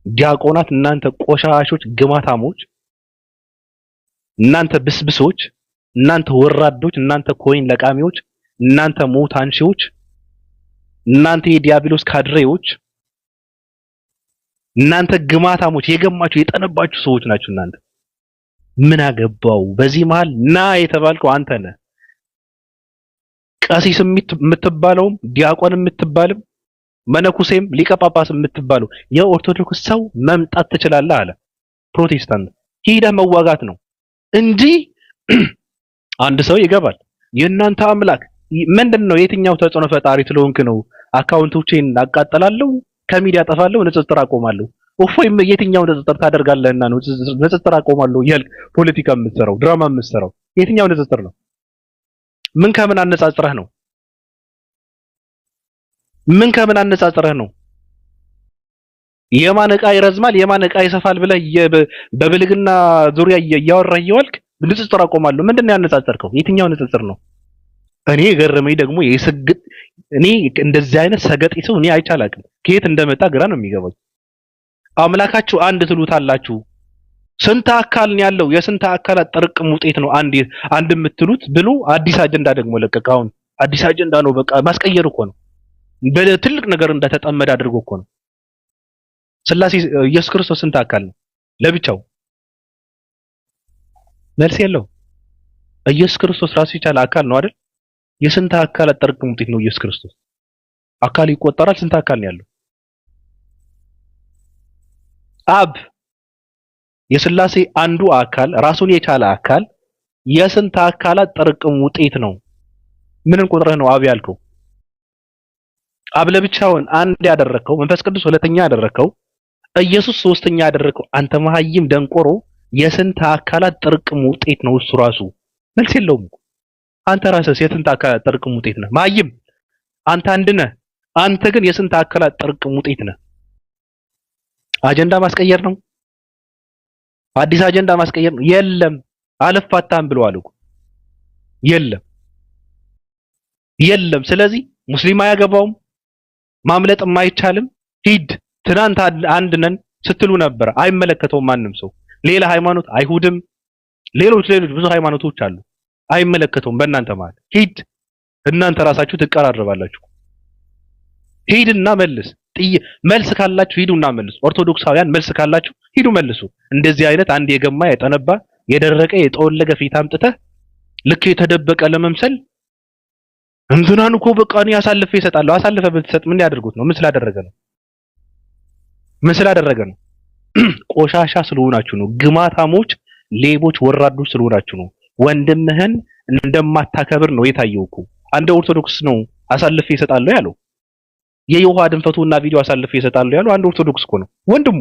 ዲያቆናት እናንተ ቆሻሾች፣ ግማታሞች፣ እናንተ ብስብሶች፣ እናንተ ወራዶች፣ እናንተ ኮይን ለቃሚዎች፣ እናንተ ሞት አንሺዎች፣ እናንተ የዲያብሎስ ካድሬዎች፣ እናንተ ግማታሞች፣ የገማችሁ የጠነባችሁ ሰዎች ናችሁ እናንተ። ምን አገባው? በዚህ መሃል ና የተባልከው አንተ ነህ። ቀሲስ የምትባለውም ዲያቆን የምትባልም መነኩሴም ሊቀ ጳጳስ የምትባለው የኦርቶዶክስ ሰው መምጣት ትችላለህ አለ ፕሮቴስታንት። ሄደህ መዋጋት ነው እንጂ አንድ ሰው ይገባል። የእናንተ አምላክ ምንድነው? የትኛው ተጽዕኖ ፈጣሪ ስለሆንክ ነው አካውንቶቼን አቃጠላለሁ፣ ከሚዲያ ጠፋለሁ፣ ንጽጽር አቆማለሁ? እፎይም የትኛው ንጽጽር ታደርጋለህና ነው ንጽጽር አቆማለሁ እያልክ ፖለቲካ የምትሰራው ድራማ የምትሰራው? የትኛው ንጽጽር ነው? ምን ከምን አነጻጽረህ ነው? ምን ከምን አነጻጽረህ ነው? የማን ዕቃ ይረዝማል የማን ዕቃ ይሰፋል ብለህ በብልግና ዙሪያ እያወራህ እየዋልክ ንጽጽር አቆማለሁ። ምንድነው ያነጻጸርከው? የትኛው ንጽጽር ነው? እኔ ገረመኝ ደግሞ እኔ እንደዚህ አይነት ሰገጤ ሰው እኔ አይቻላቅም። ከየት እንደመጣ ግራ ነው የሚገባኝ። አምላካችሁ አንድ ትሉታላችሁ። ስንት አካል ነው ያለው? የስንት አካላት ጥርቅም ውጤት ነው አንድ የምትሉት ብሎ አዲስ አጀንዳ ደግሞ ለቀቀ። አሁን አዲስ አጀንዳ ነው። በቃ ማስቀየር እኮ ነው። በትልቅ ነገር እንደተጠመደ አድርጎ እኮ ነው። ስላሴ ኢየሱስ ክርስቶስ ስንት አካል ነው ለብቻው? መልስ የለው። ኢየሱስ ክርስቶስ ራሱ የቻለ አካል ነው አይደል? የስንት አካላት ጥርቅም ውጤት ነው ኢየሱስ ክርስቶስ። አካል ይቆጠራል? ስንት አካል ነው ያለው? አብ የስላሴ አንዱ አካል ራሱን የቻለ አካል የስንት አካላት ጥርቅም ውጤት ነው? ምንን ቆጥረህ ነው አብ ያልከው? አብ ለብቻውን አንድ ያደረከው፣ መንፈስ ቅዱስ ሁለተኛ ያደረከው፣ ኢየሱስ ሶስተኛ ያደረከው አንተ መሀይም ደንቆሮ የስንት አካላት ጥርቅም ውጤት ነው እሱ ራሱ? መልስ የለውም። አንተ ራስህ የስንት አካላት ጥርቅም ውጤት ነህ? መሀይም አንተ አንድ ነህ። አንተ ግን የስንት አካላት ጥርቅም ውጤት ነህ? አጀንዳ ማስቀየር ነው። አዲስ አጀንዳ ማስቀየር ነው። የለም አልፋታም ብለዋል እኮ። የለም። ስለዚህ ሙስሊም አያገባውም፣ ማምለጥም አይቻልም። ሂድ። ትናንት አንድ ነን ስትሉ ነበር። አይመለከተውም ማንም ሰው። ሌላ ሃይማኖት፣ አይሁድም፣ ሌሎች ብዙ ሃይማኖቶች አሉ። አይመለከተውም በእናንተ ማለት። ሂድ። እናንተ ራሳችሁ ትቀራረባላችሁ። ሂድና መልስ። መልስ ካላችሁ ሂዱና መልሱ። ኦርቶዶክሳውያን መልስ ካላችሁ ሂዱ መልሱ። እንደዚህ አይነት አንድ የገማ የጠነባ የደረቀ የጠወለገ ፊት አምጥተህ ልክ የተደበቀ ለመምሰል እንትናን እኮ በቃ እኔ አሳልፌ እሰጣለሁ። አሳልፈ ብትሰጥ ምን ያደርጉት ነው? ምን ስላደረገ ነው? ቆሻሻ ስለሆናችሁ ነው። ግማታሞች፣ ሌቦች፣ ወራዶች ስለሆናችሁ ነው። ወንድምህን እንደማታከብር ነው የታየው እኮ። አንድ ኦርቶዶክስ ነው አሳልፌ እሰጣለሁ ያለው። የዮሐ ድንፈቱና ቪዲዮ አሳልፌ እሰጣለሁ ያለው አንድ ኦርቶዶክስ እኮ ነው ወንድሙ።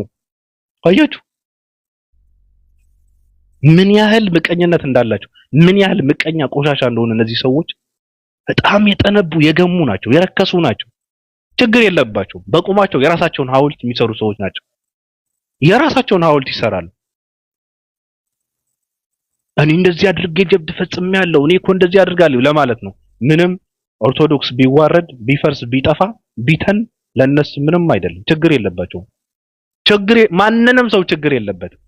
አያችሁ ምን ያህል ምቀኝነት እንዳላቸው፣ ምን ያህል ምቀኛ ቆሻሻ እንደሆነ። እነዚህ ሰዎች በጣም የጠነቡ የገሙ ናቸው፣ የረከሱ ናቸው። ችግር የለባቸው። በቁማቸው የራሳቸውን ሐውልት የሚሰሩ ሰዎች ናቸው። የራሳቸውን ሐውልት ይሰራሉ። እኔ እንደዚህ አድርጌ ጀብድ ፈጽሜያለሁ፣ እኔ እኮ እንደዚህ አድርጋለሁ ለማለት ነው። ምንም ኦርቶዶክስ ቢዋረድ ቢፈርስ ቢጠፋ ቢተን ለነሱ ምንም አይደለም። ችግር የለባቸውም። ማንንም ሰው ችግር የለበትም።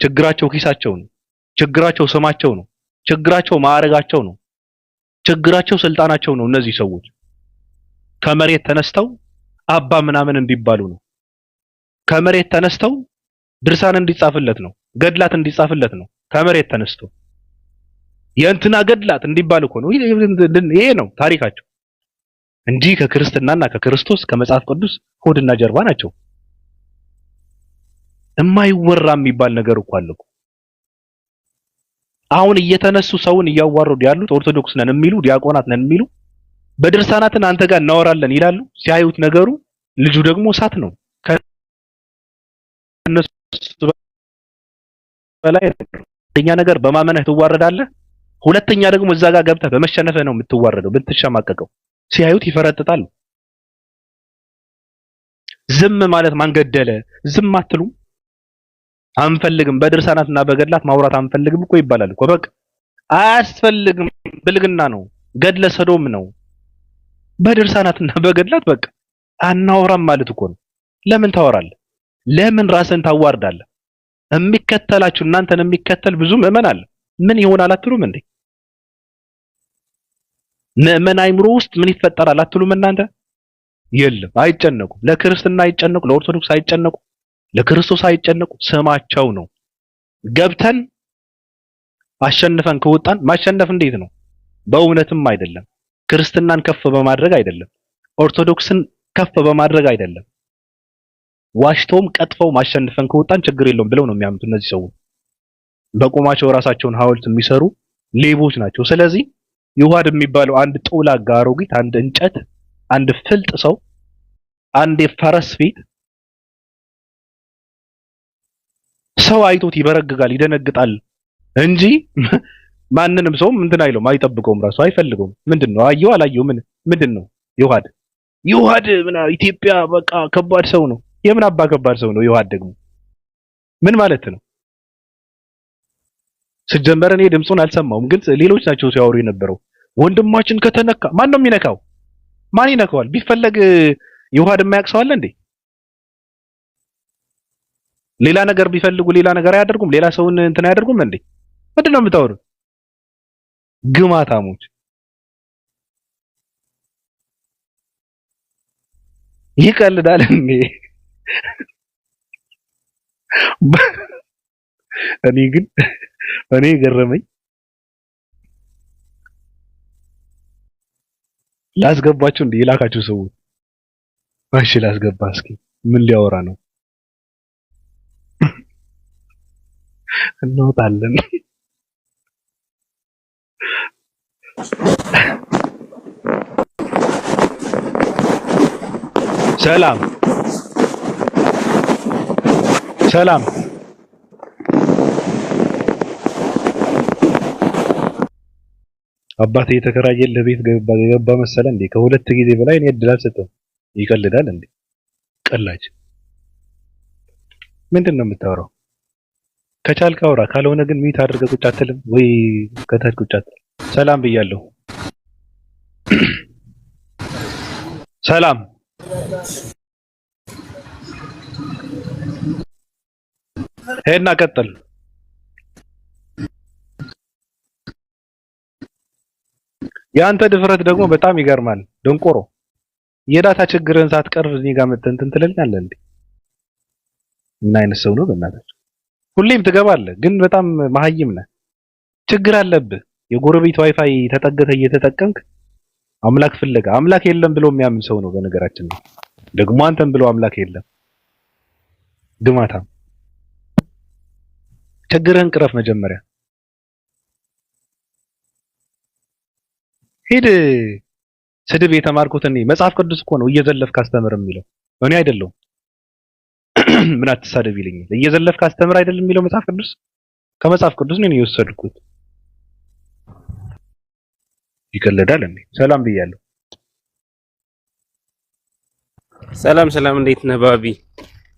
ችግራቸው ኪሳቸው ነው። ችግራቸው ስማቸው ነው። ችግራቸው ማዕረጋቸው ነው። ችግራቸው ስልጣናቸው ነው። እነዚህ ሰዎች ከመሬት ተነስተው አባ ምናምን እንዲባሉ ነው። ከመሬት ተነስተው ድርሳን እንዲጻፍለት ነው። ገድላት እንዲጻፍለት ነው። ከመሬት ተነስተው የእንትና ገድላት እንዲባል እኮ ነው። ይሄ ነው ታሪካቸው እንጂ ከክርስትናና ከክርስቶስ ከመጽሐፍ ቅዱስ ሆድና ጀርባ ናቸው። የማይወራ የሚባል ነገር እኮ አለ እኮ። አሁን እየተነሱ ሰውን እያዋረዱ ያሉት ኦርቶዶክስ ነን የሚሉ ዲያቆናት ነን የሚሉ በድርሳናትን አንተ ጋር እናወራለን ይላሉ። ሲያዩት ነገሩ ልጁ ደግሞ እሳት ነው። ከነሱ በላይ አንደኛ ነገር በማመንህ ትዋረዳለህ። ሁለተኛ ደግሞ እዛ ጋር ገብተህ በመሸነፍህ ነው የምትዋረደው፣ ብትሸማቀቀው። ሲያዩት ይፈረጥጣሉ። ዝም ማለት ማን ገደለ? ዝም አትሉም? አንፈልግም፣ በድርሳናትና በገድላት ማውራት አንፈልግም እኮ ይባላል እኮ። በቃ አያስፈልግም፣ ብልግና ነው፣ ገድለ ሰዶም ነው። በድርሳናትና በገድላት በቃ አናወራም ማለት እኮ ነው። ለምን ታወራለህ? ለምን ራስን ታዋርዳለህ? የሚከተላችሁ እናንተን የሚከተል ብዙ ምዕመን አለ። ምን ይሆናል አትሉም እንዴ? ምዕመን አይምሮ ውስጥ ምን ይፈጠራል አትሉም እናንተ? የለም አይጨነቁ። ለክርስትና አይጨነቁ፣ ለኦርቶዶክስ አይጨነቁ፣ ለክርስቶስ አይጨነቁ። ስማቸው ነው። ገብተን አሸንፈን ከወጣን ማሸነፍ እንዴት ነው? በእውነትም አይደለም። ክርስትናን ከፍ በማድረግ አይደለም። ኦርቶዶክስን ከፍ በማድረግ አይደለም። ዋሽቶም ቀጥፈው ማሸንፈን ከወጣን ችግር የለውም ብለው ነው የሚያምኑት እነዚህ ሰዎች። በቁማቸው ራሳቸውን ሐውልት የሚሰሩ ሌቦች ናቸው። ስለዚህ ይሁዳ የሚባለው አንድ ጦላጋ አሮጊት፣ አንድ እንጨት፣ አንድ ፍልጥ ሰው፣ አንድ የፈረስ ፊት ሰው አይቶት ይበረግጋል፣ ይደነግጣል እንጂ ማንንም ሰው እንትን አይለውም፣ አይጠብቀውም፣ ራሱ አይፈልገውም። ምንድነው አየው አላየው ምንድነው ይሁዳ ምን ኢትዮጵያ በቃ ከባድ ሰው ነው። የምን አባ ከባድ ሰው ነው ይሁዳ ደግሞ ምን ማለት ነው? ስጀመር እኔ ድምፁን አልሰማውም፣ ግን ሌሎች ናቸው ሲያወሩ የነበረው። ወንድማችን ከተነካ ማን ነው የሚነካው? ማን ይነካዋል? ቢፈለግ ይሁዳ የማያውቅ ሰው አለ እንዴ? ሌላ ነገር ቢፈልጉ ሌላ ነገር አያደርጉም? ሌላ ሰውን እንትን አያደርጉም እንዴ? ምንድነው የምታወሩት? ግማታሞች ይቀልዳል እንዴ? እኔ ገረመኝ። ላስገባችሁ እንዴ የላካችሁ ሰው? እሺ ላስገባ እስኪ። ምን ሊያወራ ነው? እንወጣለን። ሰላም ሰላም። አባቴ የተከራየልህ ቤት ገባ መሰለ እንዴ? ከሁለት ጊዜ በላይ እኔ እድል አልሰጠም። ይቀልዳል እንዴ? ቀላጅ ምንድን ነው የምታወራው? ከቻልክ አውራ፣ ካልሆነ ግን ሚት አድርገህ ቁጭ አትልም ወይ? ከታች ቁጭ አትልም? ሰላም ብያለሁ። ሰላም ሄድና ቀጥል። የአንተ ድፍረት ደግሞ በጣም ይገርማል። ደንቆሮ የዳታ ችግርን ሳትቀርብ እዚህ ጋር መተህ እንትን ትልልኛለህ እንዴ? ምን አይነት ሰው ነው በእናታችሁ? ሁሌም ትገባለህ፣ ግን በጣም መሀይም ነህ። ችግር አለብህ። የጎረቤት ዋይፋይ ተጠግተህ እየተጠቀምክ አምላክ ፍለጋ። አምላክ የለም ብሎ የሚያምን ሰው ነው በነገራችን ነው። ደግሞ አንተም ብሎ አምላክ የለም። ግማታ ችግርህን ቅረፍ መጀመሪያ። ሂድ። ስድብ የተማርኩት እኔ መጽሐፍ ቅዱስ እኮ ነው እየዘለፍክ አስተምር የሚለው እኔ አይደለሁም። ምን አትሳደብ ይለኛል። እየዘለፍክ አስተምር አይደለም የሚለው መጽሐፍ ቅዱስ? ከመጽሐፍ ቅዱስ ነው የወሰድኩት። ይቀልዳል እንዴ? ሰላም ብያለሁ። ሰላም ሰላም፣ እንዴት ነህ ባቢ?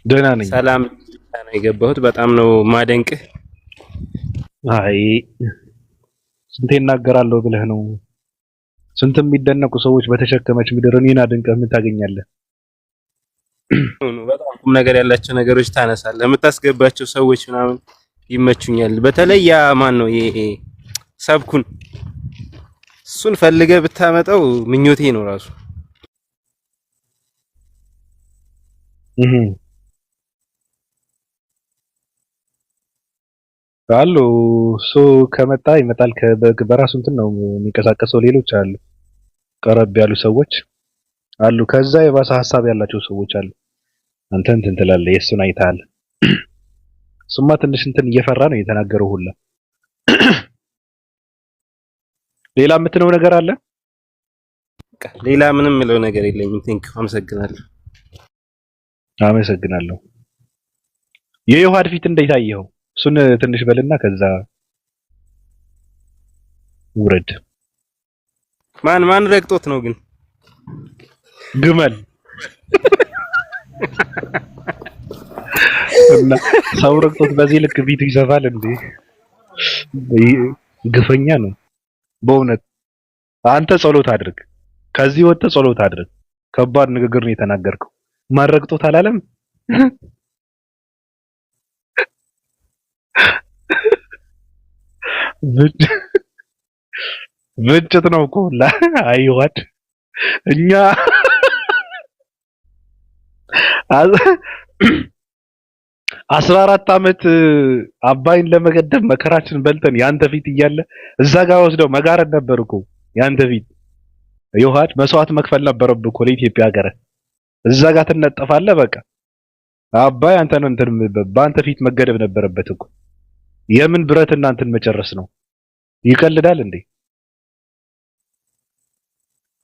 ደህና ነኝ። ሰላም ነው የገባሁት። በጣም ነው ማደንቅህ። አይ ስንቴ እናገራለሁ ብለህ ነው? ስንት የሚደነቁ ሰዎች በተሸከመች ምድር እኔን አድንቀህ ምን ታገኛለህ? በጣም ቁም ነገር ያላቸው ነገሮች ታነሳለህ። የምታስገባቸው ሰዎች ምናምን ይመቹኛል። በተለይ ያ ማን ነው ይሄ ሰብኩን፣ እሱን ፈልገህ ብታመጣው ምኞቴ ነው ራሱ። አሉ እሱ ከመጣ ይመጣል። በራሱ እንትን ነው የሚንቀሳቀሰው። ሌሎች አሉ፣ ቀረብ ያሉ ሰዎች አሉ። ከዛ የባሰ ሀሳብ ያላቸው ሰዎች አሉ። አንተ እንትን ትላለህ፣ የእሱን አይተሃል። እሱማ ትንሽ እንትን እየፈራ ነው የተናገረው ሁላ። ሌላ የምትለው ነገር አለ? ሌላ ምንም የምለው ነገር የለኝም። ቴንክ አመሰግናለሁ። አመሰግናለሁ። የዮሐድ ፊት እንዴት አየኸው? እሱን ትንሽ በልና ከዛ ውረድ። ማን ረግጦት ነው ግን? ግመል እና ሰው ረግጦት በዚህ ልክ ፊቱ ይሰፋል እንዴ? ግፈኛ ነው በእውነት። አንተ ጸሎት አድርግ፣ ከዚህ ወጥተህ ጸሎት አድርግ። ከባድ ንግግር ነው የተናገርከው። ማን ረግጦት አላለም? ብጭት ነው እኮ አይዋድ እኛ 14 ዓመት አባይን ለመገደብ መከራችን በልተን ያንተ ፊት እያለ እዛ ጋር ወስደው መጋረድ ነበር እኮ ያንተ ፊት ይዋድ መስዋዕት መክፈል ነበረብህ እኮ ለኢትዮጵያ ሀገር እዛ ጋር ትነጠፋለህ። በቃ አባይ አንተን እንትን በአንተ ፊት መገደብ ነበረበት እኮ። የምን ብረት እናንተን መጨረስ ነው? ይቀልዳል እንዴ?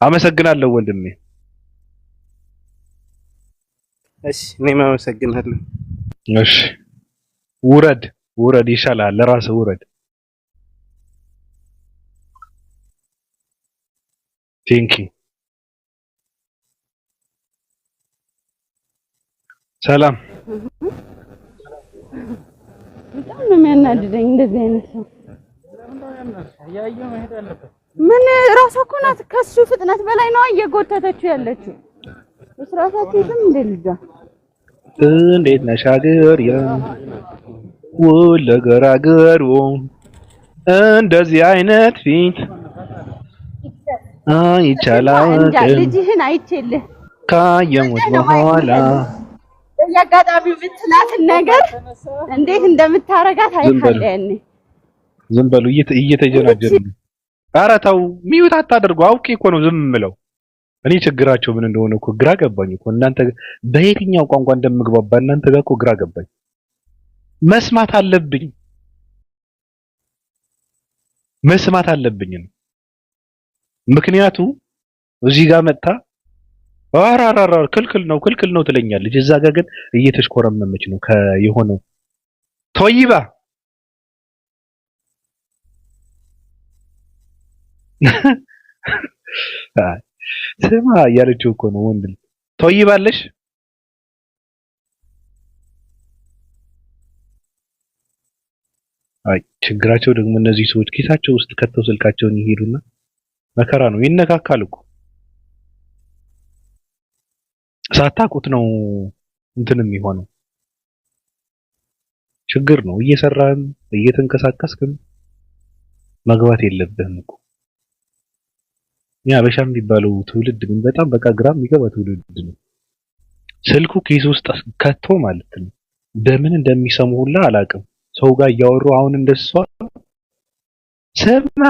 አመሰግናለሁ ወንድሜ። እሺ እኔም አመሰግናለሁ። እሺ ውረድ ውረድ፣ ይሻላል። ለራስህ ውረድ። ቴንኪ ሰላም። በጣም ነው የሚያናድደኝ እንደዚህ አይነት ሰው። ምን ራሷ እኮ ናት ከሱ ፍጥነት በላይ ነው እየጎተተችው ያለችው። እስራታችሁም እንደ ልጇ እንዴት ነሽ አገር ወለገራገሩ እንደዚህ አይነት ፊት ይቻላል። ልጅህን አይቼልህ ካየሙት በኋላ በየአጋጣሚው የምትላትን ነገር እንዴት እንደምታረጋት አይካለ ያኔ ዝም በሉ እየተጀናጀኑ። ኧረ ተው ሚውት አታደርጉ። አውቄ እኮ ነው ዝም ምለው። እኔ ችግራቸው ምን እንደሆነ እኮ ግራ ገባኝ እኮ። እናንተ በየትኛው ቋንቋ እንደምግባባ እናንተ ጋር እኮ ግራ ገባኝ። መስማት አለብኝ። ምክንያቱ እዚህ ጋር መጣ አራራራ ክልክል ነው ትለኛለች። እዛ ጋር ግን እየተሽኮረመመች ነው ከየሆነው ቶይባ ስማ እያለችው እኮ ነው። ወንድ ቶይባለሽ አይ ችግራቸው ደግሞ እነዚህ ሰዎች ኪሳቸው ውስጥ ከተው ስልካቸውን ይሄዱና መከራ ነው። ይነካካል እኮ ሳታውቁት ነው እንትን የሚሆነው። ችግር ነው። እየሰራን እየተንቀሳቀስክን መግባት የለብህም እኮ። ያ በሻ የሚባለው ትውልድ ግን በጣም በቃ ግራ የሚገባ ትውልድ ነው። ስልኩ ኪስ ውስጥ ከቶ ማለት ነው በምን እንደሚሰሙ ሁላ አላውቅም። ሰው ጋር እያወሩ አሁን እንደሷ ሰማ።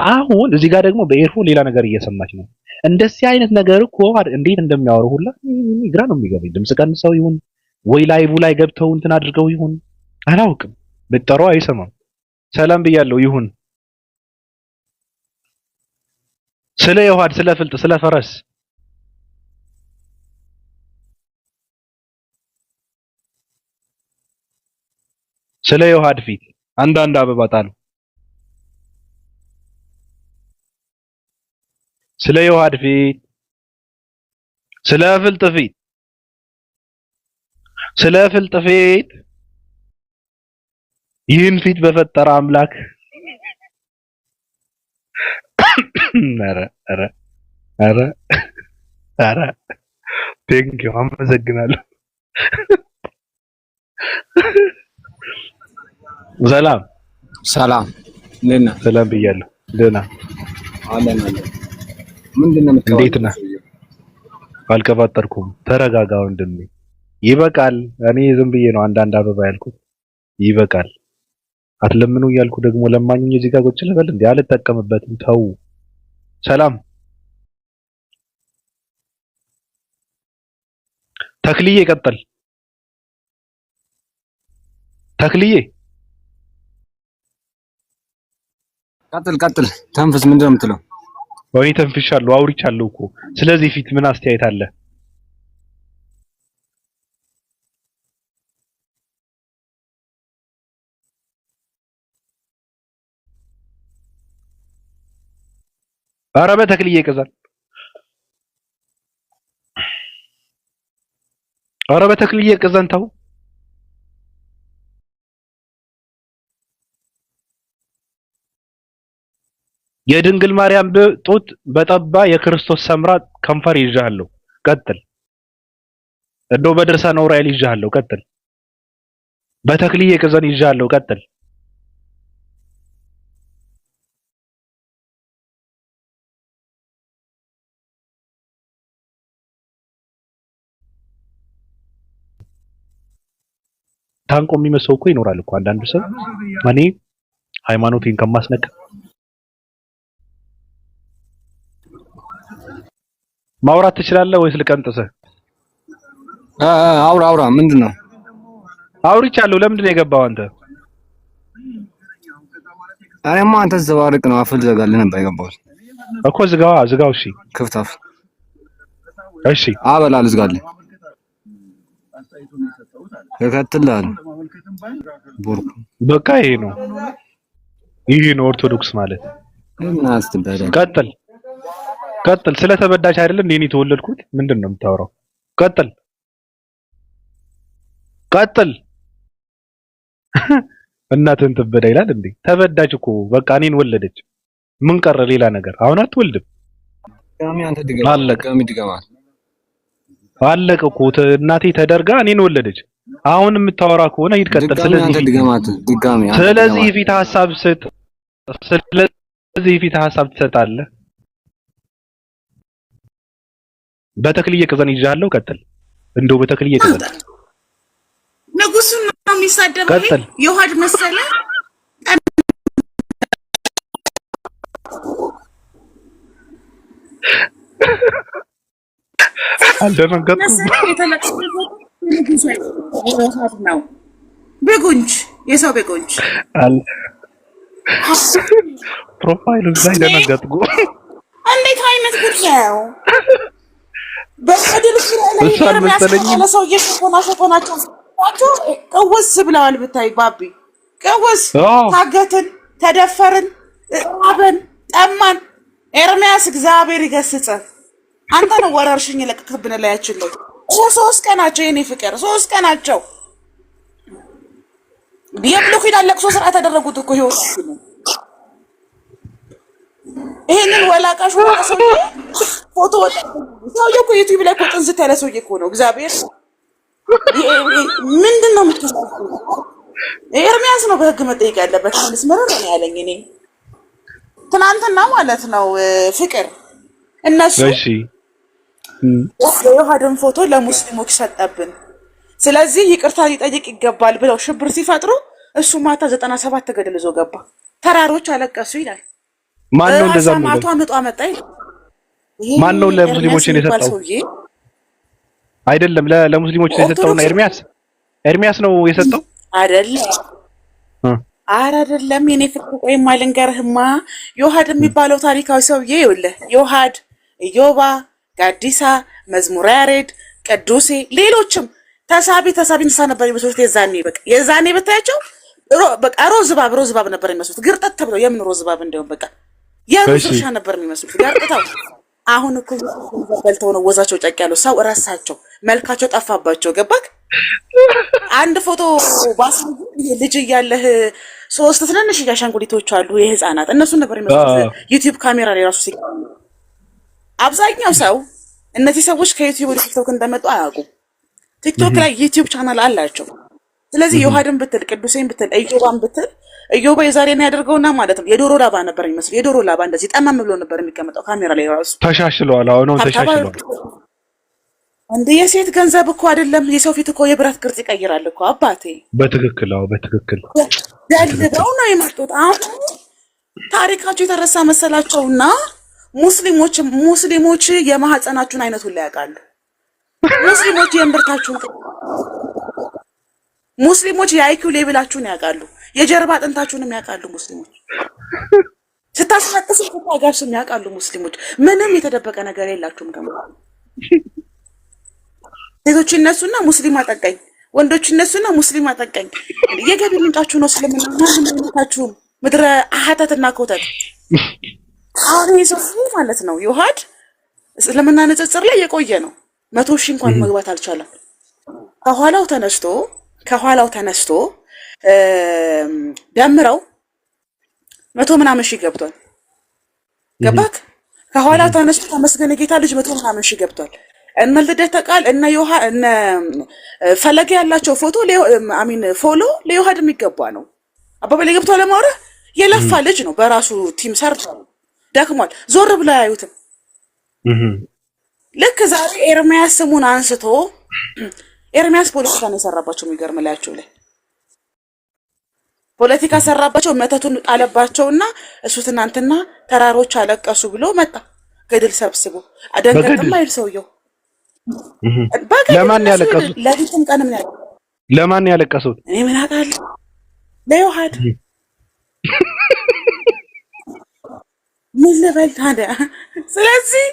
አሁን እዚህ ጋር ደግሞ በኤርፎን ሌላ ነገር እየሰማች ነው። እንደዚህ አይነት ነገር እኮ እንዴት እንደሚያወሩ ሁላ ግራ ነው የሚገባኝ። ድምጽ ቀንሰው ይሁን ወይ ላይቭ ላይ ገብተው እንትን አድርገው ይሁን አላውቅም። ብጠራው አይሰማም። ሰላም ብያለሁ። ይሁን ስለ የውሃድ ስለ ፍልጥ ስለ ፈረስ ስለ የውሃድ ፊት አንዳንድ አበባ ጣሉ። ስለ የውሃድ ፊት ስለ ፍልጥ ፊት ስለ ፍልጥ ፊት ይህን ፊት በፈጠረ አምላክ ኧረ ቴንኪው አመሰግናለሁ። ሰላም ሰላም ብያለሁ። ደህና እንዴት ነህ? አልቀባጠርኩም። ተረጋጋ ወንድሜ። ይበቃል። እኔ ዝም ብዬ ነው አንዳንድ አበባ ያልኩት። ይበቃል። አትለምኑ እያልኩ ደግሞ ለማኝኝ እዚህ ጋር ቁጭ ልበል እንዴ? አልጠቀምበትም። ተው። ሰላም ተክልዬ ቀጥል። ተክልዬ ቀጥል። ተንፍስ። ምንድን ነው የምትለው? ወይ ተንፍሻለሁ፣ አውርቻለሁ እኮ። ስለዚህ ፊት ምን አስተያየት አለ? ኧረ በተክልዬ ይቀዛል። ኧረ በተክልዬ ይቀዛን። ተው የድንግል ማርያም ጡት በጠባ የክርስቶስ ሰምራ ከንፈር ይዣለሁ። ቀጥል። እንደው በድርሳነ ዑራኤል ይዣለሁ። ቀጥል። በተክልዬ ከዘን ይዣለሁ። ቀጥል። ታንቆ የሚመስለው እኮ ይኖራል እኮ አንዳንዱ ሰው። እኔ ሃይማኖቴን ከማስነካ ማውራት ትችላለህ ወይስ ልቀንጥስህ? አውራ ምንድነው? አውርቻለሁ። ለምንድን ነው የገባው አንተ? እኔማ አንተ ዘባርቅ ነው አፍል ዘጋልህ ነበር የገባሁት እኮ። ዝጋው። እሺ ክፍት አፍ። እሺ አበላ ልዝጋልህ። ከከትላል ቡርኩ በቃ ይሄ ነው ኦርቶዶክስ ማለት። ቀጥል። ስለተበዳች አይደለም እንዴ እኔ ተወለድኩት? ምንድን ነው የምታወራው? ቀጥል። እናትን ትበዳ ይላል እንዴ? ተበዳች እኮ በቃ እኔን ወለደች። ምን ቀረ ሌላ ነገር? አሁን አትወልድም። አለቀ እኮ እናቴ ተደርጋ እኔን ወለደች። አሁን የምታወራ ከሆነ ሂድ ቀጥል። ስለዚህ ፊት ሐሳብ ስጥ። ስለዚህ ፊት ሐሳብ ትሰጣለህ። በተክልዬ ከዘን ይዣለሁ። ቀጥል። እንደው በተክልዬ ከዘን ንጉሱን ነው የሚሳደበው። የውሃድ መሰለ ነው በጉንጅ የሰው በጉንጅ ፕሮፋይሉ ላይ ደነገጥኩ። እንዴት አይነት ጉድ ነው! በቀድል ስለሰው የሾናቸው ቀወስ ብለዋል። ብታይ ባቢ ቀወስ ታገትን፣ ተደፈርን፣ ራበን፣ ጠማን። ኤርሚያስ እግዚአብሔር ይገስጽ። አንተ ነው ወረርሽኝ ለቀቅብን ላያችን ላይ 3 ቀናቸው የኔ ፍቅር 3 ቀናቸው የብሉይ ኪዳን ለቅሶ ስርዓት ያደረጉት እኮ ይወጣሉ። ይሄንን ወላቃሽ ሰውዬ ፎቶ ወጣ። ሰውዬው እኮ ዩቲዩብ ላይ እኮ ጥንዝት ያለ ሰውዬ እኮ ነው። እግዚአብሔር ምንድን ነው የምትለው? ኤርሚያስ ነው በህግ መጠየቅ ያለበት። መስመር ነው ያለኝ እኔ ትናንትና ማለት ነው ፍቅር እነሱ የዮሐድን ፎቶ ለሙስሊሞች ሰጠብን፣ ስለዚህ ይቅርታ ሊጠይቅ ይገባል ብለው ሽብር ሲፈጥሩ እሱ ማታ 97 ተገድል ይዞ ገባ። ተራሮች አለቀሱ ይላል። ማን ነው እንደዛ ነው? ማታ አመጣ ማን ነው ለሙስሊሞች የሰጠው? አይደለም ለሙስሊሞች የሰጠውና ኤርሚያስ ነው የሰጠው አይደለም። የኔ ፍቅር ቆይ ማልንገርህማ ዮሐድ የሚባለው ታሪካዊ ሰውዬ ይኸውልህ ዮሐድ፣ ኢዮባ፣ ጋዲሳ፣ መዝሙረ ያሬድ፣ ቅዱሴ ሌሎችም ተሳቢ እንስሳ ነበር የሚመስሉት። የዛኔ ብታያቸው በቃ ሮዝ እባብ ነበር የሚመስሉት። ግርጠት ተብለው የምን ሮዝ እባብ እንደውም በቃ የምን ድርሻ ነበር የሚመስሉት ገርጥተው። አሁን እኮ በልተው ነው ወዛቸው ጨቅ ያለው። ሰው እረሳቸው፣ መልካቸው ጠፋባቸው። ገባክ? አንድ ፎቶ ባሳዩ ልጅ እያለህ 3 ትንንሽ አሻንጉሊቶች አሉ የህፃናት፣ እነሱን ነበር የሚመስሉት። ዩቲዩብ ካሜራ ላይ ራሱ አብዛኛው ሰው እነዚህ ሰዎች ከዩቲዩብ ወደ ቲክቶክ እንደመጡ አያውቁም። ቲክቶክ ላይ ዩቲዩብ ቻናል አላቸው። ስለዚህ ዮሐድን ብትል ቅዱሴን ብትል ኢዮባን ብትል ኢዮባ የዛሬን ያደርገውና ማለት ነው የዶሮ ላባ ነበር የሚመስለው። የዶሮ ላባ እንደዚህ ጠማም ብሎ ነበር የሚቀመጠው ካሜራ ላይ ራሱ። ተሻሽሏል። አሁን ተሻሽሏል። እንደ የሴት ገንዘብ እኮ አይደለም የሰው ፊት እኮ የብረት ቅርጽ ይቀይራል እኮ አባቴ። በትክክል ደልበው ነው የመጡት። አሁን ታሪካቸው የተረሳ መሰላቸውና ሙስሊሞች የማህፀናችሁን አይነት ሁሉ ያውቃሉ። ሙስሊሞች የእምብርታችሁን፣ ሙስሊሞች የአይኪው ሌብላችሁን ያውቃሉ። የጀርባ አጥንታችሁንም ያውቃሉ ሙስሊሞች። ስታስነጥሱ ስታጋብሱም ያውቃሉ ሙስሊሞች። ምንም የተደበቀ ነገር የላችሁም። ደግሞ ሴቶች እነሱና ሙስሊም አጠቃኝ፣ ወንዶች እነሱና ሙስሊም አጠቃኝ። የገቢ ምንጫችሁ ነው እስልምና። ምንታችሁም ምድረ አሃተትና ኮተት። አሁን የሰው ማለት ነው ዮሐድ እስልምና ንጽጽር ላይ የቆየ ነው። 100,000 እንኳን መግባት አልቻለም። ከኋላው ተነስቶ ደምረው 100 ምናምን ሺህ ገብቷል። ገባክ? ከኋላው ተነስቶ ተመስገን ጌታ ልጅ 100 ምናምን ሺህ ገብቷል። እነ ልደተ ቃል እነ ዮሐ እነ ፈለገ ያላቸው ፎቶ ፎሎ ለዮሐድ የሚገባ ነው። አባባሌ ገብቷል። ለማውራ የለፋ ልጅ ነው። በራሱ ቲም ሰርቷል፣ ደክሟል። ዞር ብለው አያዩትም። ልክ ዛሬ ኤርሚያስ ስሙን አንስቶ ኤርሚያስ ፖለቲካ ነው የሰራባቸው። የሚገርም ላያቸው ላይ ፖለቲካ ሰራባቸው። መተቱን ጣለባቸውና እሱ ትናንትና ተራሮች አለቀሱ ብሎ መጣ። ገድል ሰብስቦ አደንገጥም አይል ሰውየው። ለማን ያለቀሱት? ለዲትም ቀንም ነው። ለማን ያለቀሱት? እኔ ምን አውቃለሁ። ለዮሐድ ምን ልበል ታዲያ? ስለዚህ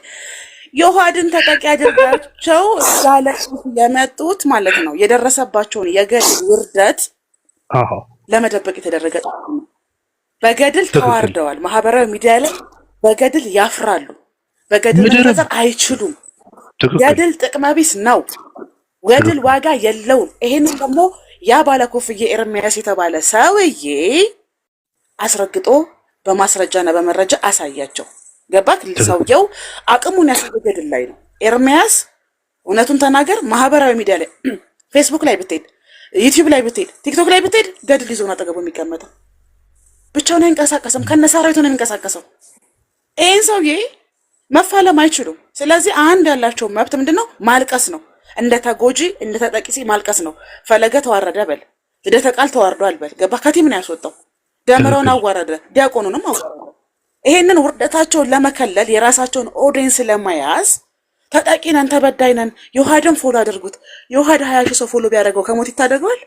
ዮሐድን ተጠቂ አድርጋቸው ያለቁ የመጡት ማለት ነው። የደረሰባቸውን የገድል ውርደት ለመደበቅ የተደረገ ነው። በገድል ተዋርደዋል። ማህበራዊ ሚዲያ ላይ በገድል ያፍራሉ። በገድል መነዘር አይችሉም። ገድል ጥቅመቢስ ነው። ገድል ዋጋ የለውም። ይሄንን ደግሞ ያ ባለ ኮፍዬ ኤርሚያስ የተባለ ሰውዬ አስረግጦ በማስረጃና በመረጃ አሳያቸው። ገባክ? ሰውየው አቅሙን ያሳየው ገድል ላይ ነው። ኤርሚያስ እውነቱን ተናገር። ማህበራዊ ሚዲያ ላይ ፌስቡክ ላይ ብትሄድ፣ ዩቲዩብ ላይ ብትሄድ፣ ቲክቶክ ላይ ብትሄድ ገድል ይዞ ነው አጠገቡ የሚቀመጠው። ብቻውን አይንቀሳቀስም። ከነሳራዊቱ ነው የሚንቀሳቀሰው። ይሄን ሰውዬ መፋለም አይችሉም። ስለዚህ አንድ ያላቸው መብት ምንድነው? ማልቀስ ነው። እንደ ተጎጂ እንደ ተጠቂሲ ማልቀስ ነው። ፈለገ ተዋረደ በል፣ ልደተ ቃል ተዋርዷል በል። ገባ? ከቲም ነው ያስወጣው። ደምረውን አዋረደ፣ ዲያቆኑንም አዋረደ። ይሄንን ውርደታቸውን ለመከለል የራሳቸውን ኦዲየንስ ለመያዝ ተጠቂ ነን ተበዳይ ነን። ዮሐድን ፎሎ አድርጉት። ዮሐድ 20 ሺህ ሰው ፎሎ ቢያደርገው ከሞት ይታደገዋል?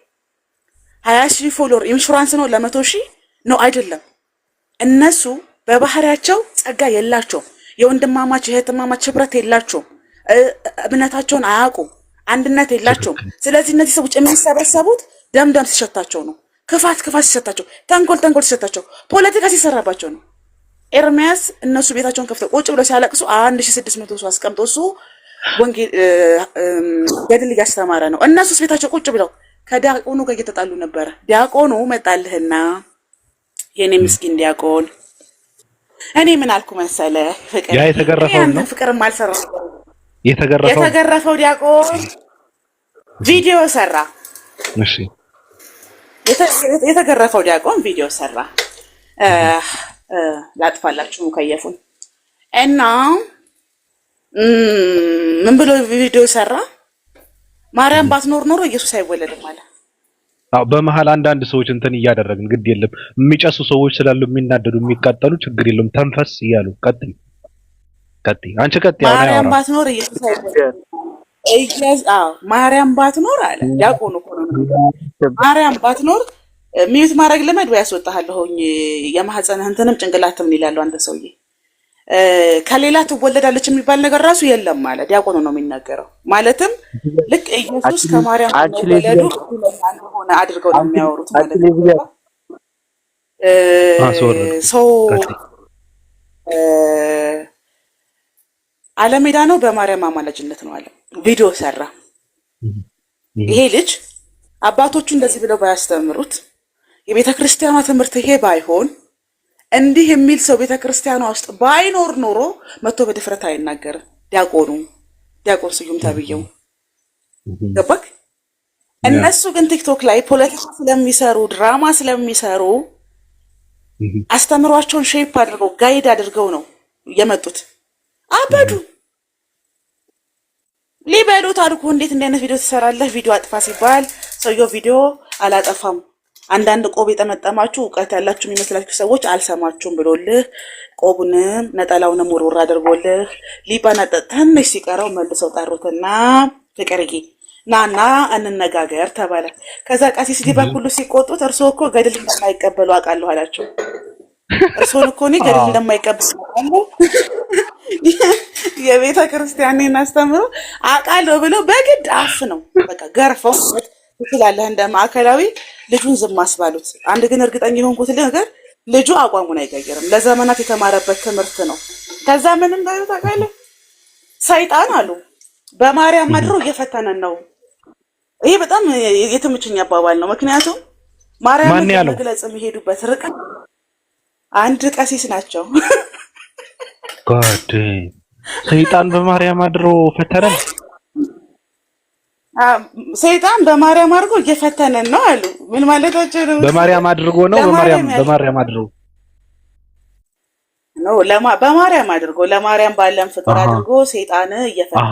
20 ሺህ ፎሎወር ኢንሹራንስ ነው ለ100 ሺህ ነው አይደለም። እነሱ በባህሪያቸው ጸጋ የላቸውም። የወንድማማች የእህትማማች ህብረት የላቸውም። እምነታቸውን አያውቁም። አንድነት የላቸውም። ስለዚህ እነዚህ ሰዎች የሚሰበሰቡት ደምደም ሲሸታቸው ነው። ክፋት ሲሸታቸው፣ ተንኮል ሲሸታቸው፣ ፖለቲካ ሲሰራባቸው ነው። ኤርሚያስ እነሱ ቤታቸውን ከፍተው ቁጭ ብለው ሲያለቅሱ 1600 ሰው አስቀምጦ እሱ ወንጌል ገድል እያስተማረ ነው። እነሱስ ቤታቸው ቁጭ ብለው ከዲያቆኑ ጋር እየተጣሉ ነበረ። ዲያቆኑ መጣልህና የኔ ምስኪን ዲያቆን እኔ ምን አልኩ መሰለ? ፍቅር ያ የተገረፈው ነው። ፍቅርም አልሰራው። የተገረፈው ዲያቆን ቪዲዮ ሰራ። እሺ፣ የተገረፈው ዲያቆን ቪዲዮ ሰራ። ላጥፋላችሁ ሙከየፉን እና ምን ብሎ ቪዲዮ ሰራ? ማርያም ባትኖር ኖሮ ኢየሱስ አይወለድም አለ። በመሃል አንዳንድ ሰዎች እንትን እያደረግን ግድ የለም የሚጨሱ ሰዎች ስላሉ የሚናደዱ የሚቃጠሉ ችግር የለም ተንፈስ እያሉ ቀጥይ አንቺ ቀጥይ። ማርያም ባትኖር ኢየሱስ አይወለድም። ማርያም ባትኖር አለ ዲያቆኑ እኮ ነው። ማርያም ባትኖር ሚዩት ማድረግ ልመድ ወይ ያስወጣሃለሁኝ። የማህፀንህ እንትንም ጭንቅላትም ይላሉ አንተ ሰውዬ። ከሌላ ትወለዳለች የሚባል ነገር ራሱ የለም ማለት ዲያቆኑ ነው የሚናገረው። ማለትም ልክ ኢየሱስ ከማርያም ወለዱ እንደሆነ አድርገው ነው የሚያወሩት ማለት ነው። ሰው አለሜዳ ነው በማርያም አማላጅነት ነው አለ። ቪዲዮ ሰራ። ይሄ ልጅ አባቶቹ እንደዚህ ብለው ባያስተምሩት የቤተ ክርስቲያኗ ትምህርት ይሄ ባይሆን እንዲህ የሚል ሰው ቤተ ክርስቲያኗ ውስጥ ባይኖር ኖሮ መጥቶ በድፍረት አይናገርም። ዲያቆን ስዩም ተብየው ገባክ? እነሱ ግን ቲክቶክ ላይ ፖለቲካ ስለሚሰሩ ድራማ ስለሚሰሩ አስተምሯቸውን ሼፕ አድርገው ጋይድ አድርገው ነው የመጡት። አበዱ ሊበሉት አልኩ። እንዴት እንደ አይነት ቪዲዮ ትሰራለህ? ቪዲዮ አጥፋ ሲባል ሰውየው ቪዲዮ አላጠፋም። አንዳንድ ቆብ የጠመጠማችሁ እውቀት ያላችሁ የሚመስላችሁ ሰዎች አልሰማችሁም ብሎልህ ቆቡንም ነጠላውንም ውርውር አድርጎልህ ሊባና ትንሽ ሲቀረው መልሰው ጠሩትና ፍቅርዬ ናና እንነጋገር ተባለ። ከዛ ቀሲስ ዲበኩሉ ሲቆጡት እርስዎ እኮ ገድል እንደማይቀበሉ አውቃለሁ አላቸው። እርስዎን እኮ እኔ ገድል እንደማይቀበሉ አውቃለሁ፣ የቤተ ክርስቲያንን አስተምሮ አውቃለሁ ብለው በግድ አፍ ነው በቃ ገርፈው ትላለህ እንደ ማዕከላዊ ልጁን ዝም አስባሉት። አንድ ግን እርግጠኛ የሆንኩት ነገር ልጁ አቋሙን አይቀይርም። ለዘመናት የተማረበት ትምህርት ነው። ከዛ ምንም ባዩ ታውቃለህ፣ ሰይጣን አሉ በማርያም አድሮ እየፈተነን ነው። ይሄ በጣም የትምችኝ አባባል ነው። ምክንያቱም ማርያምን ለመግለጽ የሚሄዱበት ርቀት አንድ ቀሲስ ናቸው። ጋድ ሰይጣን በማርያም አድሮ ፈተነን። ሰይጣን በማርያም አድርጎ እየፈተነን ነው አሉ። ምን ማለታቸው ነው? በማርያም አድርጎ ነው በማርያም አድርጎ ነው በማርያም አድርጎ ለማርያም ባለን ፍቅር አድርጎ ሰይጣን እየፈተነ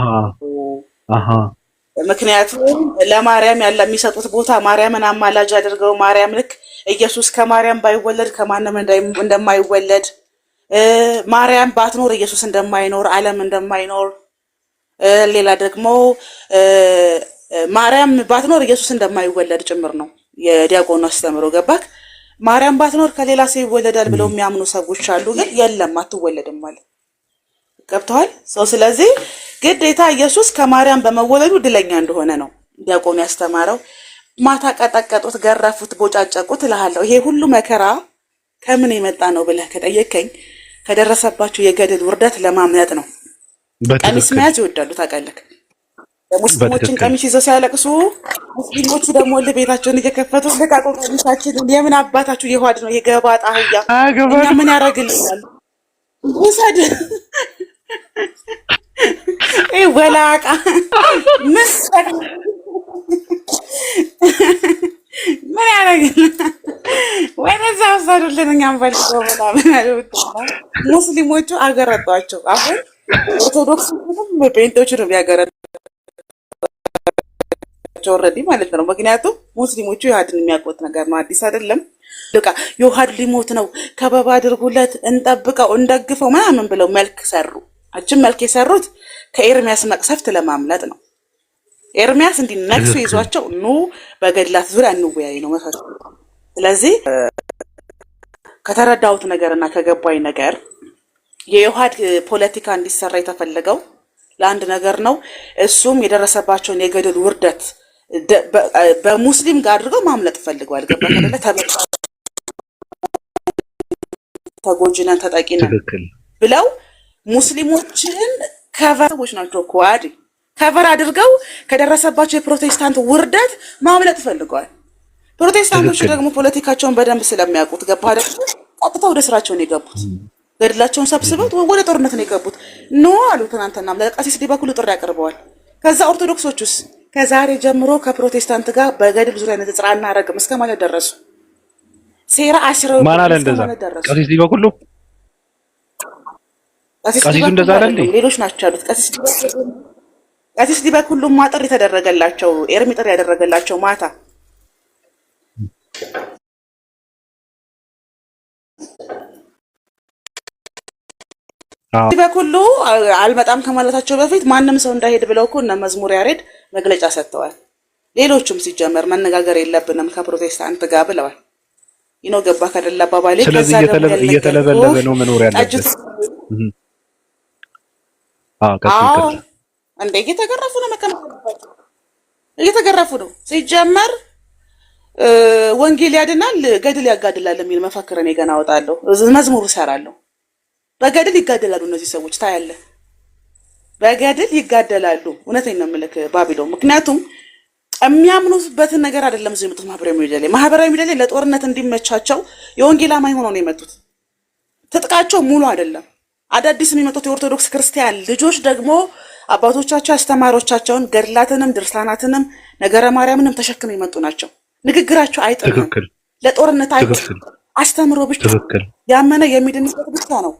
ምክንያቱም ለማርያም ያለ የሚሰጡት ቦታ ማርያምን አማላጅ አድርገው ማርያም ልክ ኢየሱስ ከማርያም ባይወለድ ከማንም እንደማይወለድ ማርያም ባትኖር ኢየሱስ እንደማይኖር ዓለም እንደማይኖር ሌላ ደግሞ ማርያም ባትኖር ኢየሱስ እንደማይወለድ ጭምር ነው የዲያቆኑ አስተምሮ ገባክ ማርያም ባትኖር ከሌላ ሰው ይወለዳል ብለው የሚያምኑ ሰዎች አሉ ግን የለም አትወለድም ማለት ገብቷል ሰው ስለዚህ ግዴታ ኢየሱስ ከማርያም በመወለዱ ድለኛ እንደሆነ ነው ዲያቆኑ ያስተማረው ማታ ቀጠቀጡት ገረፉት ቦጫጨቁት እልሃለሁ ይሄ ሁሉ መከራ ከምን የመጣ ነው ብለህ ከጠየቀኝ ከደረሰባቸው የገድል ውርደት ለማምለጥ ነው ቀሚስ መያዝ ይወዳሉ ታውቃለህ ሙስሊሞችን ቀሚስ ይዘው ሲያለቅሱ ሙስሊሞቹ ደግሞ ለቤታቸውን እየከፈቱ ለቃቆ ቀሚሳችንን የምን አባታችሁ ይዋድ ነው የገባጣ አህያ እኛ ምን ያረግልናል ወሰድ ወላቃ ምን ያረግልናል ወደዛ ወሰዱልን እኛም ፈልገው ምናምን ሙስሊሞቹ አገረጧቸው አሁን ኦርቶዶክስ ጴንጤዎቹ ነው ያገረጧቸው ኦልሬዲ ማለት ነው ምክንያቱም ሙስሊሞቹ የውሃድን የሚያውቁት ነገር ነው አዲስ አይደለም በቃ የውሃድ ሊሞት ነው ከበባ አድርጉለት እንጠብቀው እንደግፈው ምናምን ብለው መልክ ሰሩ አጭም መልክ የሰሩት ከኤርሚያስ መቅሰፍት ለማምለጥ ነው ኤርሚያስ እንዲነክሱ ይዟቸው ኑ በገድላት ዙሪያ እንወያይ ነው መፈስ ስለዚህ ከተረዳሁት ነገርና ከገባኝ ነገር የውሃድ ፖለቲካ እንዲሰራ የተፈለገው ለአንድ ነገር ነው እሱም የደረሰባቸውን የገድል ውርደት በሙስሊም ጋር አድርገው ማምለጥ ፈልገዋል ገባ አይደለ ተጎጅነን ተጠቂነን ብለው ሙስሊሞችን ከቨሮች ናቸው ኳዲ ከቨር አድርገው ከደረሰባቸው የፕሮቴስታንት ውርደት ማምለጥ ፈልገዋል ፕሮቴስታንቶች ደግሞ ፖለቲካቸውን በደንብ ስለሚያውቁት ገባ አይደል ቀጥታ ወደ ስራቸው ነው የገቡት ገድላቸውን ሰብስበው ወደ ጦርነት ነው የገቡት ኖ አሉ ትናንትና ለቀሲስ ዲበኩሉ ጥሪ ያቀርበዋል ከዛ ኦርቶዶክሶቹስ ከዛሬ ጀምሮ ከፕሮቴስታንት ጋር በገድል ዙሪያ ንጽጽር አናረግም እስከ ማለት ደረሱ ሴራ አሽረው ማን አለ እንደዛ ቀሲስ ዲበኩሉ ቀሲስ እንደዛ አይደል ሌሎች ናቸው ያሉት ቀሲስ ዲበኩሉ ማጥር የተደረገላቸው ኤርሚ ጥሪ ያደረገላቸው ማታ ዲበኩሉ አልመጣም ከማለታቸው በፊት ማንም ሰው እንዳይሄድ ብለው እኮ እና መዝሙር ያሬድ መግለጫ ሰጥተዋል ሌሎችም ሲጀመር መነጋገር የለብንም ከፕሮቴስታንት ጋር ብለዋል ይኖ ገባ ከደላ ባባሌ ስለዚህ እየተለበለበ ነው መኖር ያለበት ከስልክ እንደ እየተገረፉ ነው መከመባቸው እየተገረፉ ነው ሲጀመር ወንጌል ያድናል ገድል ያጋድላል የሚል መፈክር እኔ ገና አወጣለሁ መዝሙር እሰራለሁ በገድል ይጋደላሉ እነዚህ ሰዎች ታያለ በገድል ይጋደላሉ እውነቴን ነው የምልክ ባቢሎን ምክንያቱም የሚያምኑበትን ነገር አይደለም እዚህ የመጡት ማህበራዊ ሚዲያ ላይ ለጦርነት እንዲመቻቸው የወንጌል አማኝ ሆነው ነው የመጡት ትጥቃቸው ሙሉ አይደለም አዳዲስ የሚመጡት የኦርቶዶክስ ክርስቲያን ልጆች ደግሞ አባቶቻቸው አስተማሪዎቻቸውን ገድላትንም ድርሳናትንም ነገረ ማርያምንም ተሸክመው የመጡ ናቸው ንግግራቸው አይጥልም ለጦርነት አይጥልም አስተምሮ ብቻ ያመነ የሚድንበት ብቻ ነው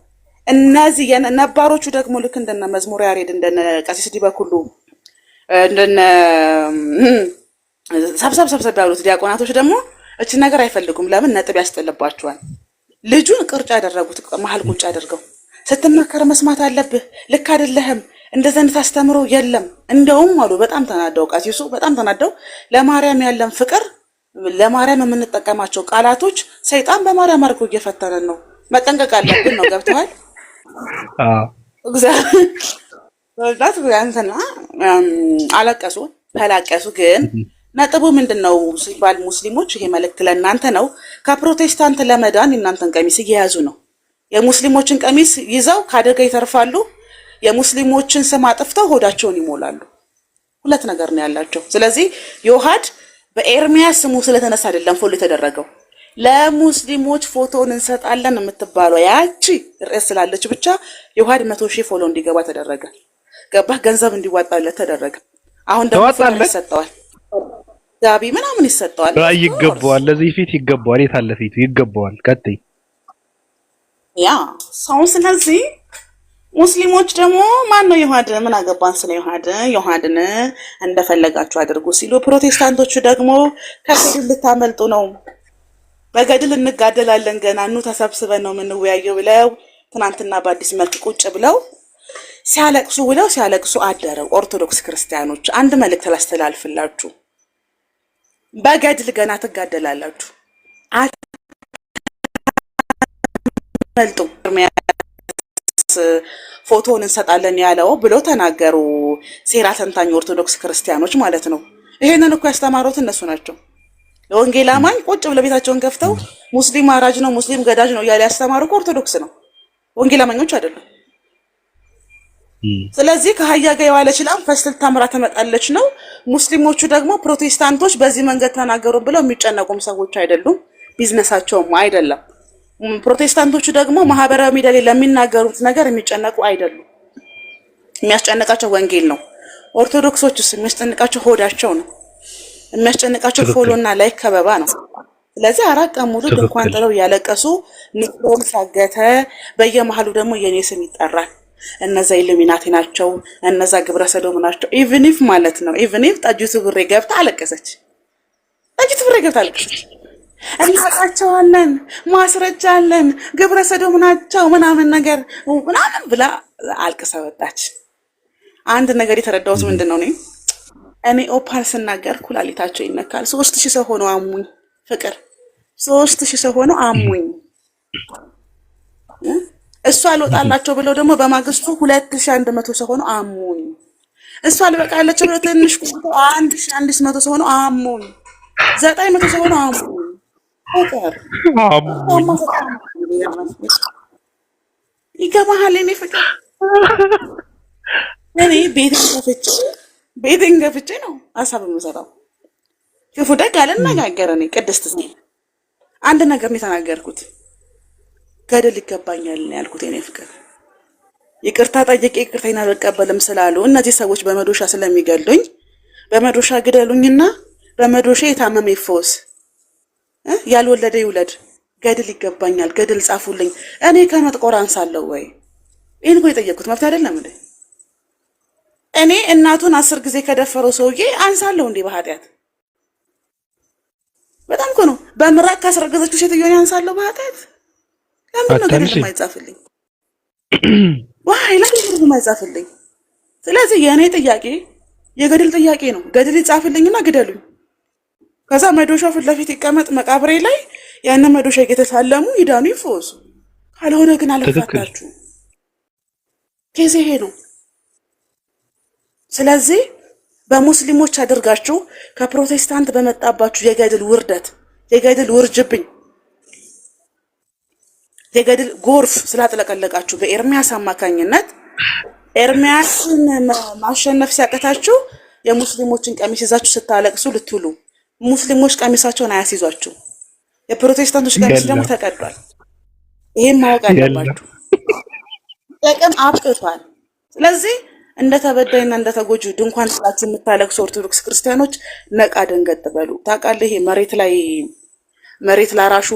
እነዚህ የነባሮቹ ደግሞ ልክ እንደነ መዝሙር ያሬድ እንደነ ቀሲስ ዲበኩሉ እንደነ ሰብሰብ ያሉት ዲያቆናቶች ደግሞ እቺ ነገር አይፈልጉም ለምን ነጥብ ያስጠልባቸዋል ልጁን ቅርጫ ያደረጉት መሀል ቁጭ አድርገው ስትመከር መስማት አለብህ ልክ አይደለህም እንደዘን ታስተምሮ የለም እንደውም አሉ በጣም ተናደው ቀሲሱ በጣም ተናደው ለማርያም ያለን ፍቅር ለማርያም የምንጠቀማቸው ቃላቶች ሰይጣን በማርያም አርጎ እየፈተነን ነው መጠንቀቅ አለብን ነው ገብተዋል እግዚአብሔር ያንተና አለቀሱ ተላቀሱ ግን ነጥቡ ምንድነው ሲባል ሙስሊሞች ይሄ መልእክት ለእናንተ ነው ከፕሮቴስታንት ለመዳን እናንተን ቀሚስ እየያዙ ነው የሙስሊሞችን ቀሚስ ይዘው ካደጋ ይተርፋሉ የሙስሊሞችን ስም አጥፍተው ሆዳቸውን ይሞላሉ ሁለት ነገር ነው ያላቸው ስለዚህ ዮሐድ በኤርሚያስ ስሙ ስለተነሳ አይደለም ፎሎ የተደረገው ለሙስሊሞች ፎቶን እንሰጣለን የምትባለው ያቺ ርዕስ ስላለች ብቻ ዮሐድ 100,000 ፎሎ እንዲገባ ተደረገ ገባህ ገንዘብ እንዲዋጣለት ተደረገ አሁን ደግሞ ፍቅር ተዋጣለት ይሰጠዋል፣ ጋቢ ምናምን ይሰጠዋል። ራይ ይገባዋል። ለዚህ ፊት ይገባዋል። የታለ ፊቱ ይገባዋል። ቀጥይ ያ ሰው። ስለዚህ ሙስሊሞች ደግሞ ማን ነው ዮሐድ ምን አገባን ስለ ዮሐድን እንደፈለጋችሁ አድርጉ ሲሉ፣ ፕሮቴስታንቶቹ ደግሞ ከገድል ልታመልጡ ነው፣ በገድል እንጋደላለን፣ ገና ኑ ተሰብስበን ነው የምንወያየው ብለው ትናንትና በአዲስ መልክ ቁጭ ብለው ሲያለቅሱ አደረው። ኦርቶዶክስ ክርስቲያኖች አንድ መልእክት ላስተላልፍላችሁ። በገድል ገና ትጋደላላችሁ፣ አትመልጡ። ፎቶን እንሰጣለን ያለው ብለው ተናገሩ። ሴራ ተንታኝ ኦርቶዶክስ ክርስቲያኖች ማለት ነው። ይሄንን እኮ ያስተማሩት እነሱ ናቸው። ለወንጌል አማኝ ቁጭ ብለው ቤታቸውን ከፍተው ሙስሊም አራጅ ነው ሙስሊም ገዳጅ ነው እያለ ያስተማሩ እኮ ኦርቶዶክስ ነው፣ ወንጌል አማኞች አይደሉም። ስለዚህ ከአህያ ጋር የዋለች ላም ፈስል ታምራ ትመጣለች ነው። ሙስሊሞቹ ደግሞ ፕሮቴስታንቶች በዚህ መንገድ ተናገሩ ብለው የሚጨነቁም ሰዎች አይደሉም፣ ቢዝነሳቸውም አይደለም። ፕሮቴስታንቶቹ ደግሞ ማህበራዊ ሚዲያ ላይ ለሚናገሩት ነገር የሚጨነቁ አይደሉም። የሚያስጨንቃቸው ወንጌል ነው። ኦርቶዶክሶቹስ የሚያስጨንቃቸው ሆዳቸው ነው። የሚያስጨንቃቸው ፎሎና ላይክ ከበባ ነው። ስለዚህ 4 ቀን ሙሉ ድንኳን ጥለው እያለቀሱ ንቆም ሳገተ፣ በየመሃሉ ደግሞ የኔ ስም ይጠራል። እነዛ ኢሉሚናቲ ናቸው፣ እነዛ ግብረ ሰዶም ናቸው። ኢቭን ኢፍ ማለት ነው ኢቭን ኢፍ ጠጅቱ ብሬ ገብታ አለቀሰች። እናውቃቸዋለን፣ ማስረጃ አለን፣ ግብረ ሰዶም ናቸው ምናምን ነገር ምናምን ብላ አልቅሳ ወጣች። አንድ ነገር የተረዳሁት ምንድን ነው እኔ ኦፓል ስናገር ኩላሊታቸው ይነካል። 3000 ሰው ሆኖ አሙኝ። ፍቅር 3000 ሰው ሆኖ አሙኝ። እሷ አልወጣላቸው ብለው ደግሞ በማግስቱ 2100 ሰው ሆኖ አሙኝ። እሷ አልበቃላቸው ብለው ትንሽ 1100 ሰው ሆኖ አሙኝ። 900 ሰው ሆኖ አሙኝ። ፍቅር ይገባሃል? እኔ ፍቅር እኔ ቤቴን ገፍቼ ነው ሀሳብ የምሰራው። ክፉ ደግ አልነጋገር። እኔ ቅድስት አንድ ነገር ነው የተናገርኩት። ገድል ይገባኛል ነው ያልኩት። የኔ ፍቅር ይቅርታ ጠይቄ ይቅርታዬን አልቀበልም ስላሉ እነዚህ ሰዎች በመዶሻ ስለሚገሉኝ በመዶሻ ግደሉኝና በመዶሻ የታመመ ይፈወስ፣ ያልወለደ ይውለድ፣ ገድል ይገባኛል፣ ገድል ጻፉልኝ። እኔ ከመጥቆር አንሳለሁ ወይ? ይህን እኮ የጠየቅኩት መብት አይደለም እንዴ? እኔ እናቱን 10 ጊዜ ከደፈረው ሰውዬ አንሳለሁ እንዴ በኃጢአት? በጣም እኮ ነው። በምራቅ ካስረገዘችው ሴትዮ አንሳለሁ በኃጢአት? ለምን ነው ገድል የማይጻፍልኝ? ለምን ነው የማይጻፍልኝ? ስለዚህ የእኔ ጥያቄ የገድል ጥያቄ ነው። ገድል ይጻፍልኝና ግደሉኝ። ከዛ መዶሻው ፊት ለፊት ይቀመጥ መቃብሬ ላይ፣ ያንን መዶሻ እየተሳለሙ ይዳኑ ይፈወሱ። ካልሆነ ግን አልፋታችሁ። ጊዜ ይሄ ነው። ስለዚህ በሙስሊሞች አድርጋችሁ ከፕሮቴስታንት በመጣባችሁ የገድል ውርደት፣ የገድል ውርጅብኝ፣ የገድል ጎርፍ ስላጥለቀለቃችሁ በኤርሚያስ አማካኝነት ኤርሚያስን ማሸነፍ ሲያቀታችሁ የሙስሊሞችን ቀሚስ ይዛችሁ ስታለቅሱ ልትውሉ፣ ሙስሊሞች ቀሚሳቸውን አያስይዟችሁ። የፕሮቴስታንቶች ቀሚስ ደግሞ ተቀዷል። ይሄን ማወቅ አለባችሁ። ጥቅም አብቅቷል። ስለዚህ እንደ ተበዳይና እንደ ተጎጂ ድንኳን ጥላችሁ የምታለቅሱ ኦርቶዶክስ ክርስቲያኖች ነቃ ደንገጥ በሉ። ታውቃለህ፣ ይሄ መሬት ላራሹ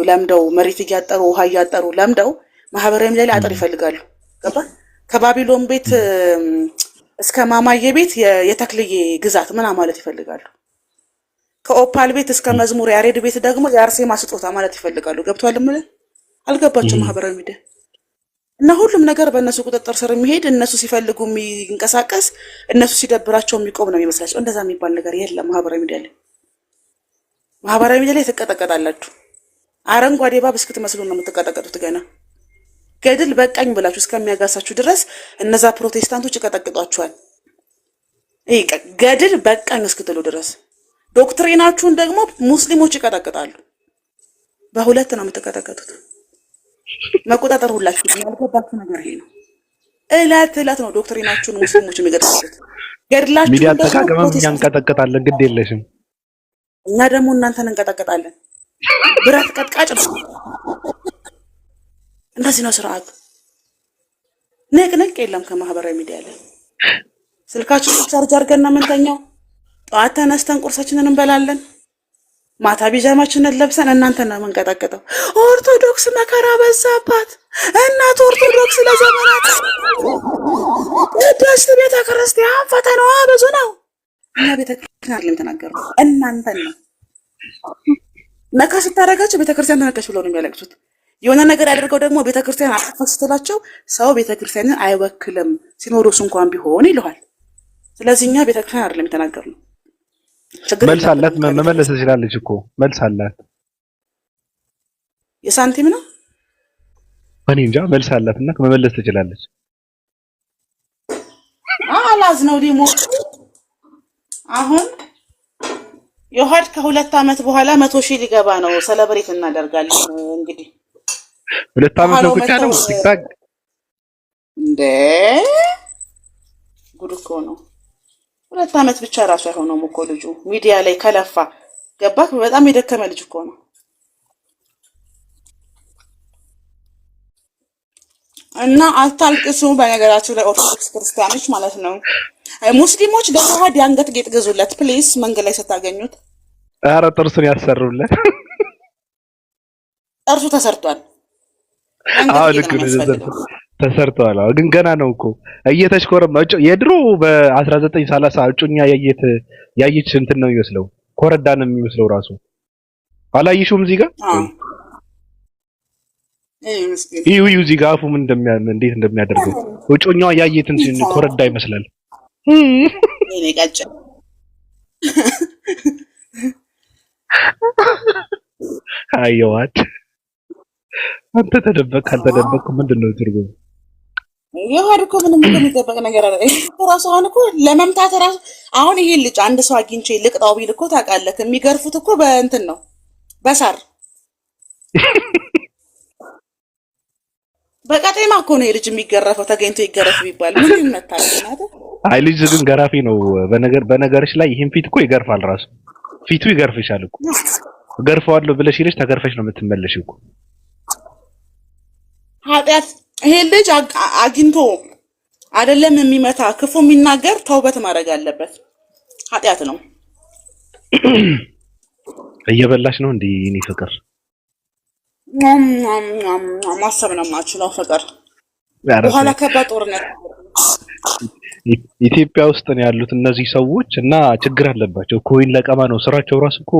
ለምደው መሬት እያጠሩ ውሃ እያጠሩ ለምደው ማህበራዊ ሚዲያ ላይ አጥር ይፈልጋሉ። ገባ? ከባቢሎን ቤት እስከ ማማዬ ቤት የተክልዬ ግዛት ምና ማለት ይፈልጋሉ። ከኦፓል ቤት እስከ መዝሙር ያሬድ ቤት ደግሞ የአርሴማ ስጦታ ማለት ይፈልጋሉ። ገብቷል? ምን አልገባቸው ማህበራዊ ሚዲያ እና ሁሉም ነገር በእነሱ ቁጥጥር ስር የሚሄድ እነሱ ሲፈልጉ የሚንቀሳቀስ እነሱ ሲደብራቸው የሚቆም ነው የሚመስላቸው። እንደዛ የሚባል ነገር የለም ማህበራዊ ሚዲያ ላይ። ማህበራዊ ሚዲያ ላይ ትቀጠቀጣላችሁ። አረንጓዴ እባብ እስክትመስሉ ነው የምትቀጠቀጡት። ገና ገድል በቃኝ ብላችሁ እስከሚያጋሳችሁ ድረስ እነዛ ፕሮቴስታንቶች ይቀጠቅጧችኋል። ገድል በቃኝ እስክትሉ ድረስ ዶክትሪናችሁን ደግሞ ሙስሊሞች ይቀጠቅጣሉ። በሁለት ነው የምትቀጠቀጡት። መቆጣጠር ሁላችሁ ያልገባችሁ ነገር ይሄ ነው። እለት ነው ዶክትሪናችሁን ሙስሊሞች የሚገጥሙት። ገድላችሁ ሚዲያ ተቃቀመም እኛ እንቀጠቀጣለን። ግድ የለሽም። እኛ ደግሞ እናንተን እንቀጠቀጣለን። ብረት ቀጥቃጭ ነው። እንደዚህ ነው ስርዓቱ። ንቅንቅ የለም ከማህበራዊ ሚዲያ ላይ። ስልካችንን ቻርጅ አድርገን ነው የምንተኛው። ጠዋት ተነስተን ቁርሳችንን እንበላለን። ማታ ቢጃማችንን ለብሰን እናንተን ነው የምንቀጠቅጠው። ኦርቶዶክስ መከራ በዛባት። እናት ኦርቶዶክስ ለዘመናት ቅድስት ቤተ ክርስቲያን ፈተናዋ ብዙ ነው። እና ቤተ ክርስቲያን አይደለም የተናገረው እናንተን ነው። ነካ ስታደርጋቸው ቤተ ክርስቲያን ተነካሽ ብለው ነው የሚያለቅሱት። የሆነ ነገር ያደርገው ደግሞ ቤተ ክርስቲያን አጥፋት ስትላቸው ሰው ቤተ ክርስቲያንን አይወክልም ሲኖዶስ እንኳን ቢሆን ይለዋል። ስለዚህ እኛ ቤተ ክርስቲያን አይደለም የተናገርነው። መልስ አላት፣ መመለስ ትችላለች እኮ መልስ አላት። የሳንቲም ነው እኔ እንጃ መልስ አላትና መመለስ ትችላለች። አላዝ ነው ዲሞ አሁን የውሃድ ከ2 ዓመት በኋላ 100,000 ሊገባ ነው። ሰለብሬት እናደርጋለን። እንግዲህ 2 ዓመት ነው ብቻ ነው ቲክታክ እንደ ጉድ እኮ ነው። 2 ዓመት ብቻ ራሱ አይሆነውም እኮ ልጁ ሚዲያ ላይ ከለፋ ገባክ። በጣም የደከመ ልጅ እኮ ነው። እና አታልቅሱ። በነገራችሁ ላይ ኦርቶዶክስ ክርስቲያኖች ማለት ነው ሙስሊሞች ለውሃድ የአንገት ጌጥ ገዙለት ፕሊስ። መንገድ ላይ ስታገኙት ኧረ ጥርሱን ያሰሩለት። ጥርሱ ተሰርቷል። አዎ ልክ ነው ተሰርቷል። ግን ገና ነው እኮ እየተሽኮረመ የድሮ በ1930 እጩኛ ያየች እንትን ነው የሚመስለው። ኮረዳ ነው የሚመስለው ራሱ። አላየሽውም? እዚህ ጋር ይሁ እዚህ ጋር አፉ ምን እንዴት እንደሚያደርገው እጩኛዋ ያየትን ኮረዳ ይመስላል። እኔ ጋጭ አይዋት አንተ ተደበቅ ካልተደበቅ ምንድነው ትርጉሙ? የውሃድ እኮ ምንም የሚደበቅ ነገር አለ ራሱ። አሁን እኮ ለመምታት ራሱ አሁን ይሄ ልጅ አንድ ሰው አግኝቼ ልቅጣው ቢል እኮ ታውቃለህ የሚገርፉት እኮ በእንትን ነው በሳር በቀጤማ እኮ ነው ልጅ የሚገረፈው። ተገኝቶ ይገረፍ ቢባል ምን ይመታል? አይ ልጅ ግን ገራፊ ነው። በነገርሽ ላይ ይሄን ፊት እኮ ይገርፋል። ራሱ ፊቱ ይገርፍሻል እኮ። ገርፈዋለሁ ብለሽ ይልሽ ተገርፈሽ ነው የምትመለሽው እኮ። ኃጢአት ይሄ ልጅ አግኝቶ አይደለም የሚመታ ክፉ የሚናገር ተውበት ማድረግ አለበት። ኃጢአት ነው። እየበላሽ ነው እንዴ? እኔ ፍቅር ማሰብ ነው የማችለው ፍቅር። በኋላ ከባድ ጦርነት ኢትዮጵያ ውስጥ ነው ያሉት እነዚህ ሰዎች እና ችግር አለባቸው። ኮይን ለቀማ ነው ስራቸው። ራሱ እኮ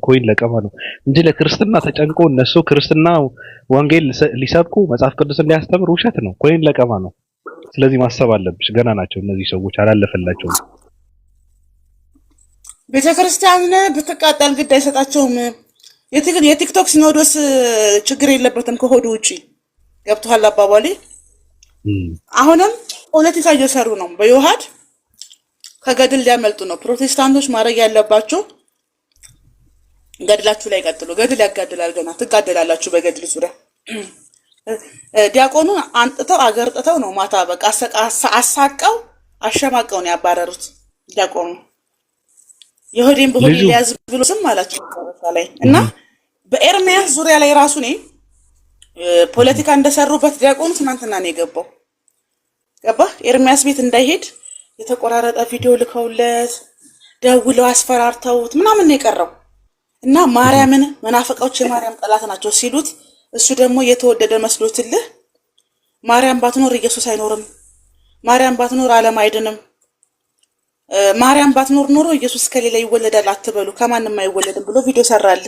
ኮይን ለቀማ ነው እንጂ ለክርስትና ተጨንቆ እነሱ ክርስትና ወንጌል ሊሰብኩ መጽሐፍ ቅዱስን ሊያስተምሩ ውሸት ነው። ኮይን ለቀማ ነው። ስለዚህ ማሰብ አለብሽ። ገና ናቸው እነዚህ ሰዎች፣ አላለፈላቸውም። ቤተክርስቲያን ብትቃጠል ግድ አይሰጣቸውም። የቲክቶክ ሲኖዶስ ችግር የለበትም ከሆዱ ውጪ። ገብቶሃል አባባሌ? አሁንም ፖለቲካ እየሰሩ ነው። በዮሐድ ከገድል ሊያመልጡ ነው። ፕሮቴስታንቶች ማድረግ ያለባቸው ገድላችሁ ላይ ቀጥሉ። ገድል ያጋድላል። ገና ትጋደላላችሁ በገድል ዙሪያ። ዲያቆኑን አንጥተው አገርጥተው ነው ማታ በቃ አሳቀው አሸማቀው ነው ያባረሩት። ዲያቆኑ የሆዴን በሆዴ ሊያዝ ብሎ ዝም አላቸው ላይ እና በኤርሚያስ ዙሪያ ላይ ራሱ ነው ፖለቲካ እንደሰሩበት ዲያቆኑ ትናንትና ነው የገባው። ገባህ? ኤርሚያስ ቤት እንዳይሄድ የተቆራረጠ ቪዲዮ ልከውለት ደውለው አስፈራርተውት ምናምን ነው የቀረው እና ማርያምን መናፈቃዎች የማርያም ጠላት ናቸው ሲሉት እሱ ደግሞ የተወደደ መስሎትልህ ማርያም ባትኖር ኢየሱስ አይኖርም፣ ማርያም ባትኖር ዓለም አይድንም፣ ማርያም ባትኖር ኖሮ ኢየሱስ ከሌላ ይወለዳል አትበሉ፣ ከማንም አይወለድም ብሎ ቪዲዮ ሰራል።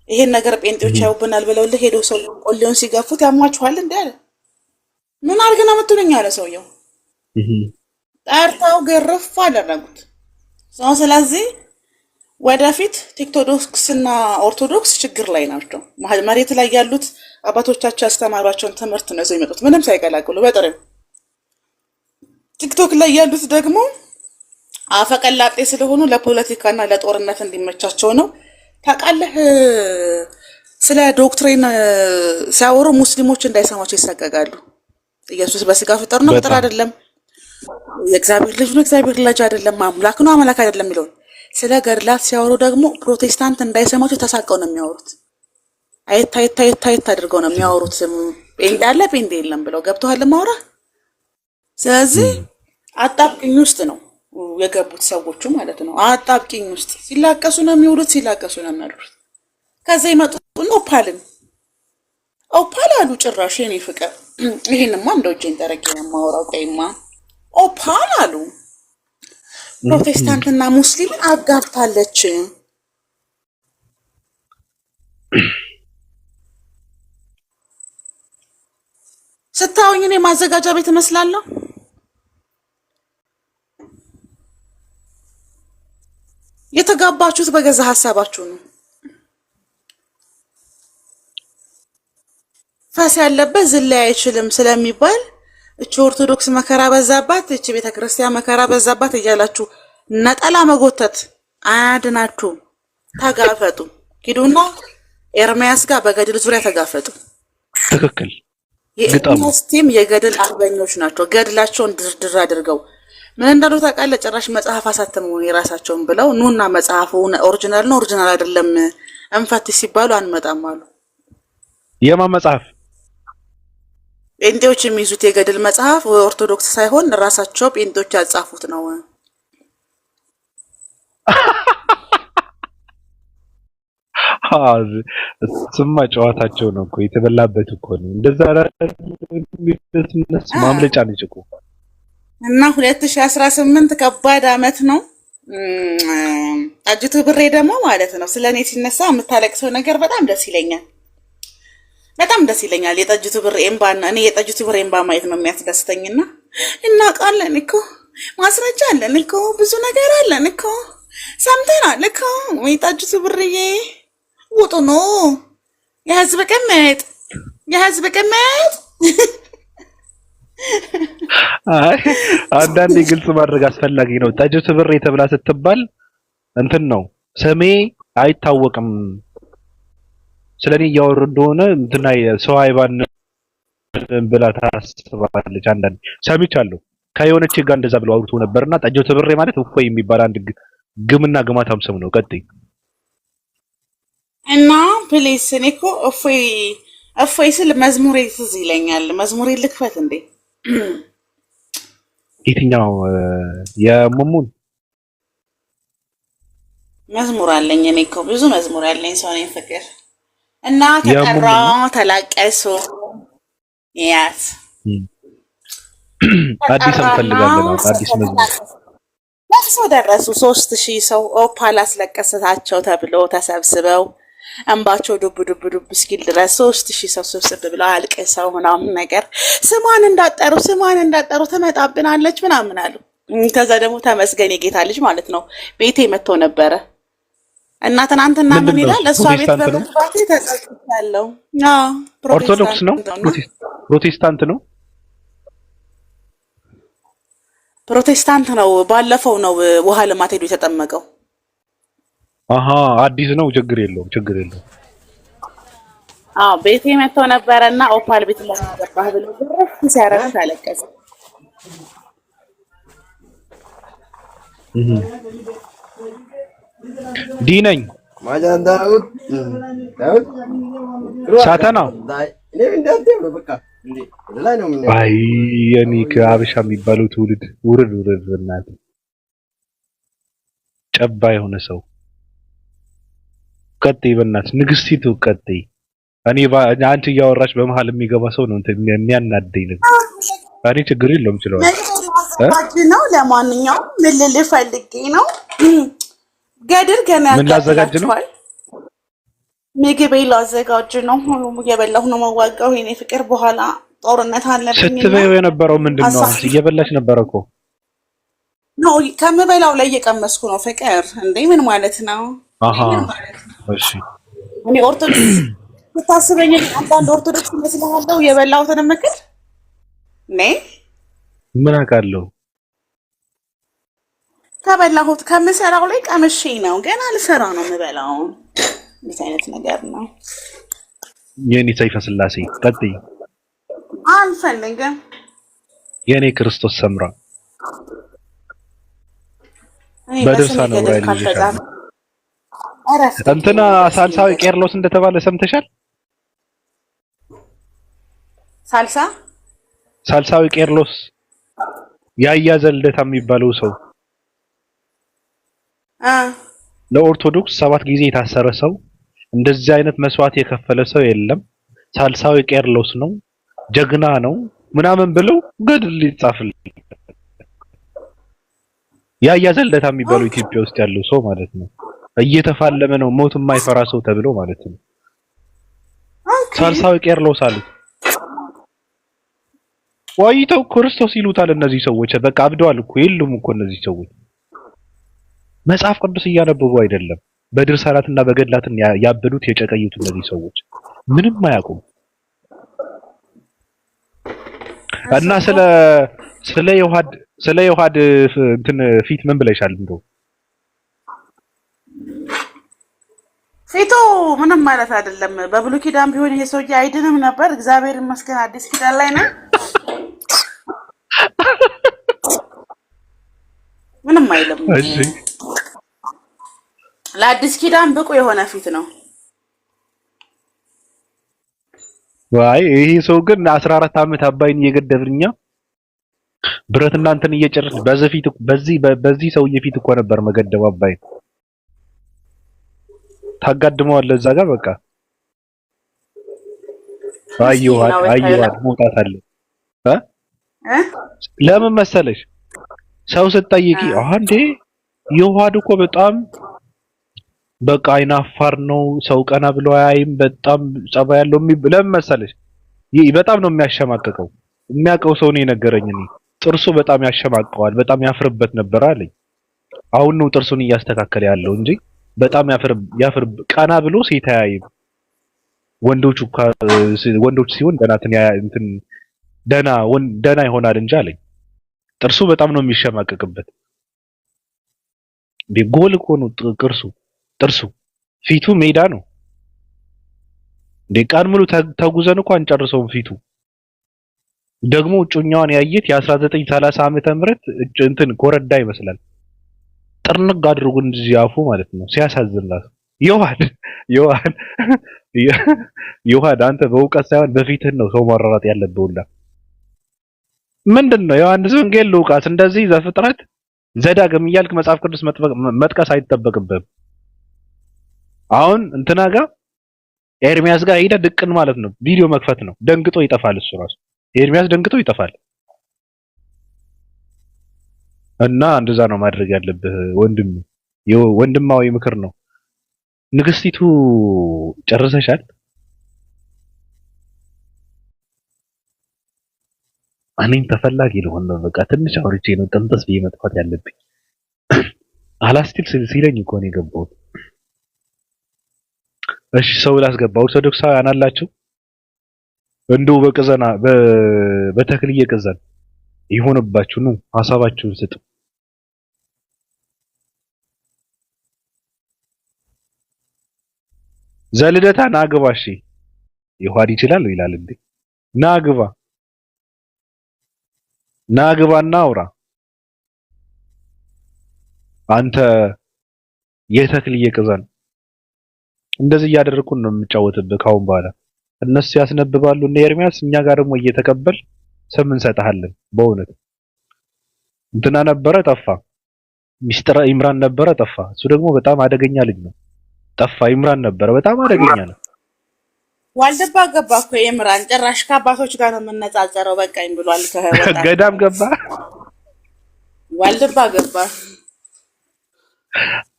ይሄን ነገር ጴንጤዎች ያውብናል ብለውልህ ሄደው ሰው ቆሌውን ሲገፉት ያሟችኋል እንዴ አለ። ምን አድርገና መጥቶኝ አለ ሰውየው። ጠርተው ገረፍ አደረጉት። ስለዚህ ወደፊት ቲክቶክስና ኦርቶዶክስ ችግር ላይ ናቸው። መሬት ላይ ያሉት አባቶቻቸው ያስተማሯቸውን ትምህርት ነው ይዘው ይመጡት ምንም ሳይቀላቅሉ በጥሬው። ቲክቶክ ላይ ያሉት ደግሞ አፈቀላጤ ስለሆኑ ለፖለቲካና ለጦርነት እንዲመቻቸው ነው። ታውቃለህ፣ ስለ ዶክትሪን ሲያወሩ ሙስሊሞች እንዳይሰማቸው ይሰቀቃሉ። ኢየሱስ በስጋ ፍጥር ነው ፍጥር አይደለም፣ የእግዚአብሔር ልጅ ነው እግዚአብሔር ልጅ አይደለም፣ አምላክ ነው አምላክ አይደለም የሚለውን ስለ ገድላት ሲያወሩ ደግሞ ፕሮቴስታንት እንዳይሰማቸው ተሳቀው ነው የሚያወሩት። አይታ አድርገው ነው የሚያወሩት። ጴንጤ አለ ጴንጤ የለም ብለው ገብቶሃል ማውራ። ስለዚህ አጣብቂኝ ውስጥ ነው የገቡት ሰዎቹ ማለት ነው። አጣብቂኝ ውስጥ ሲላቀሱ ነው የሚውሉት፣ ሲላቀሱ ነው የሚያድሩት። ከዛ ይመጡት ኦፓል አሉ ጭራሽ የኔ ፍቅር። ይሄንማ እንደው እጄን ጠረቄ ነው የማወራው። ቆይማ ኦፓል አሉ ፕሮቴስታንትና ሙስሊምን አጋብታለች። ስታዩኝ እኔ ማዘጋጃ ቤት እመስላለሁ? የተጋባችሁት በገዛ ሀሳባችሁ ነው። ፈስ ያለበት ዝላይ አይችልም ስለሚባል እቺ ኦርቶዶክስ መከራ በዛባት፣ እቺ ቤተክርስቲያን መከራ በዛባት እያላችሁ ነጠላ መጎተት አያድናችሁ። ተጋፈጡ። ሂዱና ኤርሚያስ ጋር በገድል ዙሪያ ተጋፈጡ። ትክክል። የኤርሚያስ ቲም የገድል አርበኞች ናቸው። ገድላቸውን ድርድር አድርገው ምን እንዳሉ ታውቃለህ? ጭራሽ መጽሐፍ አሳተሙ የራሳቸውን ብለው ኑና መጽሐፉ ኦሪጂናል ነው ኦሪጂናል አይደለም እንፈትሽ ሲባሉ አንመጣም አሉ። የማን መጽሐፍ? ጴንጤዎች የሚይዙት የገድል መጽሐፍ ኦርቶዶክስ ሳይሆን ራሳቸው ጴንጤዎች ያጻፉት ነው። ስማ ጨዋታቸው ነው እኮ የተበላበት እኮ ነው። እንደዛ ማምለጫ ነው እኮ። እና 2018 ከባድ አመት ነው። አጅቱ ብሬ ደግሞ ማለት ነው ስለኔ ሲነሳ የምታለቅሰው ነገር በጣም ደስ ይለኛል። በጣም ደስ ይለኛል። የጠጅቱ ብር ኤምባና እኔ የጠጅቱ ብር ኤምባ ማየት ነው የሚያስደስተኝና እናውቃለን እኮ ማስረጃ አለን እኮ ብዙ ነገር አለን እኮ ሰምተናል እኮ የጠጅቱ ብርዬ ውጡ ነው የህዝብ ቅምጥ አይ አንዳንዴ ግልጽ ማድረግ አስፈላጊ ነው። ጠጅቱ ብር የተብላ ስትባል እንትን ነው ስሜ አይታወቅም ስለኔ እያወሩ እንደሆነ እንትና ሰው አይባን ብላ ታስባለች። አንዳንዴ ሰምቻለሁ ከየሆነች ጋር እንደዛ ብለው አውርቶ ነበርና ጠጅቱ ብሬ ማለት እፎይ የሚባል አንድ ግምና ግማታም ስም ነው። ቀጥይ እና ፕሊስ እኔ እኮ እፎይ ስል መዝሙሬ ትዝ ይለኛል። መዝሙሬ ልክፈት እንዴ? የትኛው? የሙሙን መዝሙር አለኝ እኔ እኮ ብዙ መዝሙር ያለኝ ሰው ነኝ ፍቅር እና ተጠራ ተላቀሱ ያስ አዲስ እንፈልጋለን። አዲስ መዝሙር ሰው ደረሱ 3000 ሰው ኦፓል አስለቀሰታቸው ተብሎ ተሰብስበው እንባቸው ዱብ ዱብ ዱብ እስኪል ድረስ 3000 ሰው ስብስብ ብለው አልቅሰው ምናምን ነገር ስሟን እንዳጠሩ ትመጣብናለች ምናምን አሉ። ከዛ ደግሞ ተመስገን የጌታ ልጅ ማለት ነው ቤቴ መጥቶ ነበረ እና ትናንትና ምን ይላል እሷ ቤት በመግባቴ ተጸጽቻለሁ። ኦርቶዶክስ ነው ፕሮቴስታንት ነው ፕሮቴስታንት ነው። ባለፈው ነው ውሃ ልማት ሄዶ የተጠመቀው። አዲስ ነው። ችግር የለውም። ቤቴ መጥቶ ነበረና ኦፓል ቤት ለማስገባህ ብሎ ድረስ ሲያረግ አለቀሰ። ዲነኝ ማጃን ዳውድ ሳተና በቃ ላይ ነው ምን አይ የኔ ከአበሻ የሚባለው ትውልድ ውርድ እናት ጨባ የሆነ ሰው ቀጥይ በእናትህ ንግስቲቱ ቀጥይ። እኔ አንቺ እያወራች በመሃል የሚገባ ሰው ነው እንትን የሚያናደኝ ነገር። እኔ ችግር የለውም ይችላል ነው። ለማንኛውም ምን ልልህ ፈልጌ ነው ገድል ገና ምን ላዘጋጅ ነው? ምግብ ላዘጋጅ ነው። እየበላሁ ነው መዋጋው የኔ ፍቅር። በኋላ ጦርነት አለብኝ። ስትበይው የነበረው ምንድነው? አንቺ እየበላሽ ነበር እኮ ነው። ከምበላው ላይ እየቀመስኩ ነው ፍቅር። እንዴ ምን ማለት ነው? እሺ እኔ ኦርቶዶክስ ታስበኝ አንዳንድ ኦርቶዶክስ መስላለሁ የበላሁትን ምክር ምን አውቃለሁ። ከበላሁት ከምሰራው ላይ ቀምሼ ነው። ገና ልሰራ ነው የምበላው። እንዴት አይነት ነገር ነው? የኔ ሰይፈ ስላሴ ቀጥይ። አልፈልግም። የኔ ክርስቶስ ሰምራ በደርሳ ነው ራይል እንትና ሳልሳዊ ቄርሎስ እንደተባለ ሰምተሻል? ሳልሳዊ ቄርሎስ ያያዘ ልደታ የሚባለው ሰው ለኦርቶዶክስ 7 ጊዜ የታሰረ ሰው እንደዚህ አይነት መስዋዕት የከፈለ ሰው የለም፣ ሳልሳዊ ቄርሎስ ነው፣ ጀግና ነው ምናምን ብለው ገድል ይጻፍል። ያያዘ ልደታ የሚባለው ኢትዮጵያ ውስጥ ያለው ሰው ማለት ነው እየተፋለመ ነው ሞት የማይፈራ ሰው ተብሎ ማለት ነው። ሳልሳዊ ቄርሎስ አሉ ወይተው ክርስቶስ ይሉታል እነዚህ ሰዎች። በቃ አብደዋል እኮ የሉም እኮ እነዚህ ሰዎች። መጽሐፍ ቅዱስ እያነበቡ አይደለም፣ በድርሳናትና በገድላትን ያበዱት የጨቀዩት እነዚህ ሰዎች ምንም አያውቁም። እና ስለ ዮሐድ እንትን ፊት ምን ብለሻል? እንደው ፊቱ ምንም ማለት አይደለም። በብሉይ ኪዳን ቢሆን ይሄ ሰውዬ አይድንም ነበር። እግዚአብሔር ይመስገን አዲስ ኪዳን ላይ ነው። ምንም አይልም። እሺ ለአዲስ ኪዳን ብቁ የሆነ ፊት ነው። ዋይ ይሄ ሰው ግን 14 ዓመት አባይን እየገደብንኛ ብረት እናንተን እየጨረስ በዚህ ሰውዬ ፊት እኮ ነበር መገደብ አባይን ታጋድመዋለህ እዛ ጋር በቃ አይዋት ሞታት አለ ለምን መሰለሽ ሰው ስትጠይቂ አንዴ ዮሐድ እኮ በጣም በቃ አይናፋር ነው፣ ሰው ቀና ብሎ አያይም፣ በጣም ጸባይ ያለው ለምን መሰለሽ በጣም ነው የሚያሸማቅቀው። የሚያውቀው ሰው ነው የነገረኝ። እኔ ጥርሱ በጣም ያሸማቀዋል፣ በጣም ያፍርበት ነበር አለኝ። አሁን ነው ጥርሱን እያስተካከለ ያለው እንጂ በጣም ያፍር ቀና ብሎ ሴት አያይም። ወንዶች ሲሆን ደና ይሆናል እንጂ አለኝ። ጥርሱ በጣም ነው የሚሸማቀቅበት። ቢጎል እኮ ነው ጥርሱ ፊቱ ሜዳ ነው። ቀን ሙሉ ተጉዘን እኮ አንጨርሰውም። ፊቱ ደግሞ እጮኛዋን ያየት የ1930 ዓመተ ምህረት እንትን ኮረዳ ይመስላል። ጥርንግ አድርጎ እንደዚህ አፉ ማለት ነው። ሲያሳዝንላት ዮሐድ አንተ በእውቀት ሳይሆን በፊትህ ነው ሰው ማራራት ያለብህ ሁላ። ምንድነው ዮሐንስ ወንጌል፣ ሉቃስ እንደዚህ ዘፍጥረት ዘዳግም እያልክ መጽሐፍ ቅዱስ መጥቀስ አይጠበቅብህም። አሁን እንትና ጋር ኤርሚያስ ጋር ሄደ ድቅን ማለት ነው። ቪዲዮ መክፈት ነው። ደንግጦ ይጠፋል እሱ ራሱ ኤርሚያስ ደንግጦ ይጠፋል። እና እንደዛ ነው ማድረግ ያለብህ ወንድም። ወንድማዊ ምክር ነው። ንግስቲቱ ጨርሰሻል? እኔም ተፈላጊ ልሆን ነው። በቃ ትንሽ አውርቼ ነው ጠንጠስ ብዬ መጥፋት ያለብኝ። አላስቲል ሲለኝ እኮ ነው የገባሁት። እሺ ሰው ላስገባ። ኦርቶዶክሳውያን አላችሁ እንደው በቅዘና በተክልዬ ቅዘን ይሆንባችሁ ነው። ሐሳባችሁን ስጡ። ዘልደታ ናግባ። እሺ ዮሐድ ይችላል ይላል እንዴ? ናግባና አውራ። አንተ የተክልዬ ቅዘን እንደዚህ እያደረኩን ነው የምጫወትብህ ካሁን በኋላ። እነሱ ያስነብባሉ እና ኤርሚያስ፣ እኛ ጋር ደግሞ እየተቀበል ስም እንሰጥሃለን። በእውነት እንትና ነበረ ጠፋ፣ ሚስጥር ኢምራን ነበረ ጠፋ። እሱ ደግሞ በጣም አደገኛ ልጅ ነው። ጠፋ። ኢምራን ነበረ በጣም አደገኛ ነው። ዋልድባ ገባ እኮ ኢምራን። ጭራሽ ከአባቶች ጋር ነው የምነጻጸረው በቃኝ ብሏል። ገዳም ገባ፣ ዋልድባ ገባ።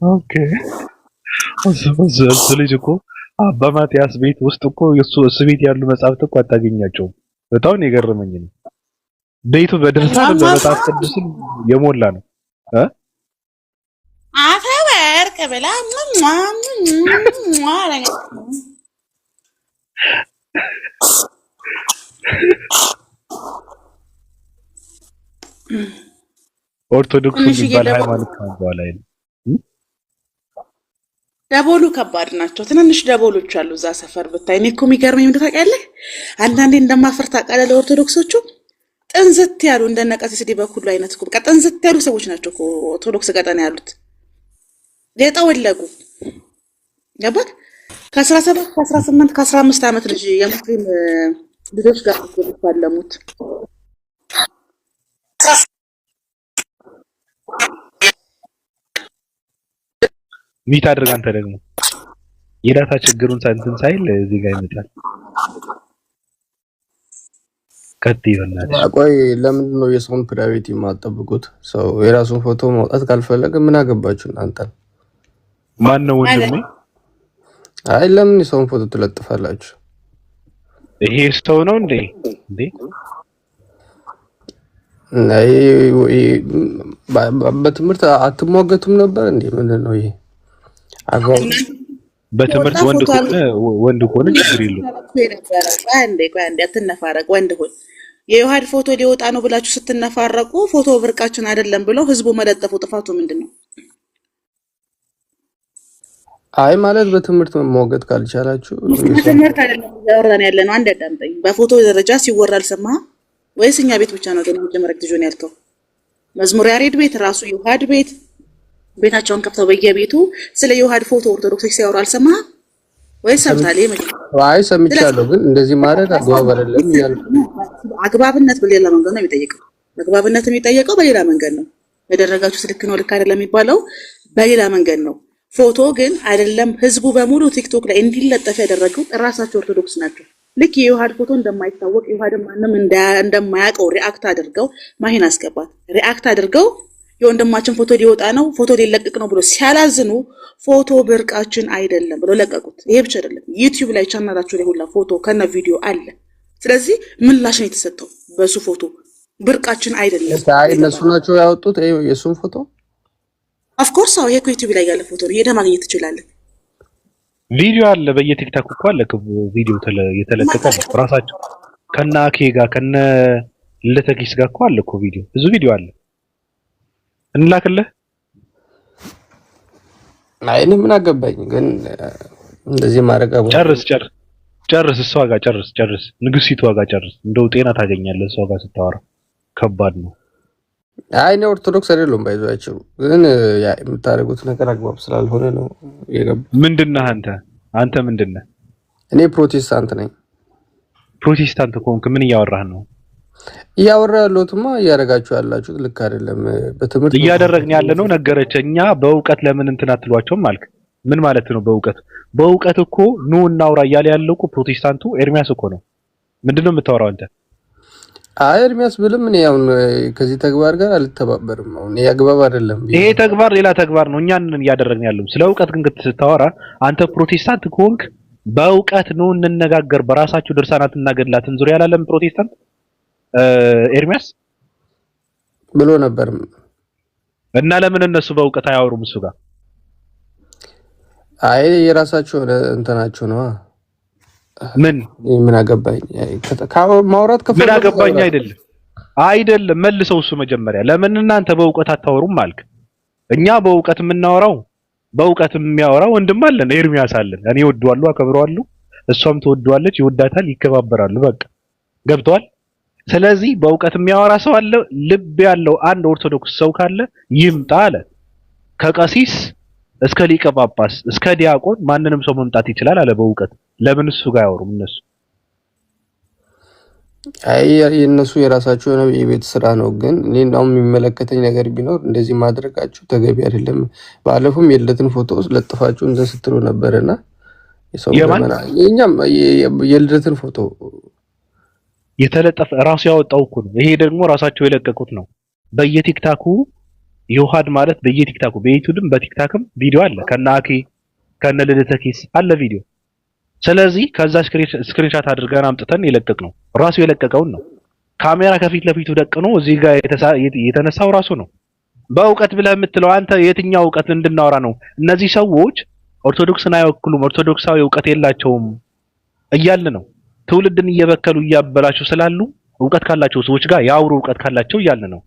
ኦኬ እሱ ልጅ እኮ አባ ማቲያስ ቤት ውስጥ እኮ እሱ ቤት ያሉ መጽሐፍት እኮ አታገኛቸውም። በጣም የገረመኝ ነው። ቤቱ በድርሳን በመጽሐፍ ቅዱስም የሞላ ነው። አፈወርቅ ብላ ኦርቶዶክስ የሚባል ሃይማኖት ካንባላ አይደል? ደቦሉ ከባድ ናቸው። ትንንሽ ደቦሎች አሉ እዛ ሰፈር ብታይ። እኔ እኮ የሚገርመኝ ምንድን ታውቂያለህ? አንዳንዴ እንደማፈር ታውቃለህ። ለኦርቶዶክሶቹ ጥንዝት ያሉ እንደነ ቀሲስ ዲበኩሉ አይነት እኮ በቃ ጥንዝት ያሉ ሰዎች ናቸው እኮ ኦርቶዶክስ ቀጠና ያሉት የጠወለጉ ገባክ? ከ17 ከ18 ከ15 ዓመት ልጅ የሙስሊም ልጆች ጋር እኮ የሚፋለሙት ሚት አድርግ አንተ ደግሞ የዳታ ችግሩን እንትን ሳይል እዚህ ጋር ይመጣል። ቀጥይ በእናትህ። ቆይ ለምንድን ነው የሰውን ፕራይቬቲ የማትጠብቁት? ሰው የራሱን ፎቶ ማውጣት ካልፈለገ ምን አገባችሁ እናንተ? ማን ነው ወንድሜ? አይ ለምን የሰውን ፎቶ ትለጥፋላችሁ? ይሄ ሰው ነው እንዴ? አይ በትምህርት አትሟገቱም ነበር እንዴ? ምንድን ነው ይሄ? አጓው በትምህርት ወንድ ከሆነ ችግር የለውም። ቆይ አንዴ አትነፋረቅ። ወንድ ሆይ የዮሐድ ፎቶ ሊወጣ ነው ብላችሁ ስትነፋረቁ ፎቶ ብርቃችን አይደለም ብለው ህዝቡ መለጠፉ ጥፋቱ ምንድነው? አይ ማለት በትምህርት መሟገት ካልቻላችሁ በትምህርት አይደለም ያወራን ያለ ነው። አንድ አዳምጠኝ። በፎቶ ደረጃ ሲወራ አልሰማህም ወይስ እኛ ቤት ብቻ ነው ደግሞ መጀመሪያ ልጅ ያልከው? መዝሙር ያሬድ ቤት ራሱ ዮሐድ ቤት ቤታቸውን ከፍተው በየቤቱ ስለ ዮሐድ ፎቶ ኦርቶዶክሶች ሲያወሩ አልሰማህም ወይስ ሰምታለህ? አይ ሰምቻለሁ፣ ግን እንደዚህ ማድረግ አግባብ አይደለም እያልኩ አግባብነት በሌላ መንገድ ነው የሚጠየቀው። አግባብነት የሚጠየቀው በሌላ መንገድ ነው። ያደረጋችሁት ልክ ነው ልክ አይደለም የሚባለው በሌላ መንገድ ነው። ፎቶ ግን አይደለም ህዝቡ በሙሉ ቲክቶክ ላይ እንዲለጠፍ ያደረጉት ራሳቸው ኦርቶዶክስ ናቸው። ልክ የዮሐድ ፎቶ እንደማይታወቅ ዮሐድ ማንም እንደማያውቀው ሪአክት አድርገው ማሂን አስገባት ሪአክት አድርገው የወንድማችን ፎቶ ሊወጣ ነው ፎቶ ሊለቀቅ ነው ብሎ ሲያላዝኑ ፎቶ ብርቃችን አይደለም ብሎ ለቀቁት። ይሄ ብቻ አይደለም ዩቲዩብ ላይ ቻናላችሁ ላይ ሁላ ፎቶ ከነ ቪዲዮ አለ። ስለዚህ ምላሽ ነው የተሰጠው በሱ ፎቶ ብርቃችን አይደለም። አይ እነሱ ናቸው ያወጡት የሱን ፎቶ። ኦፍ ኮርስ አው ይሄ ዩቲዩብ ላይ ያለ ፎቶ ነው። ሄደህ ማግኘት ትችላለህ። ቪዲዮ አለ በየቲክታክ እኮ አለ ቪዲዮ የተለቀቀ ራሳቸው ከነ አኬ ጋር ከነ ለተኪስ ጋር እኮ አለ እኮ ቪዲዮ ብዙ ቪዲዮ አለ። እንላክልህ። አይ ምን አገባኝ ግን እንደዚህ ማድረግ አቦ ጨርስ እሷ ጋር ጨርስ ንግስቲቷ ጋር ጨርስ። እንደው ጤና ታገኛለህ እሷ ጋር ስታወራ ከባድ ነው። አይ ነው ኦርቶዶክስ አይደለም ባይዟቸው ግን የምታደርጉት ነገር አግባብ ስላልሆነ ነው የገባ። ምንድነህ አንተ ምንድነህ? እኔ ፕሮቴስታንት ነኝ። ፕሮቴስታንት ከሆንክ ምን እያወራህ ነው? እያወራለሁትማ እያደረጋችሁ ያላችሁት ልክ አይደለም። በትምህርት እያደረግን ያለ ነው ነገረች። እኛ በእውቀት ለምን እንትን አትሏቸውም አልክ? ምን ማለት ነው በእውቀት እኮ ኑ እናውራ እያለ ያለው እኮ ፕሮቴስታንቱ ኤርሚያስ እኮ ነው። ምንድነው የምታወራው አንተ? አይ ኤርሚያስ ብልም እኔ አሁን ከዚህ ተግባር ጋር አልተባበርም። አሁን ያግባብ አይደለም። ይሄ ተግባር ሌላ ተግባር ነው። እኛን እያደረግን ያለው ስለ እውቀት ግን ስታወራ አንተ ፕሮቴስታንት ከሆንክ በእውቀት ነው እንነጋገር። በራሳችሁ ድርሳናትና ገድላትን ዙሪያ ያላለም ፕሮቴስታንት ኤርሚያስ ብሎ ነበር። እና ለምን እነሱ በእውቀት አያወሩም እሱ ጋር? አይ የራሳቸው እንትናቸው ነው። ምን አገባኝ ማውራት ከፈለኩ ምን አገባኝ አይደለም መልሰው እሱ መጀመሪያ ለምን እናንተ በእውቀት አታወሩም አልክ? እኛ በእውቀት የምናወራው በእውቀት የሚያወራው ወንድም አለን ኤርሚያስ አለን። እኔ እወደዋለሁ አከብረዋለሁ፣ እሷም ትወደዋለች፣ ይወዳታል፣ ይከባበራሉ። በቃ ገብቷል። ስለዚህ በእውቀት የሚያወራ ሰው አለ። ልብ ያለው አንድ ኦርቶዶክስ ሰው ካለ ይምጣ አለ። ከቀሲስ እስከ ሊቀ ጳጳስ እስከ ዲያቆን ማንንም ሰው መምጣት ይችላል አለ በእውቀት። ለምን እሱ ጋር አያወሩም እነሱ? አይ የነሱ የራሳቸው ነው የቤት ስራ ነው። ግን እኔ እንደውም የሚመለከተኝ ነገር ቢኖር እንደዚህ ማድረጋችሁ ተገቢ አይደለም። ባለፉም የልደትን ፎቶ ለጥፋችሁ እንዘ ስትሉ ነበርና የሰው ገመና የኛም የልደትን ፎቶ የተለጠፈ ራሱ ያወጣው እኮ ነው። ይሄ ደግሞ ራሳቸው የለቀቁት ነው በየቲክታኩ። ዮሐድ ማለት በየቲክታኩ በዩቲዩብም በቲክታክም ቪዲዮ አለ ከናኪ ከነ ልደተኪስ አለ ቪዲዮ። ስለዚህ ከዛ ስክሪንሻት አድርገን አምጥተን የለቀቅነው ራሱ የለቀቀውን ነው። ካሜራ ከፊት ለፊቱ ደቅኖ እዚህ ጋር የተነሳው ራሱ ነው። በእውቀት ብለህ የምትለው አንተ የትኛው እውቀት እንድናወራ ነው? እነዚህ ሰዎች ኦርቶዶክስን አይወክሉም፣ ኦርቶዶክሳዊ እውቀት የላቸውም እያልን ነው። ትውልድን እየበከሉ እያበላሹ ስላሉ እውቀት ካላቸው ሰዎች ጋር ያውሩ፣ እውቀት ካላቸው እያልን ነው።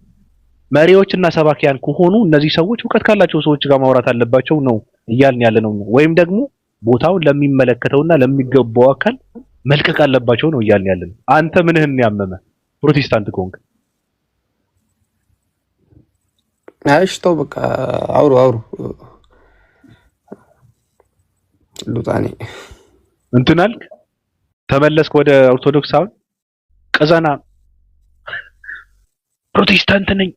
መሪዎችና ሰባኪያን ከሆኑ እነዚህ ሰዎች እውቀት ካላቸው ሰዎች ጋር ማውራት አለባቸው ነው እያልን ያለ ነው። ወይም ደግሞ ቦታውን ለሚመለከተውና ለሚገባው አካል መልቀቅ አለባቸው ነው እያልን ያለ ነው። አንተ ምንህን ያመመ ፕሮቴስታንት ከሆንክ? አይሽተው በቃ አውሩ ሉጣኔ እንትን አልክ ተመለስክ ወደ ኦርቶዶክሳዊ ቀዘና ፕሮቴስታንት ነኝ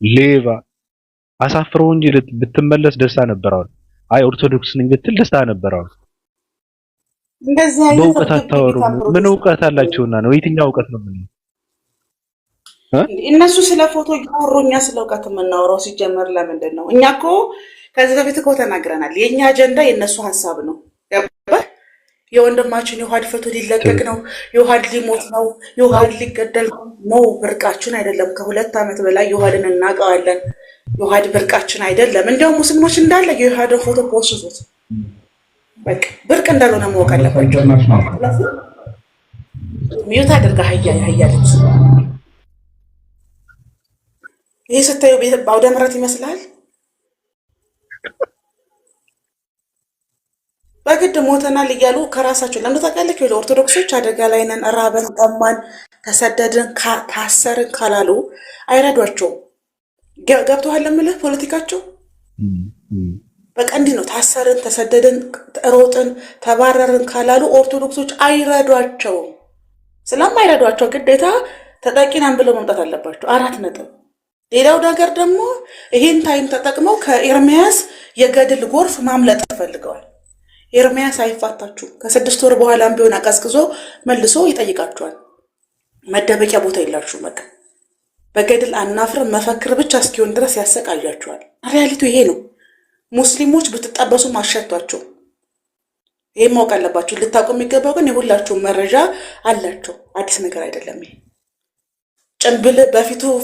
ሌባ አሳፍረው እንጂ ብትመለስ ደስታ ነበረው። አይ ኦርቶዶክስ ነኝ ብትል ደስታ ነበረው። እንደዛ አይነት በእውቀት አታወሩ። ምን እውቀት አላቸውና ነው? የትኛው እውቀት ነው? ምን እነሱ ስለ ፎቶ እያወሩ እኛ ስለ እውቀት የምናወራው ሲጀመር ለምንድን ነው? እኛ እኮ ከዚህ በፊት እኮ ተናግረናል። የእኛ አጀንዳ የእነሱ ሀሳብ ነው። የወንድማችን የውሃድ ፎቶ ሊለቀቅ ነው፣ የውሃድ ሊሞት ነው፣ የውሃድ ሊገደል ነው። ብርቃችን አይደለም። ከ2 ዓመት በላይ የውሃድን እናውቀዋለን። የውሃድ ብርቃችን አይደለም። እንዲያውም ሙስሊሞች እንዳለ የውሃድን ፎቶ ፖስቱት። በቃ ብርቅ እንዳልሆነ ማወቅ አለባቸው። ሚዩት አድርጋ ሀያ ልጅ ይህ ስታዩ በአውደ ምሕረት ይመስላል። በግድ ሞተናል እያሉ ከራሳቸው ለምን ታውቃለች? ለኦርቶዶክሶች አደጋ ላይ ነን፣ ራበን፣ ጠማን፣ ተሰደድን፣ ታሰርን ካላሉ አይረዷቸውም። ገብቶሃል የምልህ ፖለቲካቸው በቃ እንዲህ ነው። ታሰርን፣ ተሰደድን፣ ሮጥን፣ ተባረርን ካላሉ ኦርቶዶክሶች አይረዷቸውም። ስለማይረዷቸው ግዴታ ተጠቂናን ብለው መምጣት አለባቸው። 4 ነጥብ። ሌላው ነገር ደግሞ ይሄን ታይም ተጠቅመው ከኤርሚያስ የገድል ጎርፍ ማምለጥ ፈልገዋል። ኤርሚያስ አይፋታችሁ። ከ6 ወር በኋላም ቢሆን አቀዝቅዞ መልሶ ይጠይቃችኋል። መደበቂያ ቦታ የላችሁ። በቃ በገድል አናፍርም መፈክር ብቻ እስኪሆን ድረስ ያሰቃያችኋል። ሪያሊቲው ይሄ ነው። ሙስሊሞች ብትጠበሱ ማሸቷቸው። ይሄ ማወቅ አለባችሁ። ልታውቁ የሚገባው ግን የሁላችሁም መረጃ አላቸው። አዲስ ነገር አይደለም ይሄ። ጭንብል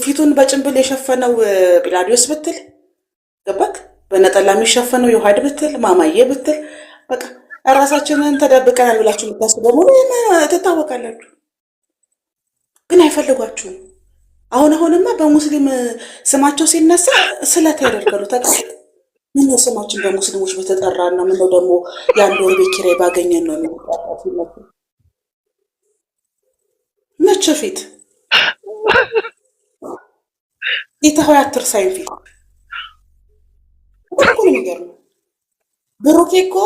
ፊቱን በጭንብል የሸፈነው ጲላዲዮስ ብትል ገባክ? በነጠላ የሚሸፈነው የውሃድ ብትል ማማዬ ብትል በቃ ራሳችንን ተደብቀናል ብላችሁ የምታስቡ በሙሉ ትታወቃላችሁ። ግን አይፈልጓችሁም። አሁንማ በሙስሊም ስማቸው ሲነሳ ስለት ያደርጋሉ። ምነው ስማችን በሙስሊሞች በተጠራና ምነው ደግሞ የአንድ ወር ቤት ኪራይ ባገኘን ነው የሚጣጣፉት። መቼ ፊት ጌታዊ አትርሳኝ ፊት እኮ ነው የሚገርመው። ብሩኬ እኮ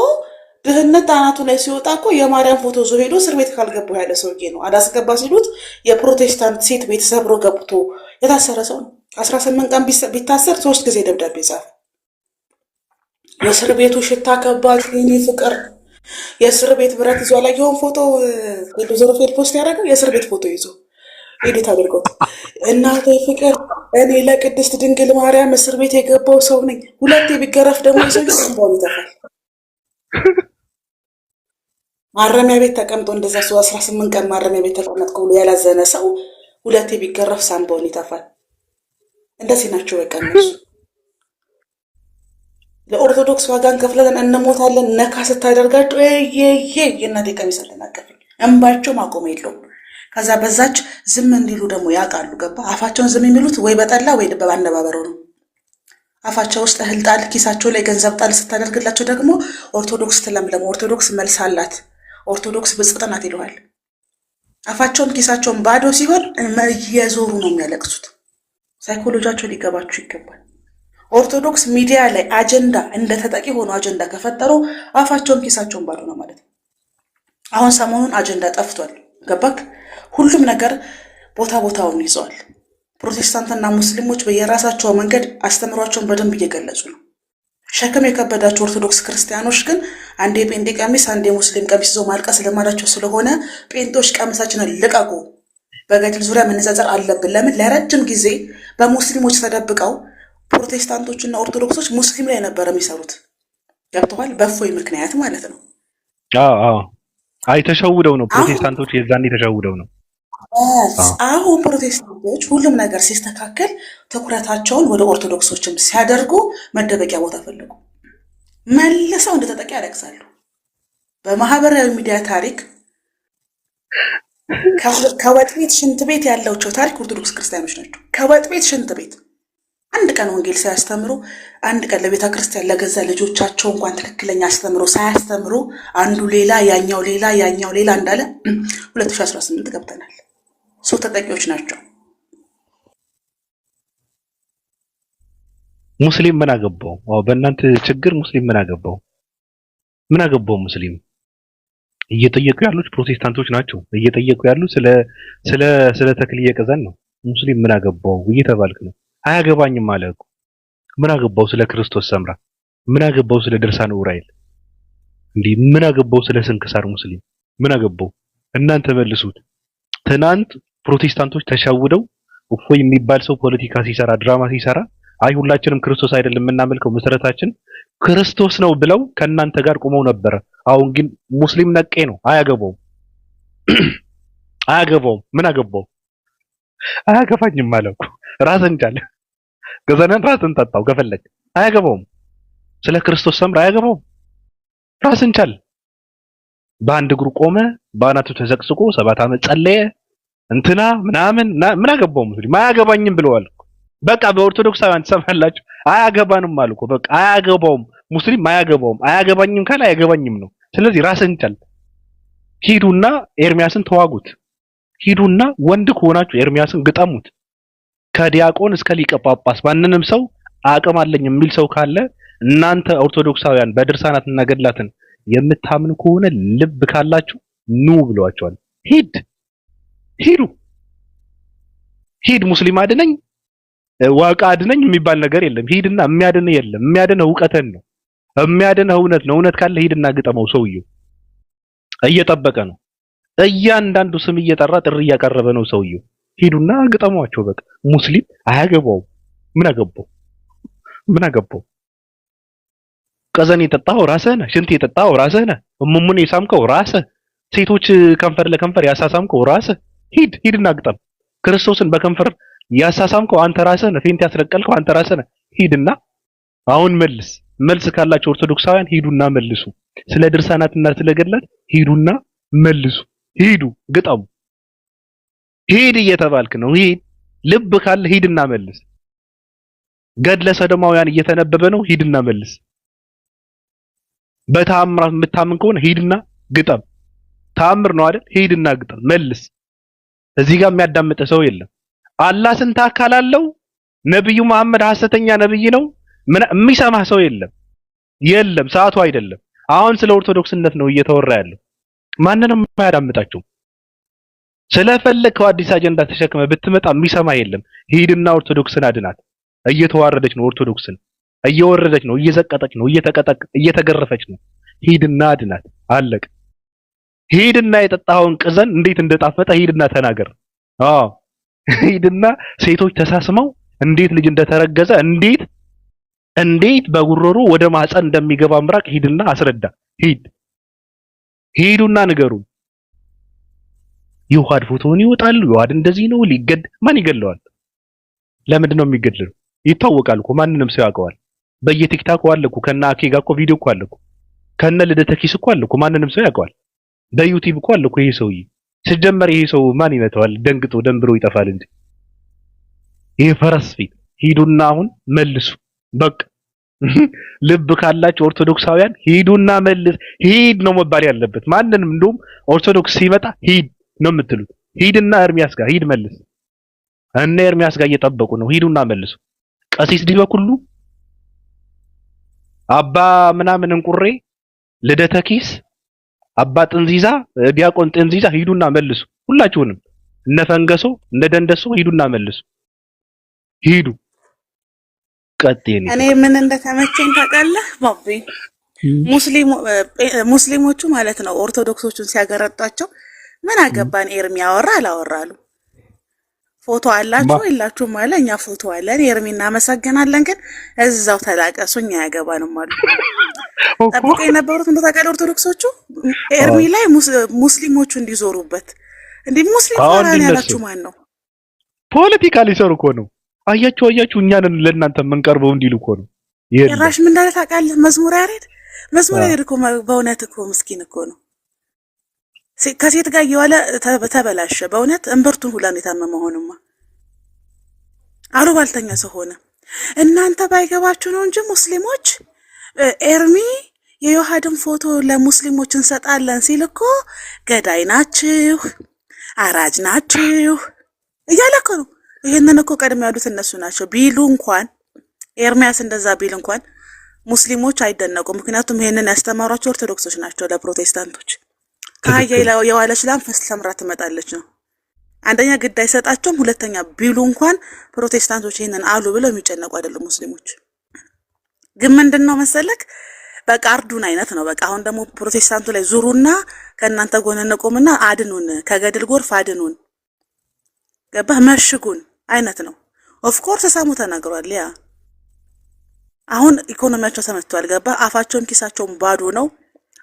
ድህነት አናቱ ላይ ሲወጣ እኮ የማርያም ፎቶ ዞ ሄዶ እስር ቤት ካልገባው ያለ ሰውዬ ነው። አላስገባ ሲሉት የፕሮቴስታንት ሴት ቤት ሰብሮ ገብቶ የታሰረ ሰው ነው። 18 ቀን ቢታሰር 3 ጊዜ ደብዳቤ ጻፈ። የእስር ቤቱ ሽታ ከባድ የኔ ፍቅር። የእስር ቤት ብረት ይዞ አላየኸውም? ፎቶ ዞሮፌድ ፖስት ያደረገው የእስር ቤት ፎቶ ይዞ ኤዲት አድርጎት እናቴ ፍቅር እኔ ለቅድስት ድንግል ማርያም እስር ቤት የገባው ሰው ነኝ። 2 ቢገረፍ ደግሞ ይዘው ይሰንባው ይተፋል። ማረሚያ ቤት ተቀምጦ እንደዛ ሰው 18 ቀን ማረሚያ ቤት ተቀመጥኩ ብሎ ያላዘነ ሰው 2 ቢገረፍ ሳምባውን ይተፋል። እንደዚህ ናቸው በቃ እነሱ። ለኦርቶዶክስ ዋጋን ከፍለን እንሞታለን። ነካ ስታደርጋቸው የእናቴ ቀሚስ አልተናቀፈኝ። እንባቸው ማቆም የለውም። ከዛ በዛች ዝም እንዲሉ ደግሞ ያውቃሉ። ገባ? አፋቸውን ዝም የሚሉት ወይ በጠላ ወይ በአነባበረው ነው። አፋቸው ውስጥ እህል ጣል፣ ኪሳቸው ላይ ገንዘብ ጣል ስታደርግላቸው ደግሞ ኦርቶዶክስ ትለምለም፣ ኦርቶዶክስ መልስ አላት፣ ኦርቶዶክስ ብጽዕት ናት ይለዋል። አፋቸውን ኪሳቸውን ባዶ ሲሆን እየዞሩ ነው የሚያለቅሱት። ሳይኮሎጂያቸው ሊገባችሁ ይገባል። ኦርቶዶክስ ሚዲያ ላይ አጀንዳ እንደ ተጠቂ ሆኖ አጀንዳ ከፈጠሩ አፋቸውን ኪሳቸውን ባዶ ነው ማለት ነው። አሁን ሰሞኑን አጀንዳ ጠፍቷል። ገባክ? ሁሉም ነገር ቦታውን ይዘዋል። ፕሮቴስታንትና ሙስሊሞች በየራሳቸው መንገድ አስተምሯቸውን በደንብ እየገለጹ ነው። ሸክም የከበዳቸው ኦርቶዶክስ ክርስቲያኖች ግን አንዴ ጴንጤ ቀሚስ አንዴ ሙስሊም ቀሚስ ይዘው ማልቀስ ልማዳቸው ስለሆነ ጴንጤዎች ቀሚሳችንን ልቀቁ፣ በገድል ዙሪያ መነጻጸር አለብን። ለምን? ለረጅም ጊዜ በሙስሊሞች ተደብቀው ፕሮቴስታንቶችና ኦርቶዶክሶች ሙስሊም ላይ ነበር የሚሰሩት። ገብተዋል? በእፎይ ምክንያት ማለት ነው። አይ ተሸውደው ነው ፕሮቴስታንቶች፣ የዛኔ ተሸውደው ነው። አሁን ፕሮቴስታንቶች ሁሉም ነገር ሲስተካከል ትኩረታቸውን ወደ ኦርቶዶክሶችም ሲያደርጉ መደበቂያ ቦታ ፈለጉ። መልሰው እንደተጠቂ ያለቅሳሉ። በማህበራዊ ሚዲያ ታሪክ ከወጥ ቤት ሽንት ቤት ያላቸው ታሪክ ኦርቶዶክስ ክርስቲያኖች ናቸው። ከወጥ ቤት ሽንት ቤት አንድ ቀን ወንጌል ሳያስተምሩ፣ አንድ ቀን ለቤተ ክርስቲያን ለገዛ ልጆቻቸው እንኳን ትክክለኛ አስተምሮ ሳያስተምሩ አንዱ ሌላ ያኛው ሌላ እንዳለ 2018 ገብተናል። ሰው ተጠቂዎች ናቸው። ሙስሊም ምን አገባው? በእናንተ ችግር ሙስሊም ምን አገባው? ምን አገባው? ሙስሊም እየጠየቁ ያሉት ፕሮቴስታንቶች ናቸው። እየጠየቁ ያሉ ስለ ተክልየ ቀዘን ነው። ሙስሊም ምን አገባው እየተባልክ ነው። አያገባኝም አለ እኮ ምን አገባው ስለ ክርስቶስ ሰምራ? ምን አገባው ስለ ድርሳነ ዑራኤል? እንዴ ምን አገባው ስለ ስንክሳር ሙስሊም? ምን አገባው? እናንተ መልሱት። ትናንት ፕሮቴስታንቶች ተሸውደው እፎይ የሚባል ሰው ፖለቲካ ሲሰራ ድራማ ሲሰራ አይ ሁላችንም ክርስቶስ አይደለም የምናመልከው መሰረታችን ክርስቶስ ነው ብለው ከእናንተ ጋር ቆመው ነበረ። አሁን ግን ሙስሊም ነቄ ነው። አያገባውም አያገባውም። ምን አገባው? አያገባኝም ማለት እኮ ራስን ቻለ ገዘነን ራስን ጠጣው ከፈለግ አያገባውም። ስለ ክርስቶስ ሰምራ አያገባውም። ራስን ቻል። በአንድ እግሩ ቆመ፣ በአናቱ ተዘቅዝቆ 7 ዓመት ጸለየ። እንትና ምናምን ምን አገባው? ሙስሊም አያገባኝም ብለዋል። በቃ በኦርቶዶክሳውያን ትሰማላችሁ። አያገባንም አልኩ። በቃ አያገባውም። ሙስሊም አያገባውም። አያገባኝም ካለ አያገባኝም ነው። ስለዚህ ራስን ቻል። ሂዱና ኤርሚያስን ተዋጉት። ሂዱና ወንድ ከሆናችሁ ኤርሚያስን ግጠሙት። ከዲያቆን እስከ ሊቀ ጳጳስ ማንንም ሰው አቅም አለኝ የሚል ሰው ካለ እናንተ ኦርቶዶክሳውያን በድርሳናትና ገድላትን የምታምኑ ከሆነ ልብ ካላችሁ ኑ ብለዋቸዋል። ሂዱ ሂድ ሙስሊም አድነኝ ዋቃ አድነኝ የሚባል ነገር የለም። ሂድና የሚያድን የለም። የሚያድን ዕውቀትን ነው። የሚያድን እውነት ነው። እውነት ካለ ሂድና ግጠመው። ሰውየው እየጠበቀ ነው። እያንዳንዱ ስም እየጠራ ጥሪ እያቀረበ ነው ሰውየው። ሂዱና ግጠሟቸው። በቃ ሙስሊም አያገባውም። ምን አገባው? ምን አገባው? ቀዘን የጠጣው ራስህ ነህ። ሽንት የጠጣው ራስህ ነህ። እሙሙን የሳምከው ራስህ። ሴቶች ከንፈር ለከንፈር ያሳሳምከው ራስህ። ሂድና ግጠም። ክርስቶስን በከንፈር ያሳሳምከው አንተ ራስህ ነህ። ፌንት ያስረቀልከው አንተ ራስህ ነህ። ሂድና አሁን መልስ ካላችሁ ኦርቶዶክሳውያን ሂዱና መልሱ። ስለ ድርሳናትና ስለ ገድላት ሂዱና መልሱ። ሂዱ ግጠሙ። ሂድ እየተባልክ ነው። ሂድ ልብ ካለ ሂድና መልስ። ገድለ ሰዶማውያን እየተነበበ ነው። ሂድና መልስ። በተአምራት የምታምን ከሆነ ሂድና ግጠም። ተአምር ነው አይደል? ሂድና ግጠም መልስ። እዚህ ጋር የሚያዳምጥ ሰው የለም። አላህ ስንት አካል አለው? ነብዩ መሐመድ ሐሰተኛ ነብይ ነው? የሚሰማ ሰው የለም። ሰዓቱ አይደለም። አሁን ስለ ኦርቶዶክስነት ነው እየተወራ ያለው። ማንንም አያዳምጣቸው። ስለፈለከው አዲስ አጀንዳ ተሸክመ ብትመጣ የሚሰማ የለም። ሂድና ኦርቶዶክስን አድናት። እየተዋረደች ነው። ኦርቶዶክስን እየወረደች ነው። እየዘቀጠች ነው። እየተገረፈች ነው። ሂድና አድናት። አለቅ። ሂድና የጠጣኸውን ቅዘን እንዴት እንደጣፈጠ ሂድና ተናገር። አዎ ሂድና ሴቶች ተሳስመው እንዴት ልጅ እንደተረገዘ እንዴት በጉሮሮ ወደ ማህፀን እንደሚገባ ምራቅ ሂድና አስረዳ። ሂዱና ንገሩ። ይዋድ ፎቶውን ይወጣሉ። ይዋድ እንደዚህ ነው ሊገድ ማን ይገለዋል? ለምንድን ነው የሚገድለው? ይታወቃል እኮ ማንንም ሰው ያውቀዋል። በየቲክታኩ አለ እኮ ከና አኬ ጋር እኮ ቪዲዮ እኮ አለ እኮ ከነ ልደተ ኪስ እኮ አለ እኮ ማንንም ሰው ያውቀዋል። በዩቲዩብ እኮ አለ እኮ ይሄ ሰውዬ። ሲጀመር ይሄ ሰው ማን ይመታዋል? ደንግጦ ደንብሮ ይጠፋል እንጂ ይሄ ፈረስ ፊት። ሂዱና አሁን መልሱ። በቃ ልብ ካላችሁ ኦርቶዶክሳውያን ሂዱና መልስ። ሂድ ነው መባል ያለበት። ማንንም እንደውም ኦርቶዶክስ ሲመጣ ሂድ ነው የምትሉት። ሂድና ኤርሚያስ ጋር ሂድ መልስ። እነ ኤርሚያስ ጋር እየጠበቁ ነው። ሂዱና መልሱ። ቀሲስ ዲበኩሉ አባ ምናምን እንቁሬ ልደተ ኪስ አባ ጥንዚዛ ዲያቆን ጥንዚዛ ሂዱና መልሱ። ሁላችሁንም እነ ፈንገሶ እነ ደንደሶ ሂዱና መልሱ። ሂዱ ቀጥየኝ። እኔ ምን እንደተመቸኝ ታውቃለህ ባቢ? ሙስሊሞቹ ማለት ነው ኦርቶዶክሶቹን ሲያገረጧቸው ምን አገባን ኤርሚ ያወራ አላወራሉ። ፎቶ አላችሁ የላችሁም ማለ እኛ ፎቶ አለን ኤርሚ እናመሰግናለን፣ ግን እዛው ተላቀሱ እኛ ያገባንም አሉ። ጠብቀው የነበሩት እንደው ታውቃለህ ኦርቶዶክሶቹ ኤርሚ ላይ ሙስሊሞቹ እንዲዞሩበት። እንዴ ሙስሊም ፈራን ያላችሁ ማን ነው? ፖለቲካ ሊሰሩ እኮ ነው። አያችሁ እኛን ለእናንተ የምንቀርበው እንዲሉ እኮ ነው። ጭራሽ ምን እንዳለ ታውቃለህ? መዝሙር ያሬድ እኮ በእውነት እኮ ምስኪን እኮ ነው። ከሴት ጋር እየዋለ ተበላሸ። በእውነት እምብርቱን ሁላን የታመመ ሆነማ አሉባልተኛ ሰው ሆነ። እናንተ ባይገባችሁ ነው እንጂ ሙስሊሞች ኤርሚ የዮሐድን ፎቶ ለሙስሊሞች እንሰጣለን ሲል እኮ ገዳይ ናችሁ፣ አራጅ ናችሁ እያለ እኮ ነው። ይሄንን እኮ ቀድሞ ያሉት እነሱ ናቸው ቢሉ እንኳን ኤርሚያስ እንደዛ ቢል እንኳን ሙስሊሞች አይደነቁም። ምክንያቱም ይሄንን ያስተማሯቸው ኦርቶዶክሶች ናቸው ለፕሮቴስታንቶች። ከአህያ የዋለች ላም ሰምራ ትመጣለች ነው። አንደኛ ግድ አይሰጣቸውም፣ ሁለተኛ ቢሉ እንኳን ፕሮቴስታንቶች ይሄንን አሉ ብለው የሚጨነቁ አይደሉም ሙስሊሞች። ግን ምንድነው መሰለክ በቃ አርዱን አይነት ነው። በቃ አሁን ደግሞ ፕሮቴስታንቱ ላይ ዙሩና ከእናንተ ጎን እንቆምና አድኑን፣ ከገድል ጎርፍ አድኑን፣ ገባህ መሽጉን አይነት ነው። ኦፍ ኮርስ ሳሙ ተናግሯል። ያ አሁን ኢኮኖሚያቸው ተመቷል። ገባህ አፋቸውም ኪሳቸውም ባዶ ነው።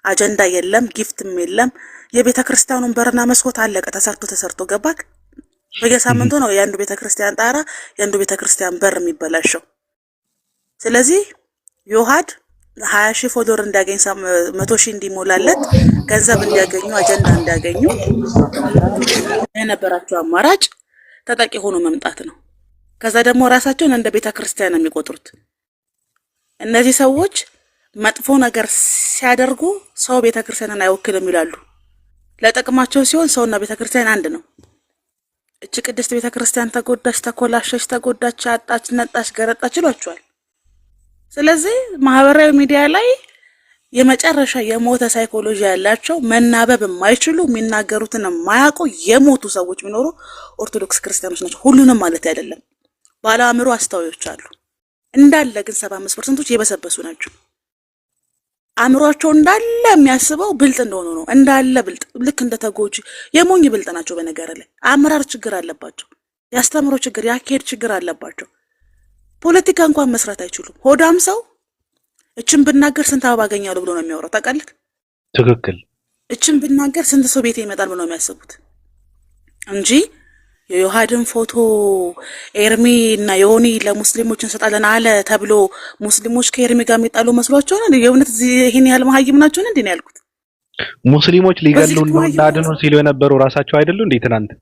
አጀንዳ የለም፣ ጊፍትም የለም። የቤተ ክርስቲያኑን በርና መስኮት አለቀ ተሰርቶ ገባክ። በየሳምንቱ ነው የአንዱ ቤተ ክርስቲያን ጣራ የአንዱ ቤተ ክርስቲያን በር የሚበላሸው። ስለዚህ ዮሐድ 20,000 ፎሎወር እንዲያገኝ 100,000 እንዲሞላለት ገንዘብ እንዲያገኙ አጀንዳ እንዲያገኙ የነበራቸው አማራጭ ተጠቂ ሆኖ መምጣት ነው። ከዛ ደግሞ ራሳቸውን እንደ ቤተ ክርስቲያን የሚቆጥሩት እነዚህ ሰዎች መጥፎ ነገር ሲያደርጉ ሰው ቤተ ክርስቲያንን አይወክልም ይላሉ። ለጥቅማቸው ሲሆን ሰውና ቤተ ክርስቲያን አንድ ነው። እቺ ቅድስት ቤተ ክርስቲያን ተጎዳች፣ ተኮላሸች፣ ተጎዳች፣ አጣች፣ ነጣች፣ ገረጣች ይሏቸዋል። ስለዚህ ማህበራዊ ሚዲያ ላይ የመጨረሻ የሞተ ሳይኮሎጂ ያላቸው መናበብ የማይችሉ የሚናገሩትን የማያውቁ የሞቱ ሰዎች ቢኖሩ ኦርቶዶክስ ክርስቲያኖች ናቸው። ሁሉንም ማለት አይደለም። ባለ አእምሮ አስተዋዮች አሉ እንዳለ፣ ግን 75%ቶች የበሰበሱ ናቸው። አእምሯቸው እንዳለ የሚያስበው ብልጥ እንደሆኑ ነው። እንዳለ ብልጥ፣ ልክ እንደተጎጂ የሞኝ ብልጥ ናቸው። በነገር ላይ አመራር ችግር አለባቸው። ያስተምሮ ችግር፣ ያካሄድ ችግር አለባቸው። ፖለቲካ እንኳን መስራት አይችሉም። ሆዳም ሰው እችን ብናገር ስንት አበባ አገኛለሁ ብሎ ነው የሚያወራው። ታውቃለህ? ትክክል። እችን ብናገር ስንት ሰው ቤቴ ይመጣል ብሎ ነው የሚያስቡት እንጂ የዮሐድን ፎቶ ኤርሚ እና ዮኒ ለሙስሊሞች እንሰጣለን አለ ተብሎ ሙስሊሞች ከኤርሚ ጋር የሚጣሉ መስሏቸው ነው። የእውነት ይሄን ያህል መሀይም ናቸው እንዴ ነው ያልኩት። ሙስሊሞች ሊገሉን ነው እናድኑ ሲሉ የነበሩ ራሳቸው አይደሉ እንዴ? ትናንት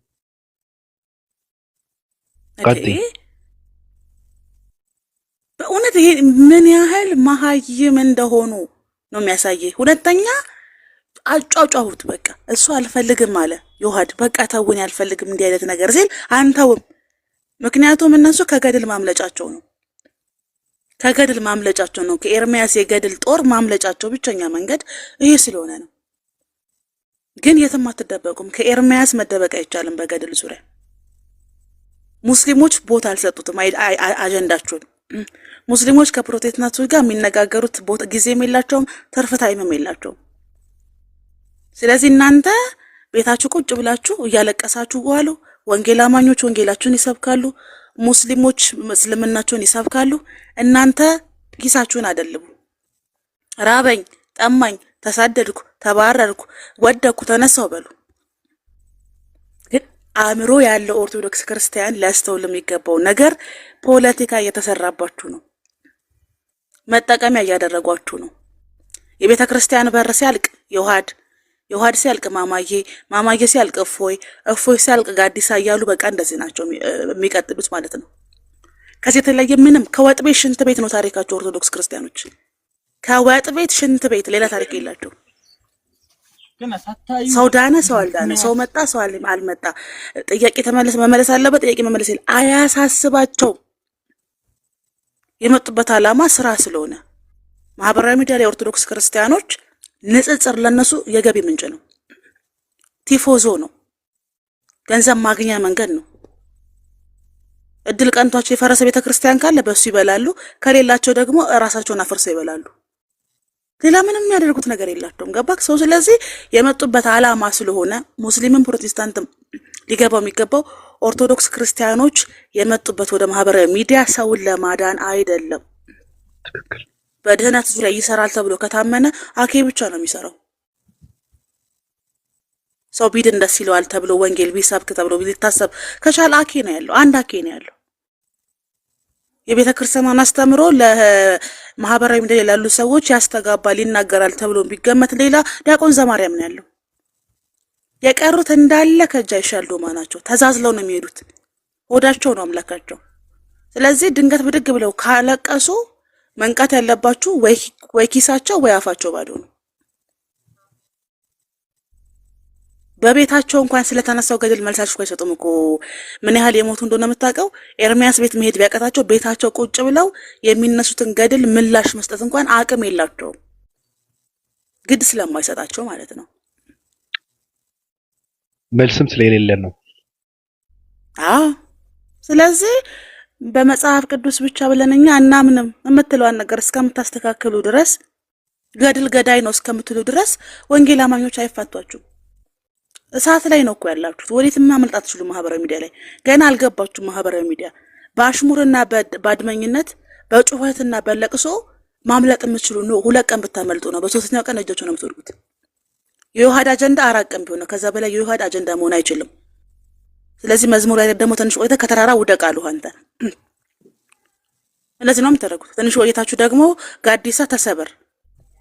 በእውነት ይሄ ምን ያህል መሀይም እንደሆኑ ነው የሚያሳየው። ሁለተኛ አጫጫሁት በቃ እሱ አልፈልግም አለ ዮሐድ። በቃ ተውን ያልፈልግም እንዲህ አይነት ነገር ሲል አንተውም። ምክንያቱም እነሱ ከገድል ማምለጫቸው ነው። ከኤርሚያስ የገድል ጦር ማምለጫቸው ብቸኛ መንገድ ይሄ ስለሆነ ነው። ግን የትም አትደበቁም። ከኤርሚያስ መደበቅ አይቻልም። በገድል ዙሪያ ሙስሊሞች ቦታ አልሰጡትም አጀንዳቸውን። ሙስሊሞች ከፕሮቴስታንቶች ጋር የሚነጋገሩት ቦታ ጊዜም የላቸውም፣ ትርፍ ታይምም የላቸውም። ስለዚህ እናንተ ቤታችሁ ቁጭ ብላችሁ እያለቀሳችሁ ዋሉ። ወንጌል አማኞች ወንጌላችሁን ይሰብካሉ፣ ሙስሊሞች እስልምናቸውን ይሰብካሉ። እናንተ ኪሳችሁን አደልቡ። ራበኝ፣ ጠማኝ፣ ተሳደድኩ፣ ተባረርኩ፣ ወደኩ፣ ተነሳው በሉ። ግን አእምሮ ያለው ኦርቶዶክስ ክርስቲያን ሊያስተውል የሚገባው ነገር ፖለቲካ እየተሰራባችሁ ነው። መጠቀሚያ እያደረጓችሁ ነው። የቤተ ክርስቲያን በር ሲያልቅ ዮሐድ ሲያልቅ ማማዬ ሲያልቅ እፎይ ሲያልቅ ጋዲሳ እያሉ በቃ እንደዚህ ናቸው የሚቀጥሉት ማለት ነው። ከዚህ የተለየ ምንም ከወጥ ቤት ሽንት ቤት ነው ታሪካቸው። ኦርቶዶክስ ክርስቲያኖች ከወጥ ቤት ሽንት ቤት ሌላ ታሪክ የላቸው። ሰው ዳነ፣ ሰው አልዳነ፣ ሰው መጣ፣ ሰው አልመጣ፣ ጥያቄ መመለስ አለበት፣ ጥያቄ መመለስ አያሳስባቸው። የመጡበት ዓላማ ስራ ስለሆነ ማህበራዊ ሚዲያ ላይ ኦርቶዶክስ ክርስቲያኖች ንጽጽር ለነሱ የገቢ ምንጭ ነው። ቲፎዞ ነው። ገንዘብ ማግኛ መንገድ ነው። እድል ቀንቷቸው የፈረሰ ቤተ ክርስቲያን ካለ በሱ ይበላሉ፣ ከሌላቸው ደግሞ ራሳቸውን አፍርሰው ይበላሉ። ሌላ ምንም የሚያደርጉት ነገር የላቸውም። ገባክ ሰው? ስለዚህ የመጡበት ዓላማ ስለሆነ ሙስሊምም ፕሮቴስታንትም ሊገባው የሚገባው ኦርቶዶክስ ክርስቲያኖች የመጡበት ወደ ማህበራዊ ሚዲያ ሰውን ለማዳን አይደለም። ትክክል። በድህነት ዙሪያ ይሰራል ተብሎ ከታመነ አኬ ብቻ ነው የሚሰራው። ሰው ቢድን ደስ ይለዋል ተብሎ ወንጌል ቢሰብክ ተብሎ ቢታሰብ ከቻለ አኬ ነው ያለው፣ አንድ አኬ ነው ያለው። የቤተ ክርስቲያኗን አስተምሮ ለማህበራዊ ሚዲያ ያሉ ሰዎች ያስተጋባል ይናገራል ተብሎ ቢገመት ሌላ ዲያቆን ዘማርያም ነው ያለው። የቀሩት እንዳለ ከእጅ አይሻል ዶማ ናቸው። ተዛዝለው ነው የሚሄዱት። ሆዳቸው ነው አምላካቸው። ስለዚህ ድንገት ብድግ ብለው ካለቀሱ መንቃት ያለባችሁ ወይ ኪሳቸው ወይ አፋቸው ባዶ ነው። በቤታቸው እንኳን ስለተነሳው ገድል መልሳችሁ አይሰጡም እኮ። ምን ያህል የሞቱ እንደሆነ የምታውቀው። ኤርሚያስ ቤት መሄድ ቢያቀታቸው ቤታቸው ቁጭ ብለው የሚነሱትን ገድል ምላሽ መስጠት እንኳን አቅም የላቸውም፣ ግድ ስለማይሰጣቸው ማለት ነው። መልስም ስለሌለ ነው። ስለዚህ በመጽሐፍ ቅዱስ ብቻ ብለን እኛ እናምንም የምትለዋን ነገር እስከምታስተካክሉ ድረስ ገድል ገዳይ ነው እስከምትሉ ድረስ ወንጌል አማኞች አይፋቷችሁም። እሳት ላይ ነው እኮ ያላችሁት። ወዴትም ማምለጥ አትችሉ። ማህበራዊ ሚዲያ ላይ ገና አልገባችሁ። ማህበራዊ ሚዲያ በአሽሙርና በአድመኝነት በጩኸትና በለቅሶ ማምለጥ የምትችሉ ነው። 2 ቀን ብታመልጡ ነው። በ3ኛው ቀን እጃችሁ ነው የምትወድቁት። የዮሐድ አጀንዳ 4 ቀን ቢሆን ነው። ከዛ በላይ የዮሐድ አጀንዳ መሆን አይችልም። ስለዚህ መዝሙር ላይ ደግሞ ትንሽ ቆይተ ከተራራ ውደቅ አሉ አንተ። እንደዚህ ነው የምታደርጉት። ትንሽ ቆይታችሁ ደግሞ ጋዲሳ ተሰበር፣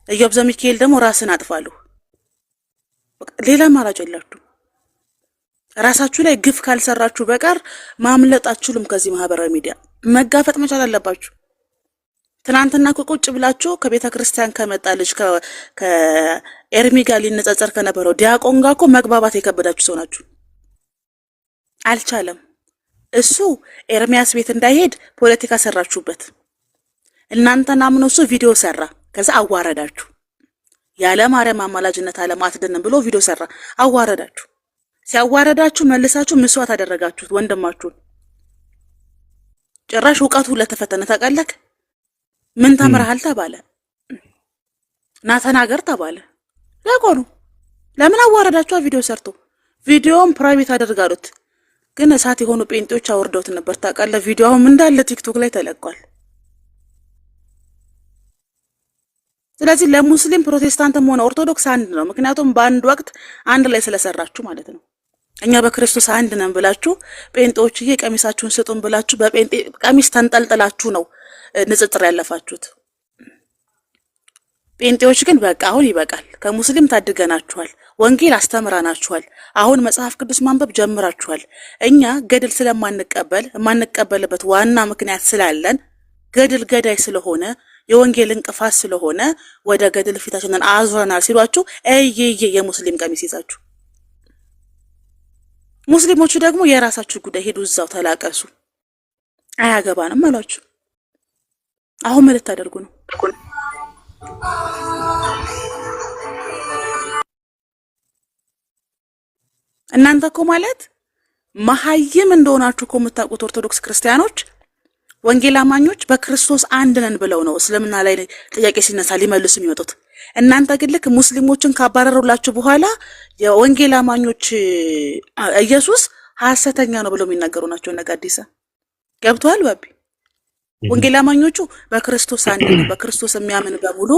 ኢዮብ ዘሚካኤል ደግሞ ራስን አጥፋሉ። ሌላ አማራጭ የላችሁ። ራሳችሁ ላይ ግፍ ካልሰራችሁ በቀር ማምለጥ አትችሉም። ከዚህ ማህበራዊ ሚዲያ መጋፈጥ መቻል አለባችሁ። ትናንትና ቁጭ ብላችሁ ከቤተ ክርስቲያን ከመጣ ልጅ ከኤርሚ ጋር ሊነጻጸር ከነበረው ዲያቆን ጋር እኮ መግባባት የከበዳችሁ ሰው ናችሁ። አልቻለም። እሱ ኤርሚያስ ቤት እንዳይሄድ ፖለቲካ ሰራችሁበት። እናንተና አምኖ እሱ ቪዲዮ ሰራ። ከዛ አዋረዳችሁ። ያለ ማርያም አማላጅነት ዓለም አትድንም ብሎ ቪዲዮ ሰራ። አዋረዳችሁ። ሲያዋረዳችሁ መልሳችሁ መስዋዕት አደረጋችሁት ወንድማችሁን። ጭራሽ ዕውቀቱ ለተፈተነ ታውቃለህ። ምን ተምረሃል ተባለ። ና ተናገር ተባለ። ለቆኑ ለምን አዋረዳችሁ? ቪዲዮ ሰርቶ ቪዲዮውን ፕራይቬት አደርጋሉት። ግን እሳት የሆኑ ጴንጤዎች አወርደውት ነበር ታውቃለህ። ቪዲዮውም እንዳለ ቲክቶክ ላይ ተለቋል። ስለዚህ ለሙስሊም ፕሮቴስታንትም ሆነ ኦርቶዶክስ አንድ ነው። ምክንያቱም በአንድ ወቅት አንድ ላይ ስለሰራችሁ ማለት ነው። እኛ በክርስቶስ አንድ ነን ብላችሁ ጴንጤዎችዬ ቀሚሳችሁን ስጡን ብላችሁ በጴንጤ ቀሚስ ተንጠልጥላችሁ ነው ንጽጽር ያለፋችሁት። ጴንጤዎች ግን በቃ አሁን ይበቃል። ከሙስሊም ታድገናችኋል። ወንጌል አስተምራናችኋል። አሁን መጽሐፍ ቅዱስ ማንበብ ጀምራችኋል። እኛ ገድል ስለማንቀበል የማንቀበልበት ዋና ምክንያት ስላለን ገድል ገዳይ ስለሆነ የወንጌል እንቅፋት ስለሆነ ወደ ገድል ፊታችንን አዙረናል ሲሏችሁ እየየ የሙስሊም ቀሚስ ይዛችሁ፣ ሙስሊሞቹ ደግሞ የራሳችሁ ጉዳይ ሄዱ፣ እዛው ተላቀሱ፣ አያገባንም አሏችሁ። አሁን ምን ልታደርጉ ነው? እናንተ እኮ ማለት መሀይም እንደሆናችሁ እኮ የምታውቁት ኦርቶዶክስ ክርስቲያኖች ወንጌል አማኞች በክርስቶስ አንድ ነን ብለው ነው እስልምና ላይ ጥያቄ ሲነሳ ሊመልሱ የሚመጡት። እናንተ ግን ልክ ሙስሊሞችን ካባረሩላችሁ በኋላ የወንጌል አማኞች ኢየሱስ ሐሰተኛ ነው ብለው የሚናገሩ ናቸው። እነ ጋዲሳ ገብቷል ባቢ። ወንጌል አማኞቹ በክርስቶስ አንድ ነው፣ በክርስቶስ የሚያምን በሙሉ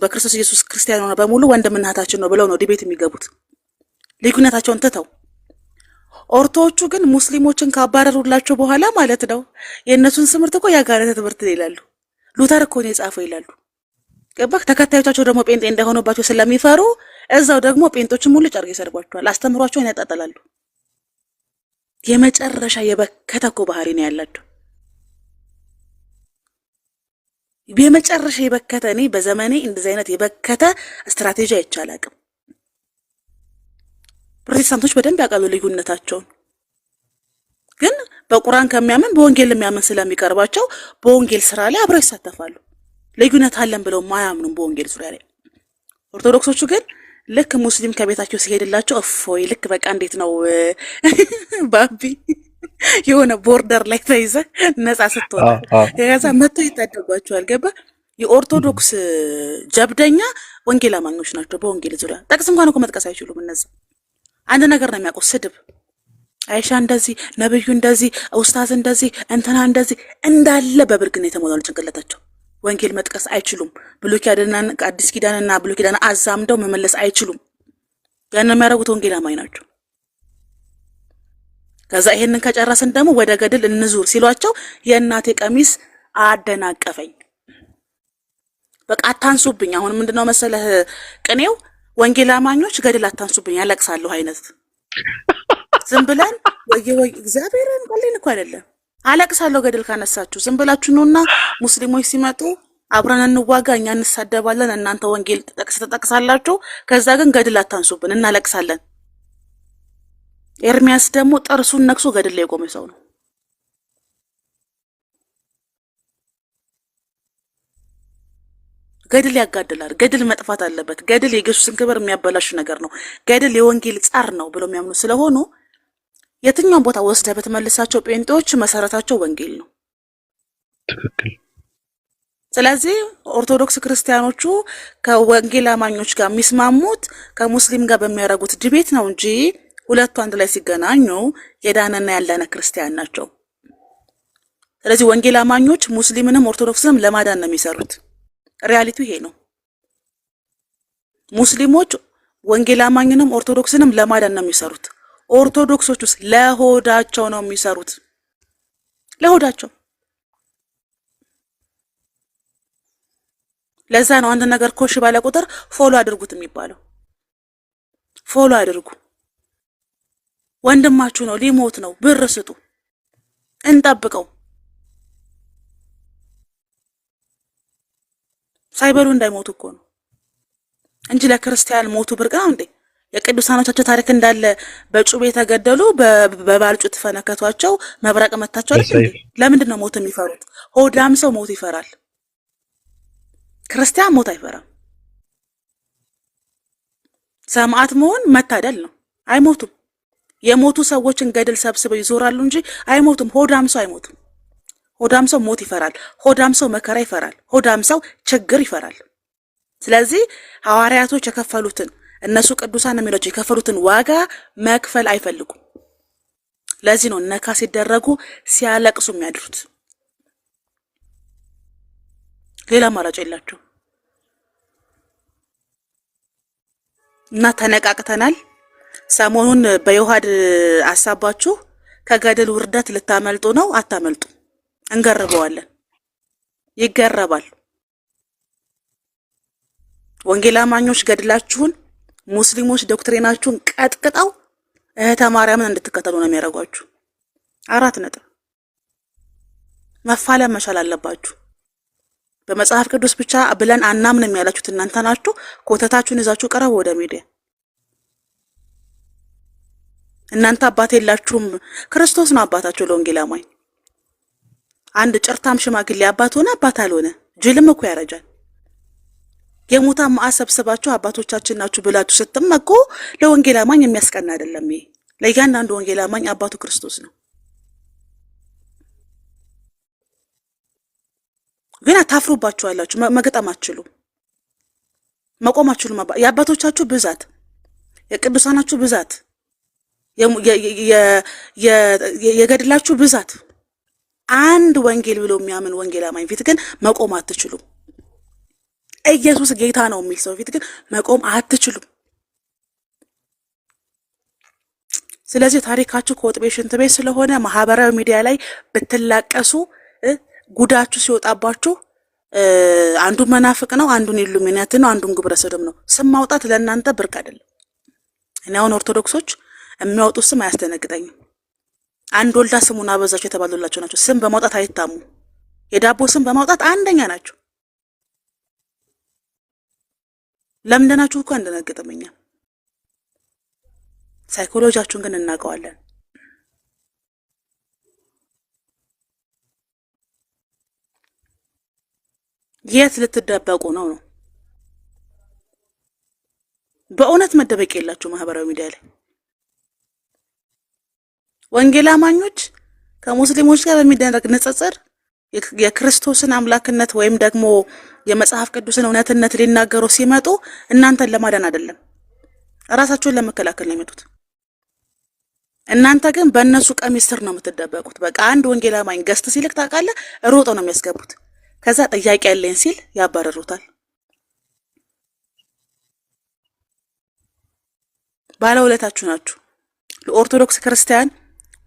በክርስቶስ ኢየሱስ ክርስቲያን ሆነ በሙሉ ወንድምና እህታችን ነው ብለው ነው ዲቤት የሚገቡት ልዩነታቸውን ትተው። ኦርቶዎቹ ግን ሙስሊሞችን ካባረሩላቸው በኋላ ማለት ነው የእነሱን ትምህርት እኮ ያጋረተ ትምህርት ይላሉ። ሉተር እኮ ነው የጻፈው ይላሉ። ገባህ? ተከታዮቻቸው ደግሞ ጴንጤ እንደሆኑባቸው ስለሚፈሩ እዛው ደግሞ ጴንጦችን ሙሉ ጨርቅ ይሰርቧቸዋል፣ አስተምሯቸውን ያጣጣላሉ። የመጨረሻ የበከተ እኮ ባህሪ ነው ያላቸው። የመጨረሻ የበከተ እኔ በዘመኔ እንደዚህ አይነት የበከተ ስትራቴጂ አይቻል አቅም። ፕሮቴስታንቶች በደንብ ያውቃሉ ልዩነታቸውን። ግን በቁርአን ከሚያምን በወንጌል የሚያምን ስለሚቀርባቸው በወንጌል ስራ ላይ አብረው ይሳተፋሉ። ልዩነት አለን ብለው ማያምኑም በወንጌል ዙሪያ ላይ። ኦርቶዶክሶቹ ግን ልክ ሙስሊም ከቤታቸው ሲሄድላቸው እፎይ ልክ በቃ እንዴት ነው ባቢ የሆነ ቦርደር ላይ ተይዘ ነፃ ስትወጣ ከዛ መጥቶ ይታደጓቸዋል። ገባ? የኦርቶዶክስ ጀብደኛ ወንጌል አማኞች ናቸው። በወንጌል ዙሪያ ጠቅስ እንኳን እኮ መጥቀስ አይችሉም። እነዚህ አንድ ነገር ነው የሚያውቁት፣ ስድብ። አይሻ እንደዚህ፣ ነብዩ እንደዚህ፣ ኡስታዝ እንደዚህ፣ እንትና እንደዚህ እንዳለ በብርግና የተሞላው ጭንቅላታቸው። ወንጌል መጥቀስ አይችሉም። ብሉይ ኪዳንና አዲስ ኪዳንና ብሉይ ኪዳን አዛምደው መመለስ አይችሉም። ያን የሚያደርጉት ወንጌል አማኝ ናቸው። ከዛ ይሄንን ከጨረስን ደግሞ ወደ ገድል እንዙር ሲሏቸው የእናቴ ቀሚስ አደናቀፈኝ። በቃ አታንሱብኝ። አሁን ምንድነው መሰለህ ቅኔው ወንጌል አማኞች ገድል አታንሱብኝ ያለቅሳለሁ አይነት ዝም ብለን ወይ እግዚአብሔርን ቀልል እኮ አይደለም። አለቅሳለሁ ገድል ካነሳችሁ ዝም ብላችሁ ነውና ሙስሊሞች ሲመጡ አብረን እንዋጋ፣ እኛ እንሳደባለን፣ እናንተ ወንጌል ተጠቅሳላችሁ። ከዛ ግን ገድል አታንሱብን እናለቅሳለን። ኤርሚያስ ደግሞ ጥርሱን ነክሶ ገድል ላይ የቆመ ሰው ነው። ገድል ያጋድላል። ገድል መጥፋት አለበት። ገድል የኢየሱስን ክብር የሚያበላሽ ነገር ነው። ገድል የወንጌል ጻር ነው ብለው የሚያምኑ ስለሆኑ የትኛውን ቦታ ወስደህ በተመለሳቸው ጴንጤዎች መሰረታቸው ወንጌል ነው። ትክክል። ስለዚህ ኦርቶዶክስ ክርስቲያኖቹ ከወንጌል አማኞች ጋር የሚስማሙት ከሙስሊም ጋር በሚያደርጉት ዲቤት ነው እንጂ ሁለቱ አንድ ላይ ሲገናኙ የዳነና ያልዳነ ክርስቲያን ናቸው። ስለዚህ ወንጌል አማኞች ሙስሊምንም ኦርቶዶክስንም ለማዳን ነው የሚሰሩት። ሪያሊቲው ይሄ ነው። ሙስሊሞች ወንጌል አማኝንም ኦርቶዶክስንም ለማዳን ነው የሚሰሩት። ኦርቶዶክሶች ውስጥ ለሆዳቸው ነው የሚሰሩት። ለሆዳቸው። ለዛ ነው አንድ ነገር ኮሽ ባለ ቁጥር ፎሎ አድርጉት የሚባለው። ፎሎ አድርጉ። ወንድማችሁ ነው፣ ሊሞት ነው፣ ብር ስጡ፣ እንጠብቀው። ሳይበሉ እንዳይሞቱ እኮ ነው እንጂ ለክርስቲያን ሞቱ ብርቅ ነው እንዴ? የቅዱሳኖቻቸው ታሪክ እንዳለ በጩቤ ተገደሉ፣ በባልጩት ፈነከቷቸው፣ መብረቅ መታቸው አይደል? ለምንድን ነው ሞት የሚፈሩት? ሆዳም ሰው ሞት ይፈራል። ክርስቲያን ሞት አይፈራም። ሰማዕት መሆን መታደል ነው። አይሞቱም። የሞቱ ሰዎችን ገድል ሰብስበው ይዞራሉ እንጂ አይሞቱም። ሆዳም ሰው አይሞቱም። ሆዳም ሰው ሞት ይፈራል። ሆዳም ሰው መከራ ይፈራል። ሆዳም ሰው ችግር ይፈራል። ስለዚህ ሐዋርያቶች የከፈሉትን እነሱ ቅዱሳን የሚሏቸው የከፈሉትን ዋጋ መክፈል አይፈልጉም። ለዚህ ነው ነካ ሲደረጉ ሲያለቅሱ የሚያድሩት። ሌላ አማራጭ የላቸው እና ተነቃቅተናል። ሰሞኑን በዮሐድ አሳባችሁ ከገደል ውርደት ልታመልጡ ነው። አታመልጡ። እንገርበዋለን። ይገረባል። ወንጌል አማኞች ገድላችሁን፣ ሙስሊሞች ዶክትሪናችሁን ቀጥቅጠው እህተ ማርያምን እንድትከተሉ ነው የሚያደርጓችሁ። 4 ነጥብ። መፋለም መቻል አለባችሁ። በመጽሐፍ ቅዱስ ብቻ ብለን አናምንም ያላችሁት እናንተ ናችሁ። ኮተታችሁን ይዛችሁ ቀረቡ ወደ ሚዲያ። እናንተ አባት የላችሁም። ክርስቶስ ነው አባታችሁ ለወንጌል አማኝ። አንድ ጭርታም ሽማግሌ አባት ሆነ አባት አልሆነ ጅልም እኮ ያረጃል። የሙታ ማዕት ሰብስባችሁ አባቶቻችን ናችሁ ብላችሁ ስትመኩ ለወንጌል አማኝ የሚያስቀና አይደለም። ይሄ ለእያንዳንዱ ወንጌል አማኝ አባቱ ክርስቶስ ነው። ግን አታፍሩባችኋላችሁ። መገጠም አትችሉም፣ መቆም አትችሉም። የአባቶቻችሁ ብዛት፣ የቅዱሳናችሁ ብዛት፣ የገድላችሁ ብዛት፣ አንድ ወንጌል ብሎ የሚያምን ወንጌል አማኝ ፊት ግን መቆም አትችሉም። ኢየሱስ ጌታ ነው የሚል ሰው ፊት ግን መቆም አትችሉም። ስለዚህ ታሪካችሁ ከወጥ ቤት ሽንት ቤት ስለሆነ ማህበራዊ ሚዲያ ላይ ብትላቀሱ ጉዳችሁ ሲወጣባችሁ አንዱን መናፍቅ ነው፣ አንዱን ኢሉሚናቲ ነው፣ አንዱን ግብረ ሰዶም ነው። ስም ማውጣት ለእናንተ ብርቅ አይደለም። እኔ አሁን ኦርቶዶክሶች የሚያወጡት ስም አያስደነግጠኝም። አንድ ወልዳ ስሙን አበዛቸው የተባሉላቸው ናቸው። ስም በማውጣት አይታሙ። የዳቦ ስም በማውጣት አንደኛ ናቸው። ለምንድናችሁ እኮ እንደነገጠመኛ ሳይኮሎጂያችሁን ግን እናውቀዋለን። የት ልትደበቁ ነው? በእውነት መደበቅ የላችሁ ማህበራዊ ሚዲያ ላይ። ወንጌል አማኞች ከሙስሊሞች ጋር በሚደረግ ንጽጽር የክርስቶስን አምላክነት ወይም ደግሞ የመጽሐፍ ቅዱስን እውነትነት ሊናገሩ ሲመጡ እናንተን ለማዳን አይደለም፣ ራሳቸውን ለመከላከል ነው የሚመጡት። እናንተ ግን በእነሱ ቀሚስ ስር ነው የምትደበቁት። በቃ አንድ ወንጌል አማኝ ገስት ሲልክ ታውቃለህ፣ ሮጦ ነው የሚያስገቡት። ከዛ ጥያቄ ያለኝ ሲል ያባረሩታል። ባለውለታችሁ ናችሁ። ለኦርቶዶክስ ክርስቲያን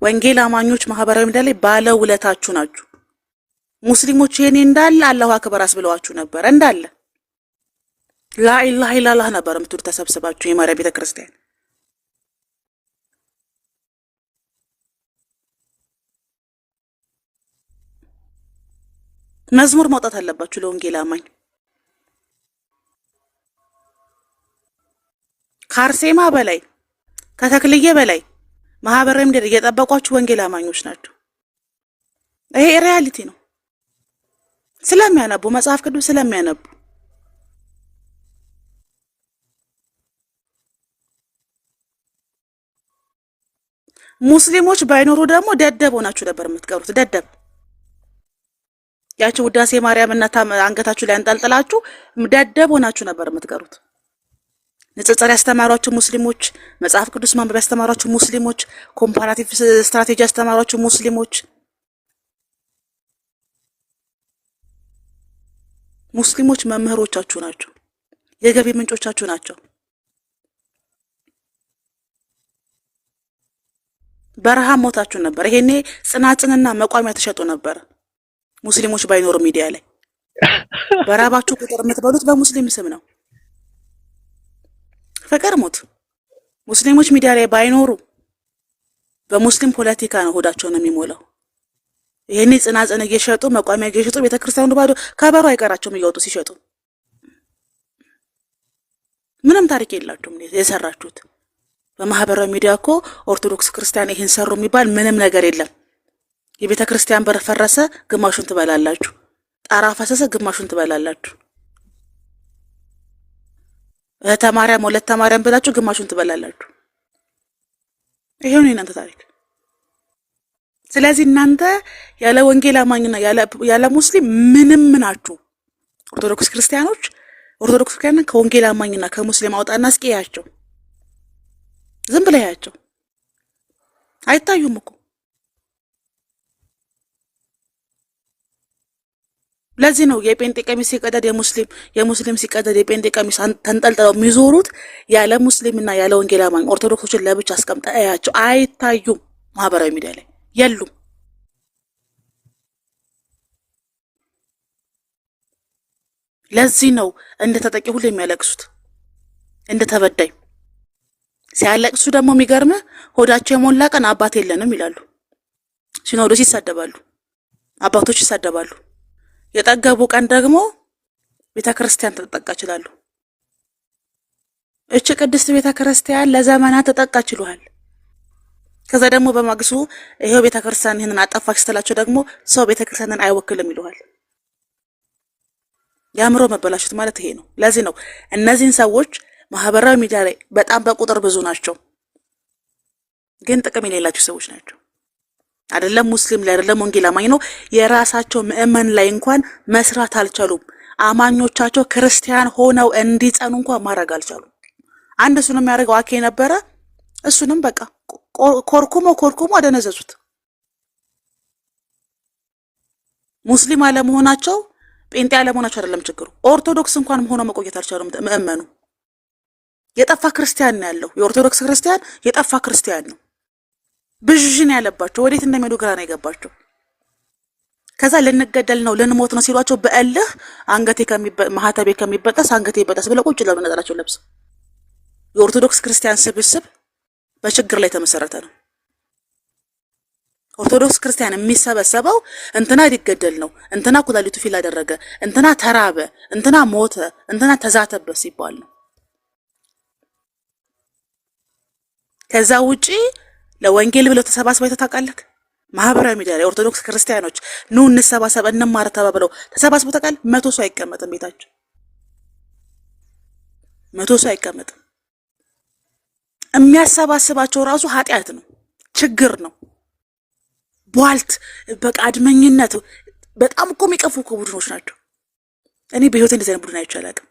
ወንጌል አማኞች ማህበራዊ ሚዲያ ላይ ባለውለታችሁ ናችሁ። ሙስሊሞች የኔ እንዳለ አላሁ አክበር አስብለዋችሁ ነበር። እንዳለ ላኢላሃ ኢላላህ ነበር የምትሉ ተሰብስባችሁ የማርያም ቤተክርስቲያን። መዝሙር ማውጣት አለባችሁ ለወንጌል አማኝ። ከአርሴማ በላይ ከተክልዬ በላይ ማህበራዊ ሚዲያ እየጠበቋችሁ ወንጌል አማኞች ናቸው። ይሄ ሪያሊቲ ነው። ስለሚያነቡ መጽሐፍ ቅዱስ ስለሚያነቡ ሙስሊሞች ባይኖሩ ደግሞ ደደብ ሆናችሁ ነበር የምትቀሩት። ደደብ ያቺ ውዳሴ ማርያም እና አንገታችሁ ላይ አንጠልጥላችሁ ደደብ ሆናችሁ ነበር የምትቀሩት። ንጽጽር ያስተማሯችሁ ሙስሊሞች፣ መጽሐፍ ቅዱስ ማንበብ ያስተማሯችሁ ሙስሊሞች፣ ኮምፓራቲቭ ስትራቴጂ ያስተማሯችሁ ሙስሊሞች። ሙስሊሞች መምህሮቻችሁ ናቸው፣ የገቢ ምንጮቻችሁ ናቸው። በረሃ ሞታችሁ ነበር። ይሄኔ ጽናጽንና መቋሚያ ተሸጡ ነበር። ሙስሊሞች ባይኖሩ ሚዲያ ላይ በራባችሁ ቁጥር የምትበሉት በሙስሊም ስም ነው። ፍቅር ሞት ሙስሊሞች ሚዲያ ላይ ባይኖሩ በሙስሊም ፖለቲካ ነው ሆዳቸውን የሚሞላው። ይሄኔ ጽናጽን እየሸጡ መቋሚያ እየሸጡ ቤተክርስቲያኑ ባዶ ከበሩ አይቀራቸውም እያወጡ ሲሸጡ። ምንም ታሪክ የላችሁም የሰራችሁት። በማህበራዊ ሚዲያ እኮ ኦርቶዶክስ ክርስቲያን ይሄን ሰሩ የሚባል ምንም ነገር የለም። የቤተ ክርስቲያን በር ፈረሰ፣ ግማሹን ትበላላችሁ። ጣራ ፈሰሰ፣ ግማሹን ትበላላችሁ። እህተ ማርያም ወለተ ማርያም ብላችሁ ግማሹን ትበላላችሁ። ይሄው ነው እናንተ ታሪክ። ስለዚህ እናንተ ያለ ወንጌል አማኝና ያለ ሙስሊም ምንም ናችሁ። ኦርቶዶክስ ክርስቲያኖች ኦርቶዶክስ ክርስቲያን ከወንጌል አማኝና ከሙስሊም አውጣና እስኪ ያያቸው። ዝም ብለህ ያያቸው። አይታዩም እኮ። ለዚህ ነው የጴንጤ ቀሚስ ሲቀደድ የሙስሊም ሲቀደድ የጴንጤ ቀሚስ ተንጠልጥለው የሚዞሩት። ያለ ሙስሊምና ያለ ወንጌል አማኝ ኦርቶዶክሶችን ለብቻ አስቀምጣ ያያቸው። አይታዩም፣ ማህበራዊ ሚዲያ ላይ የሉም። ለዚህ ነው እንደ ተጠቂ ሁሉ የሚያለቅሱት፣ እንደ ተበዳይ ሲያለቅሱ ደግሞ የሚገርምህ ሆዳቸው የሞላ ቀን አባት የለንም ይላሉ። ሲኖዶስ ይሳደባሉ፣ አባቶች ይሳደባሉ። የጠገቡ ቀን ደግሞ ቤተክርስቲያን ተጠቃ ይችላሉ። እቺ ቅድስት ቤተክርስቲያን ለዘመናት ተጠቃ ይችላል። ከዛ ደግሞ በማግሱ ይሄው ቤተክርስቲያን ይሄንን አጠፋች ስትላቸው ደግሞ ሰው ቤተክርስቲያንን አይወክልም ይሉሃል። ያምሮ መበላሸት ማለት ይሄ ነው። ለዚህ ነው እነዚህን ሰዎች ማህበራዊ ሚዲያ ላይ በጣም በቁጥር ብዙ ናቸው፣ ግን ጥቅም የሌላቸው ሰዎች ናቸው። አይደለም ሙስሊም ላይ አይደለም ወንጌል አማኝ ነው የራሳቸው ምእመን ላይ እንኳን መስራት አልቻሉም። አማኞቻቸው ክርስቲያን ሆነው እንዲጸኑ እንኳን ማድረግ አልቻሉም። አንድ እሱንም ያደርገው አኬ ነበረ። እሱንም በቃ ኮርኩሞ አደነዘዙት። ሙስሊም አለመሆናቸው ጴንጤ አለመሆናቸው አይደለም ችግሩ። ኦርቶዶክስ እንኳን ሆነው መቆየት አልቻሉም ምእመኑ። የጠፋ ክርስቲያን ነው ያለው። የኦርቶዶክስ ክርስቲያን የጠፋ ክርስቲያን ነው። ብዥን ያለባቸው ወዴት እንደሚሄዱ ግራ ነው የገባቸው። ከዛ ልንገደል ነው ልንሞት ነው ሲሏቸው በእልህ ማህተቤ ከሚበጠስ አንገቴ ይበጠስ ብለው ቁጭ ብለው ነጠላቸው ለብስ። የኦርቶዶክስ ክርስቲያን ስብስብ በችግር ላይ ተመሰረተ ነው። ኦርቶዶክስ ክርስቲያን የሚሰበሰበው እንትና ሊገደል ነው፣ እንትና ኩላሊቱ ፊል አደረገ፣ እንትና ተራበ፣ እንትና ሞተ፣ እንትና ተዛተበት ሲባል ነው። ከዛ ውጪ ለወንጌል ብለው ተሰባስበው ታውቃለህ? ማህበራዊ ሚዲያ ላይ ኦርቶዶክስ ክርስቲያኖች ኑ እንሰባሰብ እንማር ተባብለው ተሰባስበው ታውቃለህ? 100 ሰው አይቀመጥም ቤታቸው። 100 ሰው አይቀመጥም። የሚያሰባስባቸው ራሱ ኃጢአት ነው፣ ችግር ነው፣ ቧልት፣ በቃ አድመኝነት። በጣም እኮ የሚቀፉ እኮ ቡድኖች ናቸው። እኔ በህይወቴ እንደዚህ አይነት ቡድን አይቼ አላውቅም።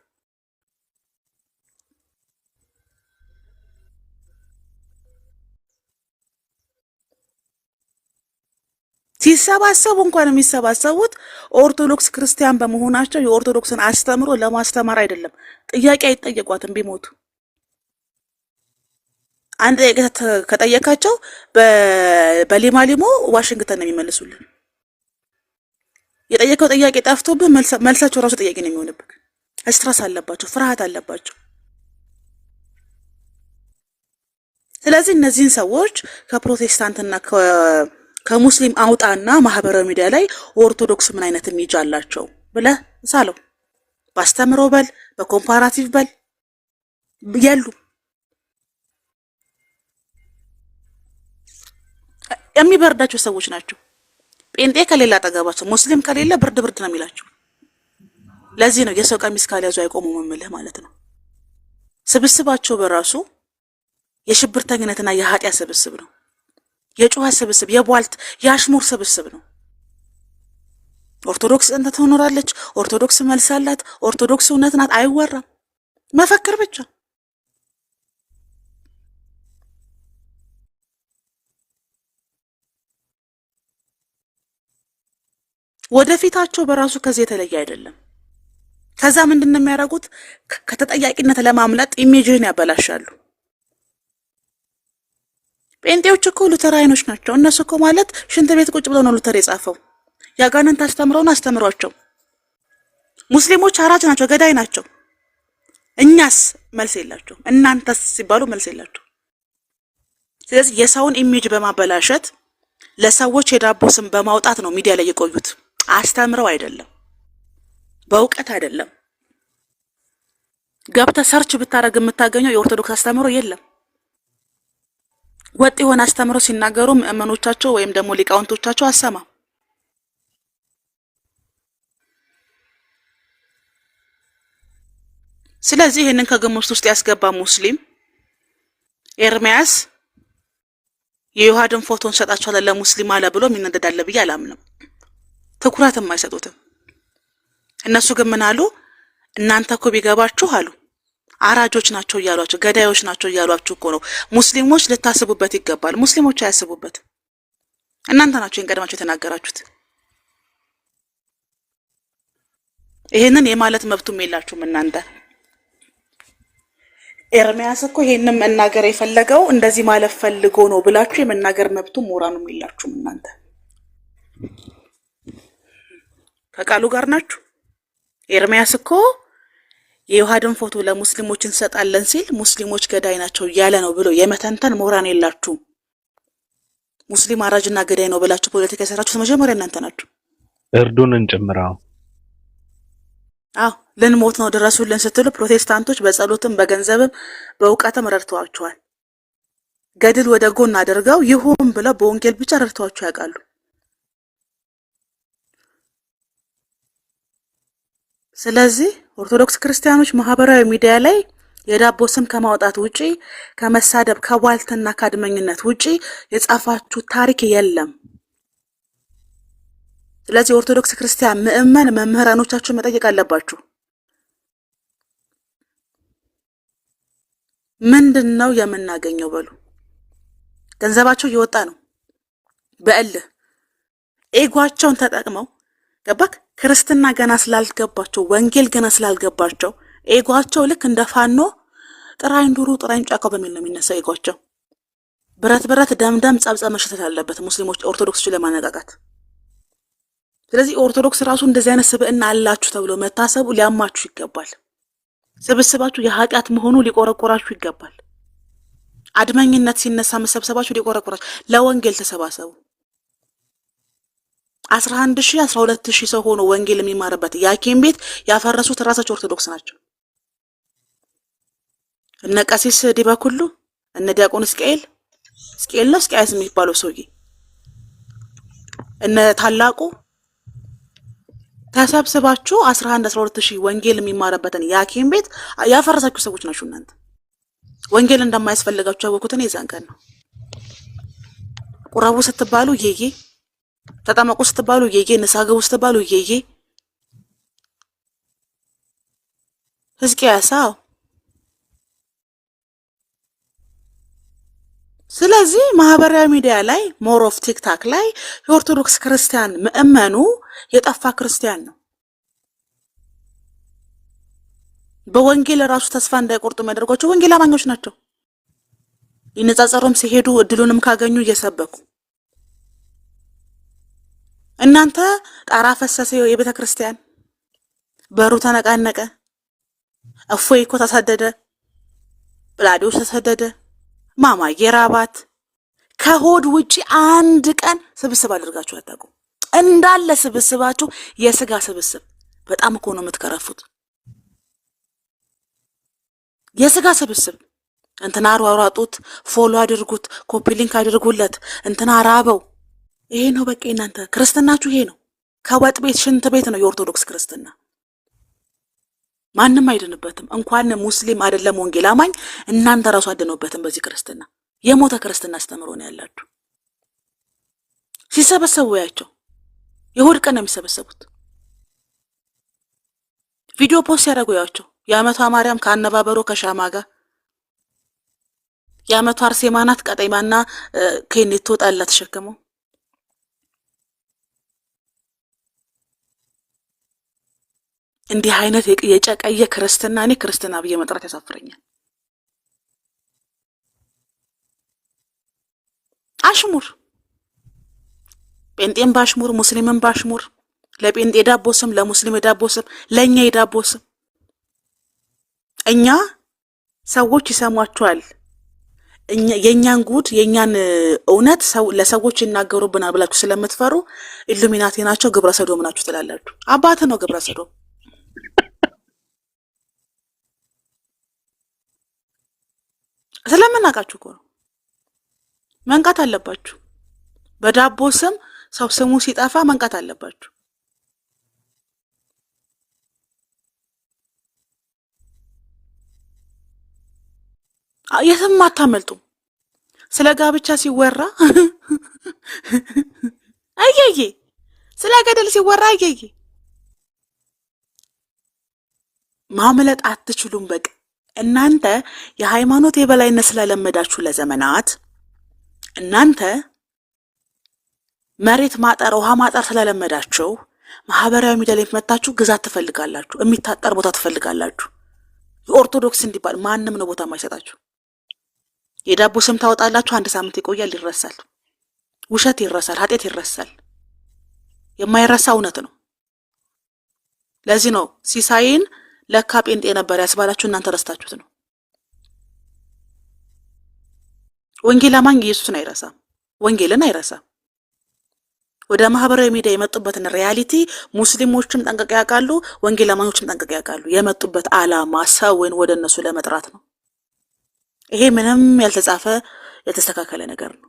ሲሰባሰቡ እንኳን የሚሰባሰቡት ኦርቶዶክስ ክርስቲያን በመሆናቸው የኦርቶዶክስን አስተምሮ ለማስተማር አይደለም። ጥያቄ አይጠየቋትም ቢሞቱ። አንድ ጥያቄ ከጠየቃቸው በሊማሊሞ ዋሽንግተን ነው የሚመልሱልን። የጠየቀው ጥያቄ ጠፍቶብህ መልሳቸው ራሱ ጥያቄ ነው የሚሆንብህ። ስትረስ አለባቸው፣ ፍርሃት አለባቸው። ስለዚህ እነዚህን ሰዎች ከፕሮቴስታንትና ከሙስሊም አውጣና ማህበራዊ ሚዲያ ላይ ኦርቶዶክስ ምን አይነት ሚዲያ አላቸው ብለህ ሳለው ባስተምሮ በል በኮምፓራቲቭ በል የሉ። የሚበርዳቸው ሰዎች ናቸው። ጴንጤ ከሌላ አጠገባቸው ሙስሊም ከሌለ ብርድ ነው የሚላቸው። ለዚህ ነው የሰው ቀሚስ ካልያዙ አይቆሙም የምልህ ማለት ነው። ስብስባቸው በራሱ የሽብርተኝነትና የኃጢያ ስብስብ ነው። የጩኸት ስብስብ፣ የቧልት የአሽሙር ስብስብ ነው። ኦርቶዶክስ እንተ ትኖራለች፣ ኦርቶዶክስ መልስ አላት፣ ኦርቶዶክስ እውነት ናት አይወራም። መፈክር ብቻ። ወደፊታቸው በራሱ ከዚህ የተለየ አይደለም። ከዛ ምንድነው የሚያደርጉት? ከተጠያቂነት ለማምለጥ ኢሜጅን ያበላሻሉ። ጴንጤዎች እኮ ሉተራይኖች ናቸው። እነሱ እኮ ማለት ሽንት ቤት ቁጭ ብለው ነው ሉተር የጻፈው። ያጋንንት አስተምረውን አስተምሯቸው። ሙስሊሞች አራጅ ናቸው፣ ገዳይ ናቸው። እኛስ መልስ የላቸው፣ እናንተስ ሲባሉ መልስ የላቸው። ስለዚህ የሰውን ኢሜጅ በማበላሸት ለሰዎች የዳቦ ስም በማውጣት ነው ሚዲያ ላይ የቆዩት። አስተምረው አይደለም፣ በእውቀት አይደለም። ገብተህ ሰርች ብታረግ የምታገኘው የኦርቶዶክስ አስተምሮ የለም። ወጥ የሆነ አስተምሮ ሲናገሩ ምእመኖቻቸው ወይም ደግሞ ሊቃውንቶቻቸው አሰማ። ስለዚህ ይህንን ከግምት ውስጥ ያስገባ ሙስሊም ኤርሚያስ የዮሐድን ፎቶን ሰጣቸዋል ለሙስሊም አለ ብሎ የሚነደዳለ ብዬ አላምንም። ትኩረትም አይሰጡትም። እነሱ ግን ምን አሉ? እናንተ እኮ ቢገባችሁ አሉ አራጆች ናቸው እያሏችሁ፣ ገዳዮች ናቸው እያሏችሁ እኮ ነው። ሙስሊሞች ልታስቡበት ይገባል። ሙስሊሞች አያስቡበት። እናንተ ናችሁ ቀድማችሁ የተናገራችሁት። ይሄንን የማለት መብቱም የላችሁም እናንተ። ኤርሚያስ እኮ ይሄንን መናገር የፈለገው እንደዚህ ማለት ፈልጎ ነው ብላችሁ የመናገር መብቱም ሞራኑም የላችሁም እናንተ። ከቃሉ ጋር ናችሁ። ኤርሚያስ እኮ የዮሐድን ፎቶ ለሙስሊሞች እንሰጣለን ሲል ሙስሊሞች ገዳይ ናቸው እያለ ነው ብሎ የመተንተን ሞራን የላችሁም። ሙስሊም አራጅና ገዳይ ነው ብላችሁ ፖለቲካ የሰራችሁት መጀመሪያ እናንተ ናችሁ። እርዱን እንጨምራው። ልንሞት ነው ድረሱልን ስትሉ ፕሮቴስታንቶች በጸሎትም በገንዘብም በእውቀትም ረድተዋችኋል። ገድል ወደ ጎን አድርገው ይሁን ብለው በወንጌል ብቻ ረድተዋችሁ ያውቃሉ። ስለዚህ ኦርቶዶክስ ክርስቲያኖች ማህበራዊ ሚዲያ ላይ የዳቦ ስም ከማውጣት ውጪ ከመሳደብ ከቧልትና ካድመኝነት ውጪ የጻፋችሁ ታሪክ የለም። ስለዚህ ኦርቶዶክስ ክርስቲያን ምእመን መምህራኖቻችሁ መጠየቅ አለባችሁ። ምንድነው የምናገኘው በሉ። ገንዘባቸው እየወጣ ነው በእልህ ኤጓቸውን ተጠቅመው ገባክ። ክርስትና ገና ስላልገባቸው ወንጌል ገና ስላልገባቸው ኤጓቸው ልክ እንደ ፋኖ ጥራይን ዱሩ ጥራይን ጫካው በሚል ነው የሚነሳው። ኤጓቸው ብረት ደምደም ጸብጸብ መሸተት አለበት ሙስሊሞች ኦርቶዶክስ ለማነቃቃት። ስለዚህ ኦርቶዶክስ ራሱ እንደዚህ አይነት ስብዕና አላችሁ ተብሎ መታሰቡ ሊያማችሁ ይገባል። ስብስባችሁ የኃጢአት መሆኑ ሊቆረቆራችሁ ይገባል። አድመኝነት ሲነሳ መሰብሰባችሁ ሊቆረቆራችሁ። ለወንጌል ተሰባሰቡ። 11,000 12,000 ሰው ሆኖ ወንጌል የሚማርበት ያኬም ቤት ያፈረሱት ራሳቸው ኦርቶዶክስ ናቸው። እነ ቀሲስ ዲበኩሉ እነ ዲያቆን እስቃኤል ነው እስቃያስ የሚባለው ሰውዬ እነ ታላቁ ተሰብስባችሁ 11-12,000 ወንጌል የሚማርበትን ያኬም ቤት ያፈረሳችሁ ሰዎች ናችሁ እናንተ። ወንጌል እንደማያስፈልጋችሁ ያወቁትን የዛን ቀን ነው። ቁረቡ ስትባሉ ይዬ፣ ተጠመቁ ስትባሉ ይዬ፣ ንስሐ ግቡ ስትባሉ ይዬ። ሕዝቅያሳው ስለዚህ ማህበራዊ ሚዲያ ላይ ሞር ኦፍ ቲክታክ ላይ የኦርቶዶክስ ክርስቲያን ምእመኑ የጠፋ ክርስቲያን ነው። በወንጌል ራሱ ተስፋ እንዳይቆርጡ የሚያደርጓቸው ወንጌል አማኞች ናቸው። ይነጻጸሩም ሲሄዱ እድሉንም ካገኙ እየሰበኩ እናንተ ጣራ ፈሰሰ የቤተ ክርስቲያን በሩ ተነቃነቀ፣ እፎይ እኮ ተሰደደ፣ ጵላዲዮስ ተሰደደ፣ ማማዬ ራባት። ከሆድ ውጪ አንድ ቀን ስብስብ አድርጋችሁ አታውቁም። እንዳለ ስብስባችሁ የስጋ ስብስብ። በጣም እኮ ነው የምትከረፉት። የስጋ ስብስብ እንትና አሯሯጡት፣ ፎሎ አድርጉት፣ ኮፒ ሊንክ አድርጉለት፣ እንትና ራበው። ይሄ ነው በቃ እናንተ ክርስትናችሁ ይሄ ነው። ከወጥ ቤት ሽንት ቤት ነው የኦርቶዶክስ ክርስትና። ማንም አይድንበትም። እንኳን ሙስሊም አይደለም ወንጌል አማኝ እናንተ ራሱ አድነውበትም በዚህ ክርስትና። የሞተ ክርስትና አስተምሮ ነው ያላችሁ። ሲሰበሰቡ ያቸው የሆድ ቀን ነው የሚሰበሰቡት። ቪዲዮ ፖስት ያደርጉ ያቸው የአመቷ ማርያም ከአነባበሮ ከሻማ ጋር የአመቷ አርሴማ ናት ቀጠይማና ከኔቶ ጣላ ተሸከመው እንዲህ አይነት የጨቀየ ክርስትና እኔ ክርስትና ብዬ መጥራት ያሳፍረኛል። አሽሙር ጴንጤን ባሽሙር ሙስሊምን ባሽሙር ለጴንጤ ዳቦ ስም ለሙስሊም ዳቦ ስም ለኛ የዳቦ ስም እኛ ሰዎች ይሰሟቸዋል። የኛን ጉድ የኛን እውነት ለሰዎች ይናገሩብናል ብላችሁ ስለምትፈሩ ኢሉሚናቲ ናቸው ግብረ ሰዶም ናችሁ ትላላችሁ። አባት ነው ግብረ ሰዶም። ስለምናቃችሁ እኮ ነው። መንቃት አለባችሁ። በዳቦ ስም ሰው ስሙ ሲጠፋ መንቃት አለባችሁ። የትም አታመልጡም። ስለ ጋብቻ ሲወራ አየዬ፣ ስለ ገደል ሲወራ አየዬ፣ ማምለጥ አትችሉም። በቃ እናንተ የሃይማኖት የበላይነት ስለለመዳችሁ ለዘመናት እናንተ መሬት ማጠር ውሃ ማጠር ስለለመዳችሁ ማህበራዊ ሚዲያ ላይ መጣችሁ ግዛት ትፈልጋላችሁ፣ የሚታጠር ቦታ ትፈልጋላችሁ። የኦርቶዶክስ እንዲባል ማንም ነው ቦታ የማይሰጣችሁ። የዳቦ ስም ታወጣላችሁ፣ አንድ ሳምንት ይቆያል፣ ይረሳል። ውሸት ይረሳል፣ ኃጢአት ይረሳል። የማይረሳ እውነት ነው። ለዚህ ነው ሲሳይን ለካ ጴንጤ ነበር ያስባላችሁ፣ እናንተ ረስታችሁት ነው። ወንጌል አማኝ ኢየሱስን አይረሳም፣ ወንጌልን አይረሳም። ወደ ማህበራዊ ሚዲያ የመጡበትን ሪያሊቲ ሙስሊሞችም ጠንቀቅ ያውቃሉ፣ ወንጌል አማኞችም ጠንቀቅ ያውቃሉ። የመጡበት ዓላማ ሰውን ወደ እነሱ ለመጥራት ነው። ይሄ ምንም ያልተጻፈ የተስተካከለ ነገር ነው።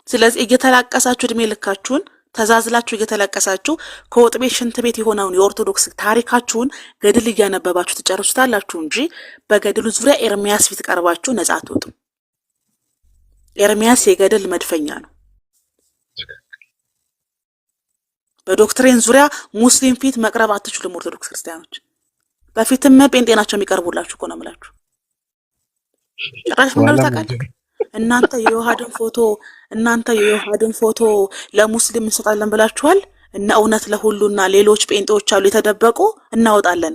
ስለዚህ እየተላቀሳችሁ እድሜ ልካችሁን ተዛዝላችሁ እየተላቀሳችሁ ከወጥ ቤት ሽንት ቤት የሆነውን የኦርቶዶክስ ታሪካችሁን ገድል እያነበባችሁ ትጨርሱታላችሁ እንጂ በገድሉ ዙሪያ ኤርሚያስ ፊት ቀርባችሁ ነጻ አትወጡም። ኤርሚያስ የገድል መድፈኛ ነው። በዶክትሪን ዙሪያ ሙስሊም ፊት መቅረብ አትችሉም። ኦርቶዶክስ ክርስቲያኖች በፊትም ጴንጤ ናቸው የሚቀርቡላችሁ እኮ ነው የምላችሁ። ጭራሽ ምን ታውቃለህ? እናንተ የዮሐድን ፎቶ ለሙስሊም እንሰጣለን ብላችኋል። እና እውነት ለሁሉና ሌሎች ጴንጤዎች አሉ የተደበቁ እናወጣለን።